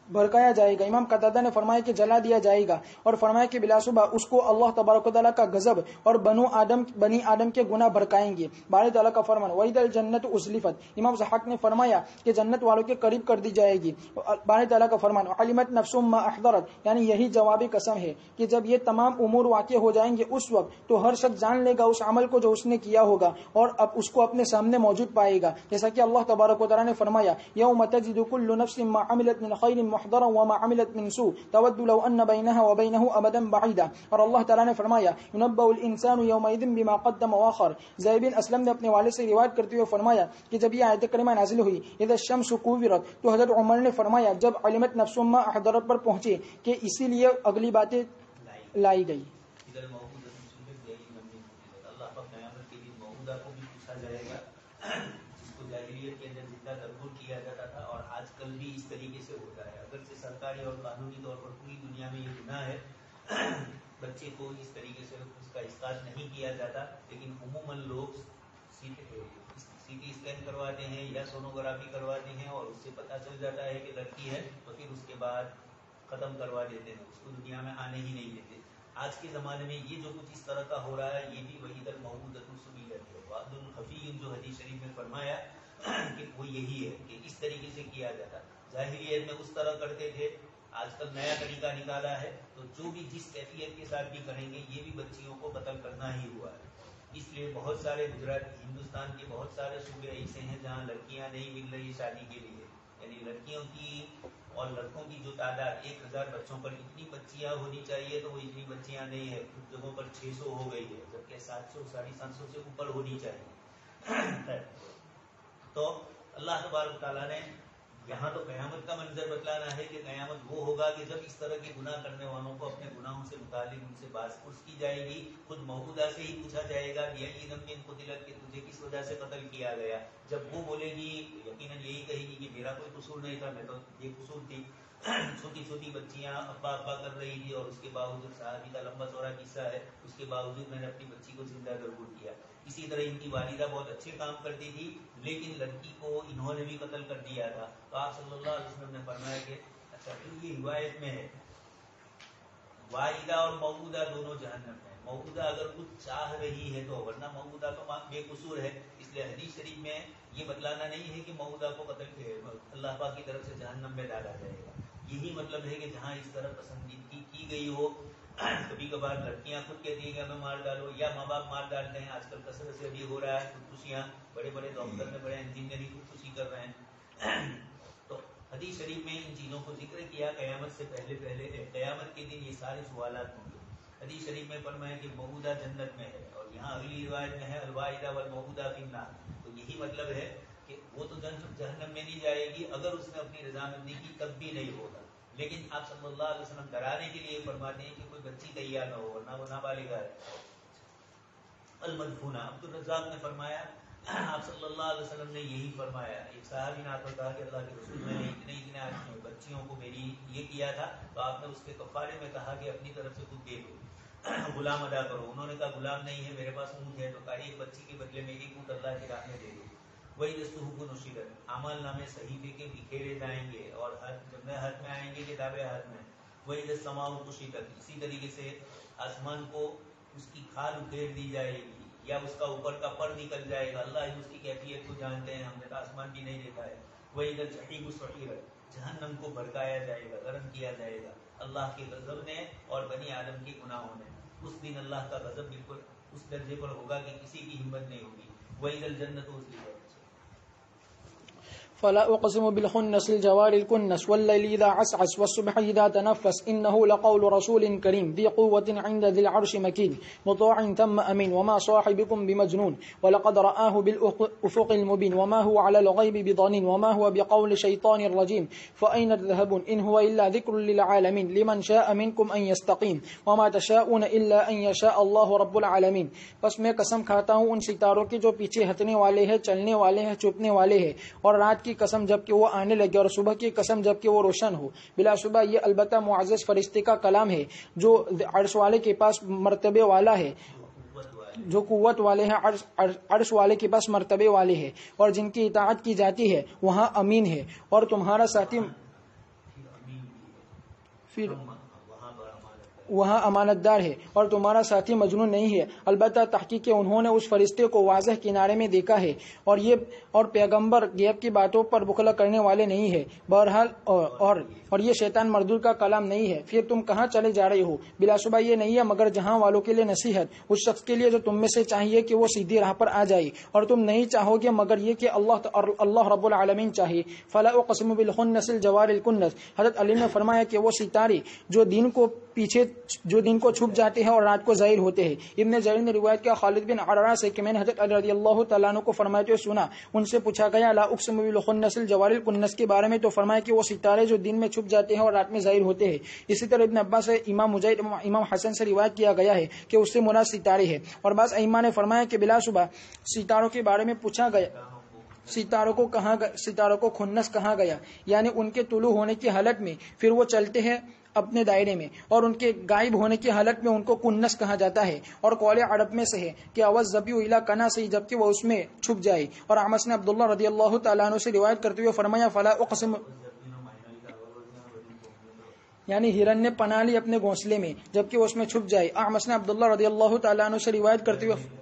بھڑکایا جائے گا. امام قتادہ نے فرمایا کہ جلا دیا جائے گا، اور فرمایا کہ بلا شبہ اس کو اللہ تبارک و تعالیٰ کا غضب اور بنی آدم کے گناہ بھڑکائیں گے. بارے تعالیٰ کا فرمان وَإِذَا الْجَنَّةُ أُزْلِفَتْ. امام ضحاک نے فرمایا کہ جنت والوں کے قریب کر دی جائے گی. بارے تعالیٰ کا فرمان عَلِمَتْ نَفْسٌ مَا أَحْضَرَتْ. یعنی یہی جوابی قسم ہے کہ جب یہ تمام امور واقع ہو جائیں گے اس وقت تو ہر شخص جان لے گا اس عمل کو جو اس نے کیا ہوگا، اور اب اس کو اپنے سامنے موجود پائے گا. جیسا کہ اللہ تبارک و تعالیٰ نے فرمایا یوم تجد کل نفس ما عملت من خیر محضرا وما عملت من سوء تود لو ان بینها وبینه امدا بعیدا. اور اللہ تعالیٰ نے فرمایا ينبأ الانسان یومئذ بما قدم واخر. زید بن اسلم نے اپنے والد سے روایت کرتے ہوئے فرمایا کہ جب یہ آیت کریمہ نازل ہوئی اذا الشمس كورت، تو حضرت عمر نے فرمایا جب علمت نفس ما احضرت پر پہنچے کہ اسی لیے اگلی باتیں لائی گئی. کیا جاتا تھا اور آج کل بھی اس طریقے سے ہوتا ہے. اگرچہ سرکاری اور قانونی طور پر پوری دنیا میں یہ گناہ ہے، بچے کو اس طریقے سے اس کا اسقاط نہیں کیا جاتا، لیکن عموماً لوگ سی ٹی اسکین کرواتے ہیں یا سونوگرافی کرواتے ہیں اور اس سے پتہ چل جاتا ہے کہ لڑکی ہے، تو پھر اس کے بعد ختم کروا دیتے ہیں، اس کو دنیا میں آنے ہی نہیں دیتے. آج کے زمانے میں یہ جو کچھ اس طرح کا ہو رہا ہے یہ بھی وحید الموعودۃ سئلت ہے. وعد الخفی جو حدیث شریف میں فرمایا کہ وہ یہی ہے کہ اس طریقے سے کیا جاتا. ظاہریت میں اس طرح کرتے تھے، آج کل نیا طریقہ نکالا ہے تو جو بھی جس کیفیت کے ساتھ بھی کریں گے یہ بھی بچیوں کو قتل کرنا ہی ہوا ہے. اس لیے بہت سارے ہندوستان کے بہت سارے صوبے ایسے ہیں جہاں لڑکیاں نہیں مل رہی شادی کے لیے، یعنی لڑکیوں کی اور لڑکوں کی جو تعداد 1000 بچوں پر اتنی بچیاں ہونی چاہیے تو وہ اتنی بچیاں نہیں ہے. کچھ جگہوں پر 600 ہو گئی ہے، جبکہ 700 750 سے اوپر ہونی چاہیے. تو اللہ تبارک تعالیٰ نے یہاں تو قیامت کا منظر بتلانا ہے کہ قیامت وہ ہوگا کہ جب اس طرح کے گناہ کرنے والوں کو اپنے گناہوں سے متعلق ان سے باز پرس کی جائے گی. خود موعودہ سے ہی پوچھا جائے گا بأي ذنب قتلت کہ تجھے کس وجہ سے قتل کیا گیا. جب وہ بولے گی یقیناً یہی کہے گی کہ میرا کوئی قصور نہیں تھا، میں تو یہ قصور تھی. چھوٹی چھوٹی بچیاں ابا ابا کر رہی تھی اور اس کے باوجود صحابی کا لمبا چوڑا قصہ ہے، اس کے باوجود میں نے اپنی بچی کو زندہ درگور کیا. اسی طرح ان کی والدہ بہت اچھے کام کرتی تھی لیکن لڑکی کو انہوں نے بھی قتل کر دیا تھا. تو آپ صلی اللہ علیہ وسلم نے فرمایا کہ اچھا پھر یہ روایت میں ہے والدہ اور موعودہ دونوں جہنم میں. موعودہ اگر کچھ چاہ رہی ہے تو، ورنہ موعودہ تو بے قصور ہے. اس لیے حدیث شریف میں یہ بتلانا نہیں ہے کہ موعودہ کو قتل اللہ پاک کی طرف سے جہنم میں ڈالا جائے گا. یہی مطلب ہے کہ جہاں اس طرح پسندیدگی کی گئی ہو. کبھی کبھار لڑکیاں خود کہتی ہیں کہ ہمیں مار ڈالو یا ماں باپ مار ڈالتے ہیں. آج کل کثرت سے بھی ہو رہا ہے خودکشیاں، بڑے بڑے ڈاکٹر میں بڑے انجینئر خودکشی کر رہے ہیں. تو حدیث شریف میں ان چیزوں کو ذکر کیا قیامت سے پہلے قیامت کے دن یہ سارے سوالات ہوں گے. حدیث شریف میں فرمایا کہ موعودہ جنت میں ہے، اور یہاں اگلی روایت میں ہے الوالدہ والموعودہ فی النار. تو یہی مطلب ہے کہ کہ وہ تو جہنم میں نہیں جائے گی اگر اس نے اپنی رضامندی کی تب بھی نہیں ہوگا. لیکن آپ صلی اللہ علیہ وسلم ڈرانے کے لیے فرماتے ہیں کہ کوئی بچی تیار نہ ہو ورنہ وہ نابالغ ہے. المدفونہ عبد الرزاق نے فرمایا آپ صلی اللہ علیہ وسلم نے یہی فرمایا. ایک صحابی نے آپ کو کہا کہ اللہ کے رسول میں نے اتنے بچیوں کو میری یہ کیا تھا تو آپ نے اس کے کفارے میں کہا کہ اپنی طرف سے خود دے دو, غلام ادا کرو. انہوں نے کہا غلام نہیں ہے میرے پاس اونٹ ہے, تو کہا ایک بچی کے بدلے میں ایک اونٹ اللہ کی راہ میں دے دو. وہی دستحب نشیرت اعمال نامے صحیفے کے بکھیرے جائیں گے اور جب میں ہاتھ میں آئیں گے کتابیں ہاتھ میں. وہی دستماء کشیدت اسی طریقے سے آسمان کو اس کی کھال اکھیڑ دی جائے گی یا اس کا اوپر کا پر نکل جائے گا. اللہ ہی اس کی کیفیت کو جانتے ہیں, ہم نے تو آسمان بھی نہیں دیکھا ہے. وہی جحیم سعیرت جہنم کو بھڑکایا جائے گا, گرم کیا جائے گا اللہ کے غضب نے اور بنی آدم کے گناہوں نے. اس دن اللہ کا غضب بالکل اس درجے پر ہوگا کہ کسی کی ہمت نہیں ہوگی. وہی الجنت ازلفت. فلا اقسم بالخنس الجوار الكنس والليل اذا عسعس والصبح اذا تنفس انه لقول رسول كريم ذي قوة عند ذي العرش مكين مطاع ثم امين وما صاحبكم بمجنون ولقد رآه بالافق المبين وما هو على الغيب بضنين وما هو بقول شيطان رجيم فاين تذهبون ان هو الا ذكر للعالمين لمن شاء منكم ان يستقيم وما تشاءون الا ان يشاء الله رب العالمين. بس میں قسم کھاتا ہوں ان ستاروں کی جو پیچھے ہٹنے والے ہیں, چلنے والے ہیں, چھپنے والے ہیں, اور رات کی قسم جب کہ وہ آنے لگے اور صبح کی قسم جب کہ وہ روشن ہو. بلا شبہ یہ البتہ معزز فرشتے کا کلام ہے جو عرش والے کے پاس مرتبے والا ہے, جو قوت والے ہیں, عرش والے کے پاس مرتبے والے ہیں, اور جن کی اطاعت کی جاتی ہے وہاں امین ہے. اور تمہارا ساتھی پھر وہاں امانت دار ہے اور تمہارا ساتھی مجنون نہیں ہے. البتہ تحقیق انہوں نے اس فرشتے کو واضح کنارے میں دیکھا ہے اور پیغمبر غیب کی باتوں پر بخلا کرنے والے نہیں ہے. بہرحال اور یہ شیطان مردود کا کلام نہیں ہے. پھر تم کہاں چلے جا رہے ہو؟ بلا شبہ یہ نہیں ہے مگر جہاں والوں کے لیے نصیحت, اس شخص کے لیے جو تم میں سے چاہیے کہ وہ سیدھی راہ پر آ جائے, اور تم نہیں چاہو گے مگر یہ کہ اللہ رب العالمین چاہے. فلا اقسم بالخنس الجوار الکنس. حضرت علی نے فرمایا کہ وہ ستارے جو دن کو چھپ جاتے ہیں اور رات کو ظاہر ہوتے ہیں. ابن جریر نے روایت کیا خالد بن عرارہ سے کہ میں نے حضرت علی رضی اللہ تعالیٰ عنہ کو فرماتے ہوئے سنا. ان سے پوچھا گیا لا اقسم بالخنس الجوار الکنس کے بارے میں, تو فرمایا کہ وہ ستارے جو دن میں چھپ جاتے ہیں اور رات میں ظاہر ہوتے ہیں. اسی طرح ابن عباس سے امام مجاہد امام حسن سے روایت کیا گیا ہے کہ اس سے مراد ستارے ہے. اور بعض ائمہ نے فرمایا کہ بلا شبہ ستاروں کے بارے میں پوچھا گیا ستاروں کو خنس کہا گیا, یعنی ان کے طلوع ہونے کی حالت میں پھر وہ چلتے ہیں اپنے دائرے میں, اور ان کے غائب ہونے کی حالت میں ان کو کنس کہا جاتا ہے. اور قول عرب میں سے ہے کہ اوز ذبیح الی کنا سے, جبکہ وہ اس میں چھپ جائے. اور اعمش نے عبداللہ رضی اللہ تعالیٰ عنہ سے روایت کرتے ہوئے فرمایا فلا اقسم, یعنی ہرن نے پناہ لی اپنے گھونسلے میں جبکہ وہ اس میں چھپ جائے. اعمش نے عبداللہ رضی اللہ تعالیٰ عنہ سے روایت کرتے ہوئے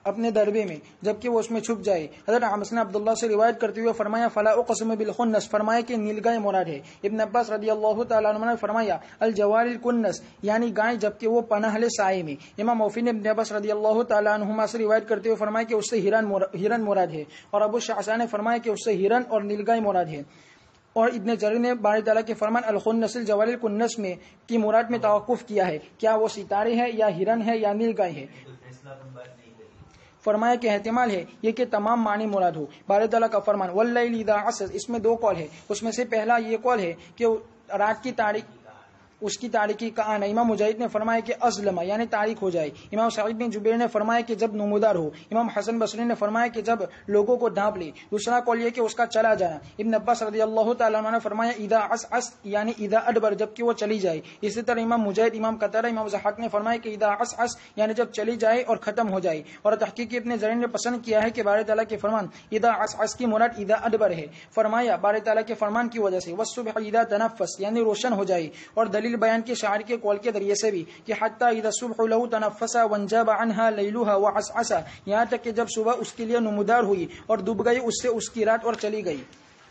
اپنے دربے میں جبکہ وہ اس میں چھپ جائے. حضرت اعمش نے عبداللہ سے روایت کرتے ہوئے فرمایا فلا اقسم بالخنس, فرمایا کہ نیلگائے مراد ہے. ابن عباس رضی اللہ تعالیٰ عنہ نے فرمایا الجوار الکنس, یعنی گائے جبکہ وہ پناہ لے سائے میں. امام موفی نے ابن عباس رضی اللہ تعالیٰ عنہما سے روایت کرتے ہوئے فرمایا کہ اس سے ہرن مراد ہے, اور ابو شعثا نے فرمایا کہ اس سے ہرن اور نیلگائے مراد ہے. اور ابن جریر نے باری تعالیٰ کے فرمان الخنس الجوار الکنس میں کی مراد میں توقف کیا ہے, کیا وہ ستارے ہیں یا ہرن ہے یا نیلگائے ہے. فرمایا کہ احتمال ہے یہ کہ تمام معنی مراد ہو. باری تعالیٰ کا فرمان واللیل اذا عسعس, اس میں دو قول ہے. اس میں سے پہلا یہ قول ہے کہ رات کی تاریخ اس کی تاریکی کا آنا. امام مجاہد نے فرمایا کہ ازلمہ یعنی تاریک ہو جائے. امام سعید بن جبیر نے فرمایا کہ جب نمودار ہو. امام حسن بصری نے فرمایا کہ جب لوگوں کو ڈھانپ لے. دوسرا قول یہ کہ اس کا چلا جانا. ابن عباس رضی اللہ تعالیٰ عنہ نے فرمایا اذا عسعس یعنی اذا ادبر, جب کہ وہ چلی جائے. اسی طرح امام مجاہد, امام قتادہ, امام ضحاک نے فرمایا کہ اذا عسعس یعنی جب چلی جائے اور ختم ہو جائے. اور تحقیق ابن جریر نے پسند کیا ہے کہ باری تعالیٰ کے فرمان اذا عسعس کی مراد اذا ادبر ہے. فرمایا باری تعالیٰ کے فرمان کی وجہ سے والصبح اذا تنفس یعنی روشن ہو جائے. اور دلیل بیان کی شاعر کے قول کے ذریعے سے بھی کہ حتی اذا الصبح له تنفس وانجاب عنها ليلها وعسعس, یہاں تک کہ جب صبح اس کے لیے نمودار ہوئی اور ڈوب گئی اس سے اس کی رات اور چلی گئی,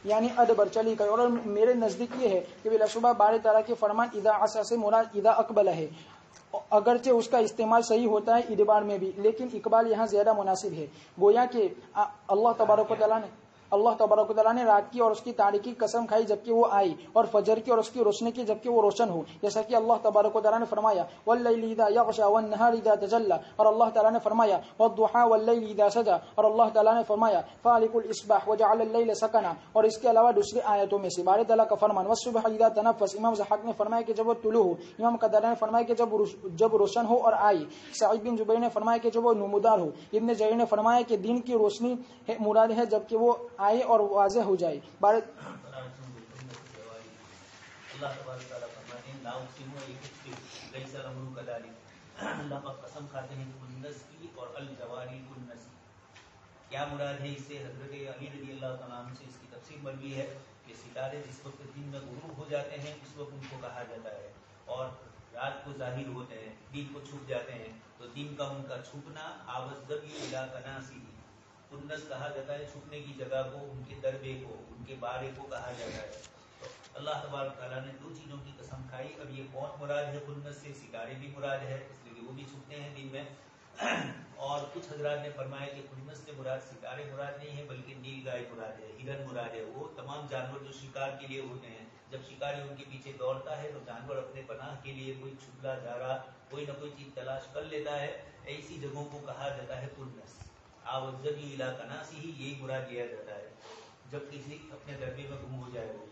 یعنی ادبر چلی گئی. اور میرے نزدیک یہ ہے کہ بلا شبہ باری تعالیٰ کے فرمان اذا عسعس سے مراد اذا اقبل ہے, اگرچہ اس کا استعمال صحیح ہوتا ہے ادبار میں بھی, لیکن اقبال یہاں زیادہ مناسب ہے. گویا کہ اللہ تبارک و تعالیٰ نے اللہ تبارک و تعالیٰ نے رات کی اور اس کی تاریکی کی قسم کھائی جبکہ وہ آئی، اور فجر کی اور اس کی روشنی کی جبکہ وہ روشن ہو، جیسا کہ اللہ تبارک و تعالیٰ نے فرمایا واللیل اذا یغشی والنہار اذا تجلی، اور اللہ تعالیٰ نے فرمایا والضحی واللیل اذا سجی، اور اللہ تعالیٰ نے فرمایا فالق الاصباح وجعل اللیل سکنا، اور اس کے علاوہ دوسری آیتوں میں سے باری تعالیٰ کا فرمان والصبح اذا تنفس، امام ضحاک نے فرمایا کہ جب وہ طلوع ہو، امام قتادہ نے فرمایا کہ جب روشن ہو اور آئی، سعید بن جبیر نے فرمایا کہ جب وہ نمودار ہو، ابن جریر نے فرمایا کہ دن کی روشنی مراد ہے جبکہ وہ آئے اور واضح ہو جائے۔ اللہ تبارک تعالیٰ فرماتے ہیں لا اقسم لیس الامر کذلک، اللہ کا قسم کھاتے ہیں کنس کی اور الجواری کنس، کیا مراد ہے اس سے؟ حضرت علی رضی اللہ تعالیٰ عنہ سے اس کی تفسیر مروی ہے کہ ستارے جس وقت دن میں غروب ہو جاتے ہیں اس وقت ان کو کہا جاتا ہے، اور رات کو ظاہر ہوتے ہیں، دن کو چھپ جاتے ہیں، تو دن کا ان کا چھپنا آوزدبی الی کناسی، کنس کہا جاتا ہے چھپنے کی جگہ کو، ان کے دربے کو، ان کے بارے کو کہا جاتا ہے۔ تو اللہ تبارک تعالیٰ نے دو چیزوں کی قسم کھائی، اب یہ کون مراد ہے کنس سے؟ ستارے بھی مراد ہے، اس لیے وہ بھی چھپتے ہیں دن میں، اور کچھ حضرات نے فرمایا کہ کنس سے مراد ستارے مراد نہیں ہے بلکہ نیل گائے مراد ہے، ہرن مراد ہے، وہ تمام جانور جو شکار کے لیے ہوتے ہیں، جب شکاری ان کے پیچھے دوڑتا ہے تو جانور اپنے پناہ کے لیے کوئی چھپلا جارا کوئی نہ کوئی چیز تلاش کر لیتا ہے، ایسی جگہوں کو کہا جاتا ہے کنس۔ آوزدی الی کناسی ہی یہی مراد لیا جاتا ہے جب کسی اپنے دربے میں گم ہو جائے گا،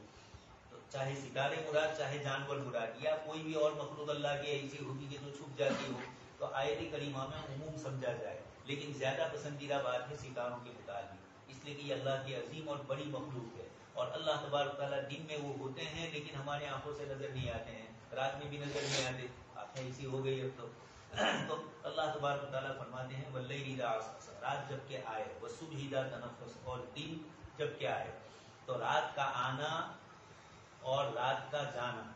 تو چاہے ستارے مراد چاہے جانور مراد یا کوئی بھی اور مخلوق اللہ کی ایسی ہوگی کہ جو چھپ جاتی ہو، تو آیت کریمہ میں عموم سمجھا جائے، لیکن زیادہ پسندیدہ بات ہے ستاروں کے متعلق، اس لیے کہ یہ اللہ کی عظیم اور بڑی مخلوق ہے، اور اللہ تبارک تعالیٰ دن میں وہ ہوتے ہیں لیکن ہمارے آنکھوں سے نظر نہیں آتے ہیں، رات میں بھی نظر نہیں آتے، آنکھیں ایسی ہو گئی اب تو اللہ تبارک تعالیٰ فرماتے ہیں واللیل اذا عسعس، رات جب کہ آئے، والصبح اذا تنفس، اور دن جب کہ آئے، تو رات کا آنا اور رات کا جانا،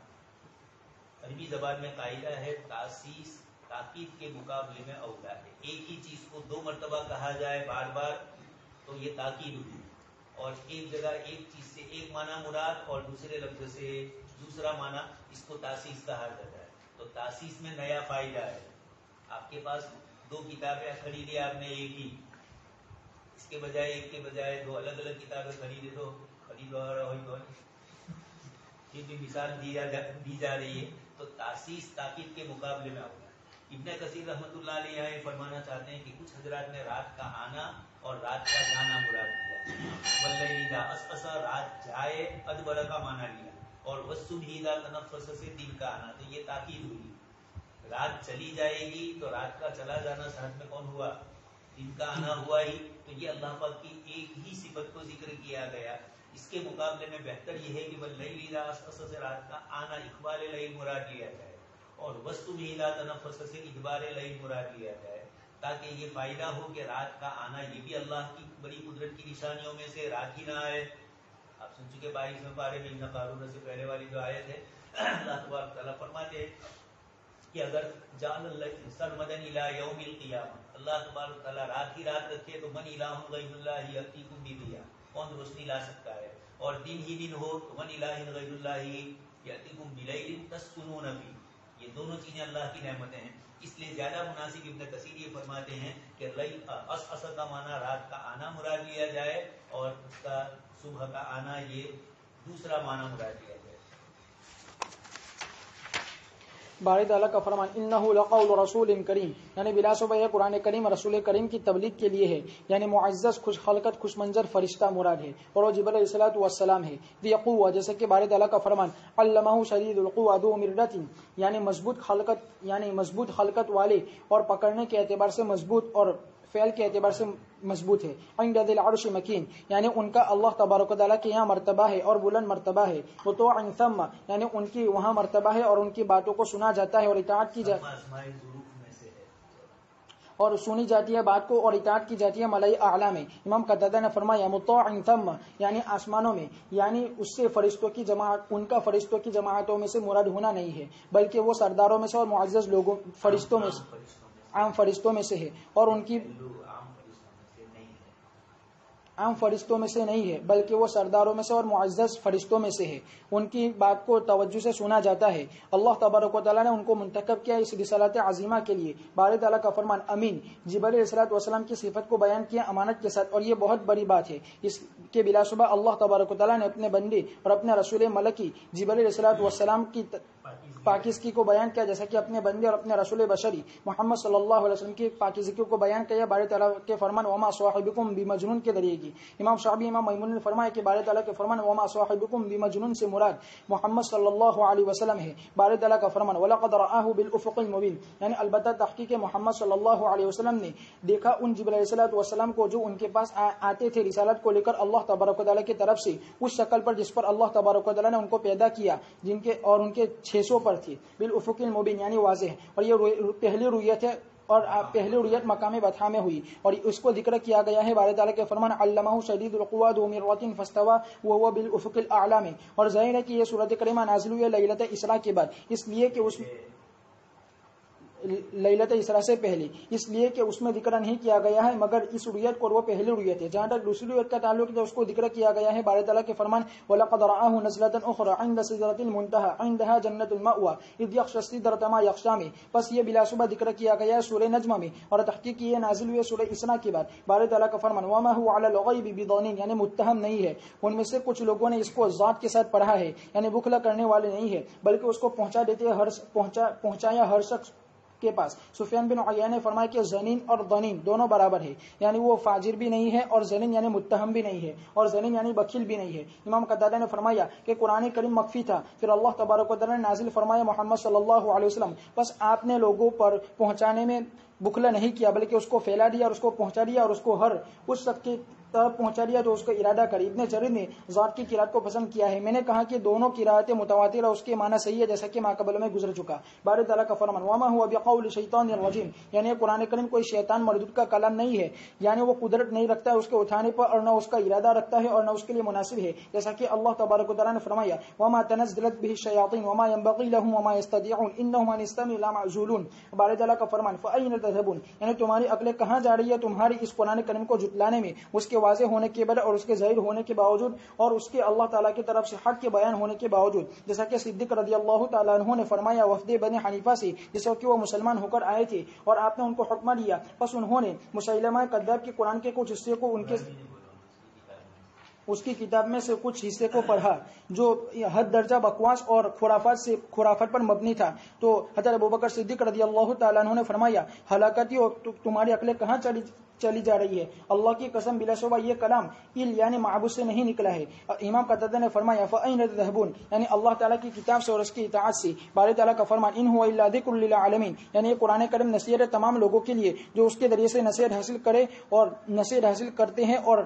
عربی زبان میں قاعدہ ہے تاسیس تاکید کے مقابلے میں اولا ہے، ایک ہی چیز کو دو مرتبہ کہا جائے بار بار تو یہ تاکید ہوئی، اور ایک جگہ ایک چیز سے ایک معنی مراد اور دوسرے لفظ سے دوسرا معنی، اس کو تاسیس کہا جاتا ہے۔ تو تاسیس میں نیا فائدہ ہے، آپ کے پاس دو کتابیں خریدی آپ نے ایک ہی، اس کے بجائے ایک کے بجائے دو الگ الگ کتابیں خریدے تو خرید یہ بھی مثال دی جا رہی ہے، تو تاسیس تاکید کے مقابلے میں ہوگا۔ ابن کثیر رحمۃ اللہ علیہ یہ فرمانا چاہتے ہیں کہ کچھ حضرات نے رات کا آنا اور رات کا جانا مراد کیا، واللیل اذا عسعس رات جائے ادبر کا معنی لیا، اور والصبح اذا تنفس سے دن کا آنا، تو یہ تاکید ہوئی، رات چلی جائے گی تو رات کا چلا جانا ساتھ میں کون ہوا؟ دن کا آنا ہوا ہی، تو یہ اللہ پاک کی ایک ہی صفت کو ذکر کیا گیا۔ اس کے مقابلے میں بہتر یہ ہے کہ واللیل اذا عسعس سے رات کا آنا اقبال لیل مراد لیا جائے، اور والصبح اذا تنفس سے ادبار لیل مراد لیا جائے، تاکہ یہ فائدہ ہو کہ رات کا آنا یہ بھی اللہ کی بڑی قدرت کی نشانیوں میں سے، رات ہی نہ آئے۔ آپ سن چکے 22ویں پارے میں ان قارون سے پہلے والی جو آیت ہے، اللہ تبارک تعالیٰ فرماتے ہیں کہ اگر جعل اللہ سرمدن الی یوم القیامہ، اللہ تبارک تعالیٰ رات ہی رات رکھے تو من الہ غیر اللہ یاتیکم بضیاء، کون روشنی لا سکتا ہے، اور دن ہی دن ہو تو من الہ غیر اللہ یاتیکم بلیل تسکنون فیہ، یہ دونوں چیزیں اللہ کی نعمتیں ہیں، اس لیے زیادہ مناسب ابن کثیر یہ فرماتے ہیں کہ عسعس کا معنی رات کا آنا مراد لیا جائے اور اس کا صبح کا آنا یہ دوسرا معنی مراد لیا جائے۔ باری تعالیٰ کا فرمان انہ لقول رسول کریم، یعنی بلا شبہ یہ قرآن کریم رسول کریم کی تبلیغ کے لیے ہے، یعنی معزز خوش خلقت خوش منظر فرشتہ مراد ہے، اور وہ جبرائیل علیہ الصلوۃ والسلام ہے، ذی قوہ، جیسے کہ باری تعالیٰ کا فرمان علمہ شدید القوہ ذو مرۃ، یعنی مضبوط خلقت والے اور پکڑنے کے اعتبار سے مضبوط اور فعل کے اعتبار سے مضبوط ہے، عند ذی العرش مکین، یعنی ان کا اللہ تبارک و تعالیٰ کے یہاں مرتبہ ہے اور بلند مرتبہ ہے، مطوع ثم، یعنی ان کی وہاں مرتبہ ہے اور ان کی باتوں کو سنا جاتا ہے اور اطاعت کی اور سنی جاتی ہے بات کو اور اطاعت کی جاتی ہے ملائی اعلیٰ میں۔ امام قتادہ نے فرمایا مطوع ثم، یعنی آسمانوں میں، یعنی اس سے فرشتوں کی جماعت، ان کا فرشتوں کی جماعتوں میں سے مراد ہونا نہیں ہے، بلکہ وہ سرداروں میں سے اور معزز لوگوں فرشتوں میں سے، عام فرشتوں میں سے ہے، اور ان کی عام فرشتوں میں سے نہیں ہے بلکہ وہ سرداروں میں سے اور معزز فرشتوں میں سے ہے. ان کی بات کو توجہ سے سنا جاتا ہے. اللہ تبارک و تعالیٰ نے ان کو منتخب کیا اس رسالت عظیمہ کے لیے. باری تعالیٰ کا فرمان امین. جبرائیل علیہ الصلوۃ والسلام کی صفت کو بیان کیا امانت کے ساتھ, اور یہ بہت بڑی بات ہے. اس کے بلا شبہ اللہ تبارک و تعالیٰ نے اپنے بندے اور اپنے رسول ملکی جبرائیل علیہ الصلوۃ والسلام کی پاکیزگی کو بیان کیا, جیسا کہ اپنے بندے اور اپنے رسول بشری محمد صلی اللہ علیہ وسلم کی پاکیزگی کو بیان کیا باری تعالیٰ کے فرمان وما صاحبکم بمجنون کے ذریعے کی. امام شعبی امام میمون نے فرمایا کہ باری تعالیٰ کے فرمان وما صاحبکم بمجنون سے مراد محمد صلی اللہ علیہ وسلم ہے. باری تعالیٰ کا فرمان وَلَقَدْ رَآهُ بِالْأُفُقِ الْمُبِينِ, یعنی البتہ تحقیق محمد صلی اللہ علیہ وسلم نے دیکھا ان جبرائیل علیہ الصلوۃ والسلام کو جو ان کے پاس آتے تھے رسالت کو لے کر اللہ تبارک و تعالیٰ کی طرف سے, اس شکل پر جس پر اللہ تبارک و تعالیٰ نے ان کو پیدا کیا, جن کے اور ان کے 600 پر تھی. بالافق المبین یعنی واضح, اور یہ پہلی رؤیت ہے اور پہلی رؤیت مقام بطحا میں ہوئی, اور اس کو ذکر کیا گیا ہے باری تعالیٰ کے فرمان علمہ شدید القویٰ ذو مرۃ فاستویٰ وهو بالافق الاعلی میں. اور ظاہر ہے کہ یہ سورۃ کریمہ نازل ہوئی لیلۃ اسراء کے بعد, اس لیے کہ اس لیلۃ اسراء سے پہلے, اس لیے کہ اس میں ذکر نہیں کیا گیا ہے مگر اس رؤیت کو, وہ پہلی رؤیت ہے. جہاں تک دوسری رؤیت کا تعلق ہے اس کو ذکر کیا گیا ہے باری تعالیٰ کے فرمان وَلَقَدْ رَآهُ نَزْلَةً أُخْرَى عِنْدَ سِدْرَةِ الْمُنتَهَى عِنْدَهَا جَنَّةُ الْمَأْوَى إِذْ يَغْشَى السِّدْرَةَ مَا يَغْشَىٰ میں. پس یہ بلا شبہ ذکر کیا گیا ہے سورہ نجم میں, اور تحقیق یہ نازل ہوئی سورہ اسراء کے بعد. باری تعالیٰ کا فرمان وَمَا هُوَ عَلَى الْغَيْبِ بِضَنِينٍ یعنی متہم نہیں ہے. ان میں سے کچھ لوگوں نے اس کو ذات کے ساتھ پڑھا ہے, یعنی بخلا کرنے والے نہیں ہے بلکہ اس کو پہنچا دیتے پہنچایا ہر شخص کے پاس. سفیان بن عیینہ نے فرمایا کہ زنین اور ضنین دونوں برابر ہے, یعنی وہ فاجر بھی نہیں ہے اور زنین یعنی متہم بھی نہیں ہے اور زنین یعنی بخیل بھی نہیں ہے. امام قتادہ نے فرمایا کہ قرآن کریم مخفی تھا, پھر اللہ تبارک و تعالیٰ نے نازل فرمایا محمد صلی اللہ علیہ وسلم, بس آپ نے لوگوں پر پہنچانے میں بخلا نہیں کیا بلکہ اس کو پھیلا دیا اور اس کو پہنچا دیا اور اس کو ہر اس شخص کی طرف پہنچا دیا تو اس کو ارادہ کری. ابن جریر نے ذات کی قرات کو پسند کیا ہے. میں نے کہا کہ دونوں قراتیں متواتر اور اس کے معنی صحیح ہے جیسا کہ ماقبل میں گزر چکا. باری تعالیٰ کا فرمان وما هو بقول شیطان الرجیم یعنی قرآن کریم کوئی شیطان مردود کا کلام نہیں ہے, یعنی وہ قدرت نہیں رکھتا ہے اس کے اٹھانے پر اور نہ اس کا ارادہ رکھتا ہے اور نہ اس کے لیے مناسب ہے, جیسا کہ اللہ تبارک و تعالیٰ نے فرمایا وما تنزلت به الشیاطین وما ينبغي لهم وما يستطيعون انهم عن الاستماع لمعزولون. باری تعالیٰ کا فرمان فأين تذهبون یعنی تمہاری عقلیں کہاں جا رہی ہے تمہاری اس قرآن کریم کو جھٹلانے میں, اس کے واضح ہونے کے بعد اور اس کے ظاہر ہونے کے باوجود اور اس کے اللہ تعالیٰ کی طرف سے حق کے بیان ہونے کے باوجود. جیسا کہ صدیق رضی اللہ تعالیٰ عنہ نے فرمایا وفد بنی حنیفہ سے جس وقت وہ مسلمان ہو کر آئے تھے اور آپ نے ان کو حکمہ دیا, بس انہوں نے مسیلمہ کذاب کے قرآن کے کچھ حصے کو اس کی کتاب میں سے کچھ حصے کو پڑھا جو حد درجہ بکواس اور خرافت پر مبنی تھا. تو حضرت ابوبکر صدیق رضی اللہ تعالیٰ عنہ نے فرمایا ہلاکتی اور تمہاری عقلیں کہاں چلی جا رہی ہے, اللہ کی قسم بلا شبہ یہ کلام یعنی معبود سے نہیں نکلا ہے. امام قتادہ نے فرمایا فأین تذهبون یعنی اللہ تعالیٰ کی کتاب سے اور اس کی اطاعت سے. باری تعالیٰ کا فرمان ان هو الا ذکر للعالمین یعنی یہ قرآن کریم نصیحت ہے تمام لوگوں کے لیے جو اس کے ذریعے سے نصیحت حاصل کرے اور نصیحت حاصل کرتے ہیں اور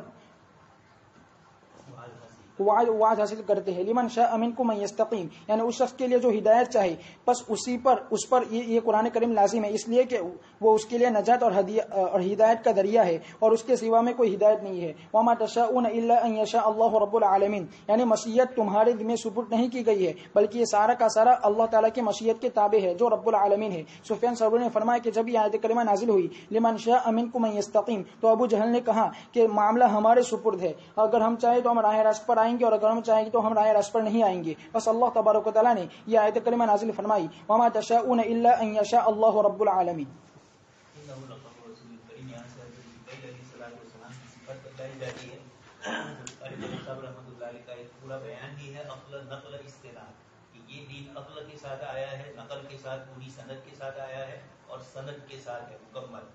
وعد حاصل کرتے ہیں. لمن شاء منکم من یستقیم یعنی اس شخص کے لیے جو ہدایت چاہے بس اس پر یہ قرآن کریم لازم ہے, اس لیے کہ وہ اس کے لیے نجات اور ہدایت کا ذریعہ ہے اور اس کے سوا میں کوئی ہدایت نہیں ہے. وما تشاءون الا ان یشاء اللہ رب العالمین یعنی مشیت تمہارے ذمہ سپرد نہیں کی گئی ہے بلکہ یہ سارا کا سارا اللہ تعالیٰ کی مشیت کے تابع ہے جو رب العالمین ہے. سفیان ثوری نے فرمایا کہ جب یہ آیت کریمہ نازل ہوئی لمن شاء منکم من یستقیم تو ابو جہل نے کہا کہ معاملہ ہمارے سپرد ہے, اگر ہم چاہیں تو ہم راہ راست پر آئیں گے اور اگر ہم چاہیں گے تو ہم راہ راست پر نہیں آئیں گے. بس اللہ تبارک و تعالیٰ نے یہ آیت کریمہ نازل فرمائی وما تشاءون الا ان یشاء اللہ رب العالمین. پورا بیان ہی ہے عقل نقل استناد کہ یہ دین عقل کے ساتھ آیا ہے, نقل کے ساتھ پوری سند کے ساتھ آیا ہے اور سند کے ساتھ ہے مکمل,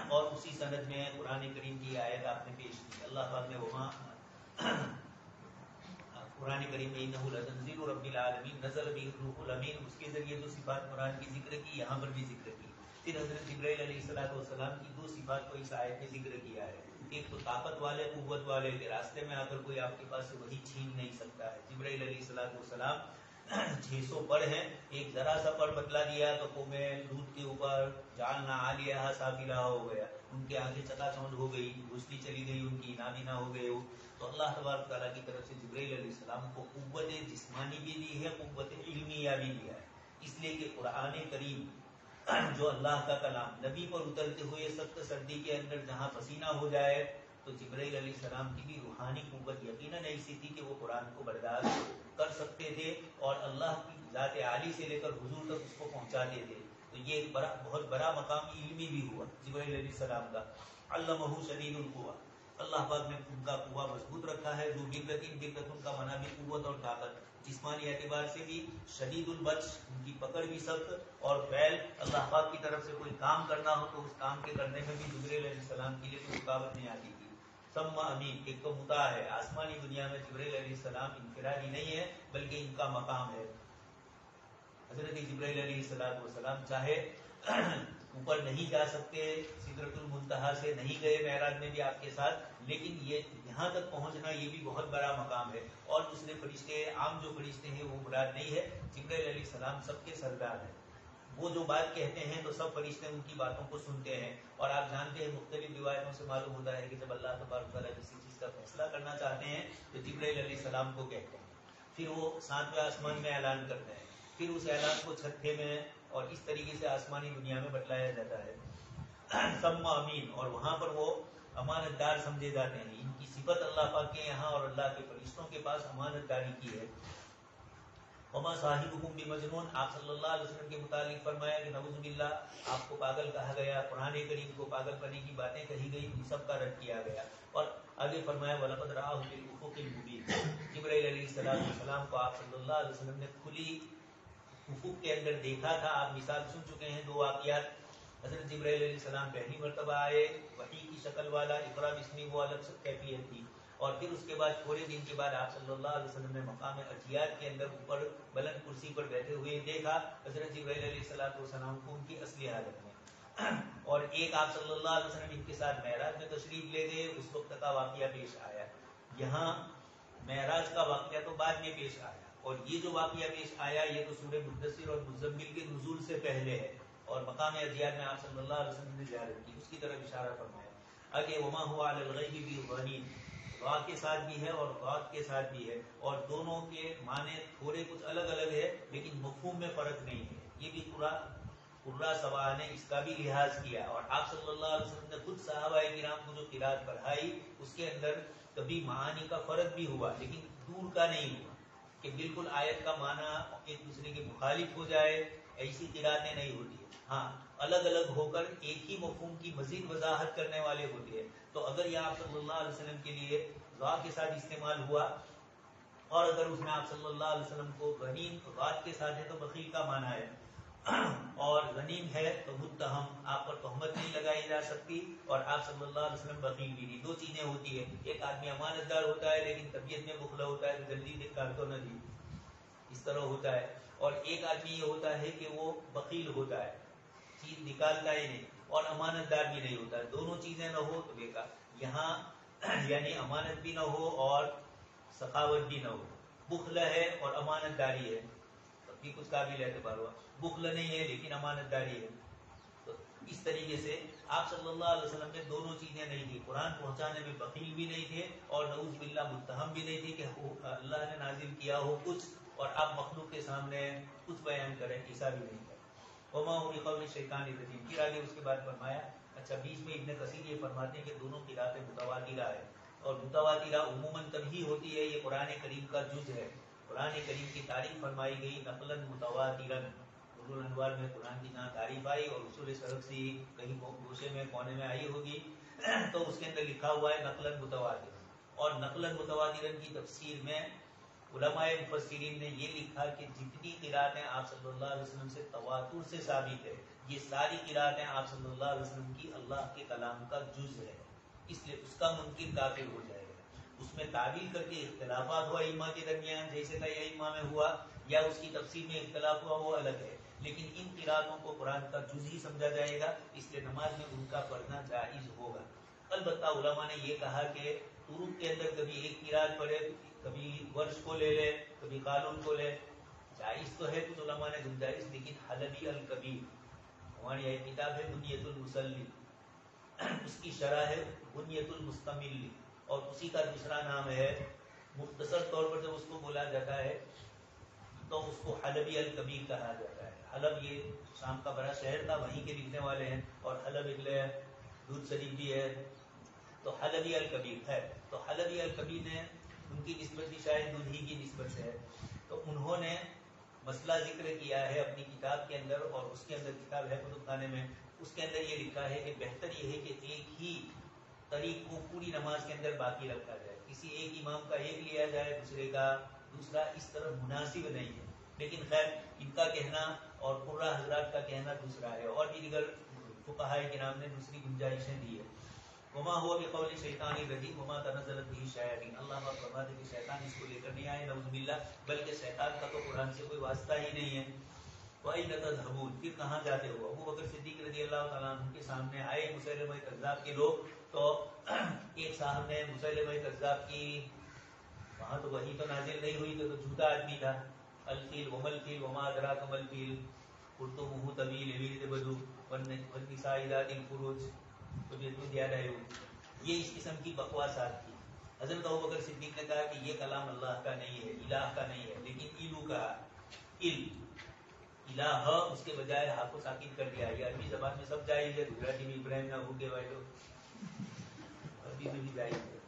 اور اسی سند میں قرآن کریم کی آیت آپ نے پیش کی. اللہ پاک نے وہاں قرآن کریم میں انہ لتنزیل رب العالمین نزل به الروح الامین اس کے ذریعے جو صفات قرآن کی ذکر کی یہاں پر بھی ذکر کی. پھر حضرت جبرائیل علیہ السلام کی دو صفات کو اس آیت میں ذکر کیا ہے. ایک تو طاقت والے قوت والے کے راستے میں آ کر کوئی آپ کے پاس سے وہی چھین نہیں سکتا ہے. جبرائیل علیہ السلام 600 پڑھ ہیں, ایک ذرا سا پڑھ بتلا دیا تو قوم لوط کے اوپر جعلنا عالیہا سافلہا ہو گیا, ان کے آگے چکا چوند ہو گئی, روشنی چلی گئی, ان کی نابینا ہو گئے. تو اللہ تبارک تعالیٰ کی طرف سے جبرائیل علیہ السلام کو قوت جسمانی بھی دی ہے, قوت علمیہ بھی دیا ہے. اس لیے کہ قرآن کریم جو اللہ کا کلام نبی پر اترتے ہوئے سخت سردی کے اندر جہاں پسینہ ہو جائے تو جبرائیل علیہ السلام کی بھی روحانی قوت یقیناً ایسی تھی کہ وہ قرآن کو برداشت کر سکتے تھے اور اللہ کی ذات عالی سے لے کر حضور تک اس کو پہنچاتے تھے. تو یہ ایک بہت بڑا مقام علمی بھی ہوا جبرائیل علیہ السلام کا. علمہ شدید القوہ، اللہ پاک نے ان کا قوہ مضبوط رکھا ہے. ذو مرۃ کا معنی بھی قوت اور طاقت، جسمانی اعتبار سے بھی شدید البطش، ان کی پکڑ بھی سخت، اور فعل اللہ پاک کی طرف سے کوئی کام کرنا ہو تو اس کام کے کرنے میں بھی جبرائیل علیہ السلام کے لیے کوئی رکاوٹ نہیں آتی تھی. ثم امین، ایک تو مطاع ہے، آسمانی دنیا میں جبرائیل علیہ السلام انفرادی نہیں ہے بلکہ ان کا مقام ہے. حضرت جبرائیل علیہ السلام چاہے اوپر نہیں جا سکتے، سدرۃ المنتہا سے نہیں گئے معراج میں بھی آپ کے ساتھ، لیکن یہ یہاں تک پہنچنا یہ بھی بہت بڑا مقام ہے. اور دوسرے فرشتے، عام جو فرشتے ہیں وہ مراد نہیں ہے، جبرائیل علیہ السلام سب کے سردار ہیں. وہ جو بات کہتے ہیں تو سب فرشتے ان کی باتوں کو سنتے ہیں. اور آپ جانتے ہیں مختلف روایتوں سے معلوم ہوتا ہے کہ جب اللہ تبارک و تعالیٰ کسی چیز کا فیصلہ کرنا چاہتے ہیں تو جبرائیل علیہ السلام کو کہتے ہیں، پھر وہ 7ویں آسمان میں اعلان کرتے ہیں، پھر اس اعلان کو 6 میں اور اس طریقے سے آسمانی دنیا میں بتلایا جاتا ہے. ثم امین، اور وہاں پر وہ امانت دار سمجھے جاتے ہیں. ان کی صفت اللہ پاک کے یہاں اور اللہ کے فرشتوں کے پاس امانت داری کی ہے. وما صاحبکم بمجنون، آپ صلی اللہ علیہ وسلم کے متعلق فرمایا کہ نعوذ باللہ آپ کو پاگل کہا گیا، قرآن کریم کو پاگل پنے کی باتیں کہی گئی، ان سب کا رد کیا گیا. اور آگے فرمایا وَلَقَدْ رَآهُ بِالْأُفُقِ الْمُبِينِ، جبرائیل علیہ السلام کو آپ صلی اللہ علیہ وسلم نے کھلی افق کے اندر دیکھا تھا. آپ مثال سن چکے ہیں 2 واقعات. حضرت جبرائیل علیہ السلام پہلی مرتبہ آئے وحی کی شکل والا، اقرا بسمی، وہ الگ کیفیت تھی. اور پھر اس کے بعد تھوڑے دن کے بعد آپ صلی اللہ علیہ وسلم نے مقام عطیات کے اندر اوپر بلند کرسی پر بیٹھے ہوئے دیکھا حضرت جبرائیل علیہ السلام کو ان کی اصلی حالت میں. اور ایک آپ صلی اللہ علیہ وسلم ان کے ساتھ معراج میں تشریف لے گئے، اس وقت کا واقعہ پیش آیا. یہاں معراج کا واقعہ تو بعد میں پیش آیا، اور یہ جو واقعہ پیش آیا یہ تو سورہ مدثر اور مزمل کے نزول سے پہلے ہے. اور مقام عطیات میں آپ صلی اللہ علیہ وسلم نے زیارت کی، اس کی طرف اشارہ فرمایا. آگے وما ہوا علی الغیب بضنین، غا کے ساتھ بھی ہے اور غات کے ساتھ بھی ہے، اور دونوں کے معنی تھوڑے کچھ الگ الگ ہے لیکن مفہوم میں فرق نہیں ہے. یہ بھی قرہ سبا نے اس کا بھی لحاظ کیا. اور آپ صلی اللہ علیہ وسلم نے خود صحابہ کرام کو جو قرات پڑھائی اس کے اندر کبھی معانی کا فرق بھی ہوا لیکن دور کا نہیں ہوا کہ بالکل آیت کا معنی ایک دوسرے کے مخالف ہو جائے، ایسی قراتیں نہیں ہوتی. ہاں الگ الگ ہو کر ایک ہی مفہوم کی مزید وضاحت کرنے والے ہوتے ہیں. تو اگر یہ آپ صلی اللہ علیہ وسلم کے لیے غا کے ساتھ استعمال ہوا اور اگر اس میں آپ صلی اللہ علیہ وسلم کو غنیم غات کے ساتھ ہے تو بخیل کا معنی ہے، اور غنیم ہے تو متہم، آپ پر تہمت نہیں لگائی جا سکتی، اور آپ صلی اللہ علیہ وسلم بخیل بھی نہیں. 2 چیزیں ہوتی ہیں، ایک آدمی امانت دار ہوتا ہے لیکن طبیعت میں بخلا ہوتا ہے تو جلدی کر تو نہ دی، اس طرح ہوتا ہے. اور ایک آدمی یہ ہوتا ہے کہ وہ بخیل ہوتا ہے، چیز نکالتا ہی نہیں، اور امانت دار بھی نہیں ہوتا ہے. دونوں چیزیں نہ ہو تو بیکار. یہاں یعنی امانت بھی نہ ہو اور سخاوت بھی نہ ہو، بخل ہے اور امانت داری ہے، تب بھی کچھ قابل اعتبار ہوا. بخل نہیں ہے لیکن امانت داری ہے. تو اس طریقے سے آپ صلی اللہ علیہ وسلم نے دونوں چیزیں نہیں تھی، قرآن پہنچانے میں بخیل بھی نہیں تھے اور نعوذ باللہ متہم بھی نہیں تھی کہ اللہ نے نازل کیا ہو کچھ اور آپ مخلوق کے سامنے کچھ بیان کریں، ایسا بھی نہیں تھا. وما هو بقول الشیطان الرجیم. پھر آگے اس کے بعد فرمایا، اچھا بیچ میں ابن کثیر یہ فرماتے ہیں کہ دونوں قراتیں متواترہ ہے، اور متواترہ عموماً تبھی ہوتی ہے، یہ قرآن کریم کا جز ہے. قرآن کریم کی تعریف فرمائی گئی نقلا متواترا. نور الانوار میں قرآن کی جہاں تعریف آئی اور اصول سرخسی کہیں گوشے میں کونے میں آئی ہوگی تو اس کے اندر لکھا ہوا ہے نقلا متواترا. اور نقلا متواترا کی تفسیر میں علماء مفسرین نے یہ لکھا کہ جتنی قراتیں آپ صلی اللہ علیہ وسلم سے تواتر سے ثابت ہے، یہ ساری قراتیں آپ صلی اللہ علیہ وسلم کی اللہ کے کلام کا جز ہے، اس لیے اس کا منکر کافر ہو جائے گا. اس میں تعبیر کر کے اختلافات ہوا ائمہ کے درمیان، جیسے کہ ائمہ میں ہوا یا اس کی تفسیر میں اختلاف ہوا، وہ الگ ہے، لیکن ان قراتوں کو قرآن کا جز ہی سمجھا جائے گا، اس لیے نماز میں ان کا پڑھنا جائز ہوگا. البتہ علماء نے یہ کہا کہ طرق کے اندر کبھی ایک قرات پڑھے، کبھی ورش کو لے لے، کبھی قالون کو لے، جائز تو ہے، کچھ علماء نے گنجائش. لیکن حلبی الکبیر ہماری ایک کتاب ہے بنیت المسلی، اس کی شرح ہے بنیت المستمل، اور اسی کا دوسرا نام ہے، مختصر طور پر جب اس کو بولا جاتا ہے تو اس کو حلبی الکبیر کہا جاتا ہے. حلب یہ شام کا بڑا شہر تھا، وہیں کے لکھنے والے ہیں، اور حلب اگلے دودھ شریف بھی ہے، تو حلبی الکبیر ہے. تو حلبی الکبیر نے ان کی نسبت بھی شاید دودھی کی نسبت سے ہے. تو انہوں نے مسئلہ ذکر کیا ہے اپنی کتاب کے اندر، اور اس کے اندر کتاب ہے کتب خانے میں، اس کے اندر یہ لکھا ہے کہ بہتر یہ ہے کہ ایک ہی طریق کو پوری نماز کے اندر باقی رکھا جائے. کسی ایک امام کا ایک لیا جائے، دوسرے کا دوسرا، اس طرح مناسب نہیں ہے. لیکن خیر ان کا کہنا اور قرہ حضرات کا کہنا دوسرا ہے، اور بھی دیگر فقہاء کرام نے دوسری گنجائشیں دی ہے. وما ہوا بقول شیطان الرجیم وما تنزلت به الشیاطین. اللہ پاک فرماتے کہ شیطان اس کو لے کر نہیں آئے نعوذ باللہ، بلکہ شیطان کا تو قرآن سے کوئی واسطہ ہی نہیں ہے. وَأَيْنَ تَذْهَبُونَ، پھر کہاں جاتے ہو؟ ابو بکر صدیق رضی اللہ تعالیٰ عنہ کے سامنے آئے مسیلمہ کذاب کے لوگ. تو ایک صاحب نے مسیلمہ کذاب کی، وہاں تو وحی تو نازل نہیں ہوئی، تو جھوٹا آدمی تھا. الفیل وما الفیل وما ادراک ما الفیل قرطمہ طویل ولد بدو والنساء ذات الفروج. تو یاد ہے یہ اس قسم کی بکواسات تھی. حضرت ابوبکر صدیق نے کہا کہ یہ کلام اللہ کا نہیں ہے، الہ کا نہیں ہے، لیکن الو کا الہ اس کے بجائے ہا کو ساکن کر دیا. یہ عربی زبان میں سب جائز ہے، گجراتی میں ابراہیم نہ ہو کے بھائی تو عربی میں بھی جائز ہے.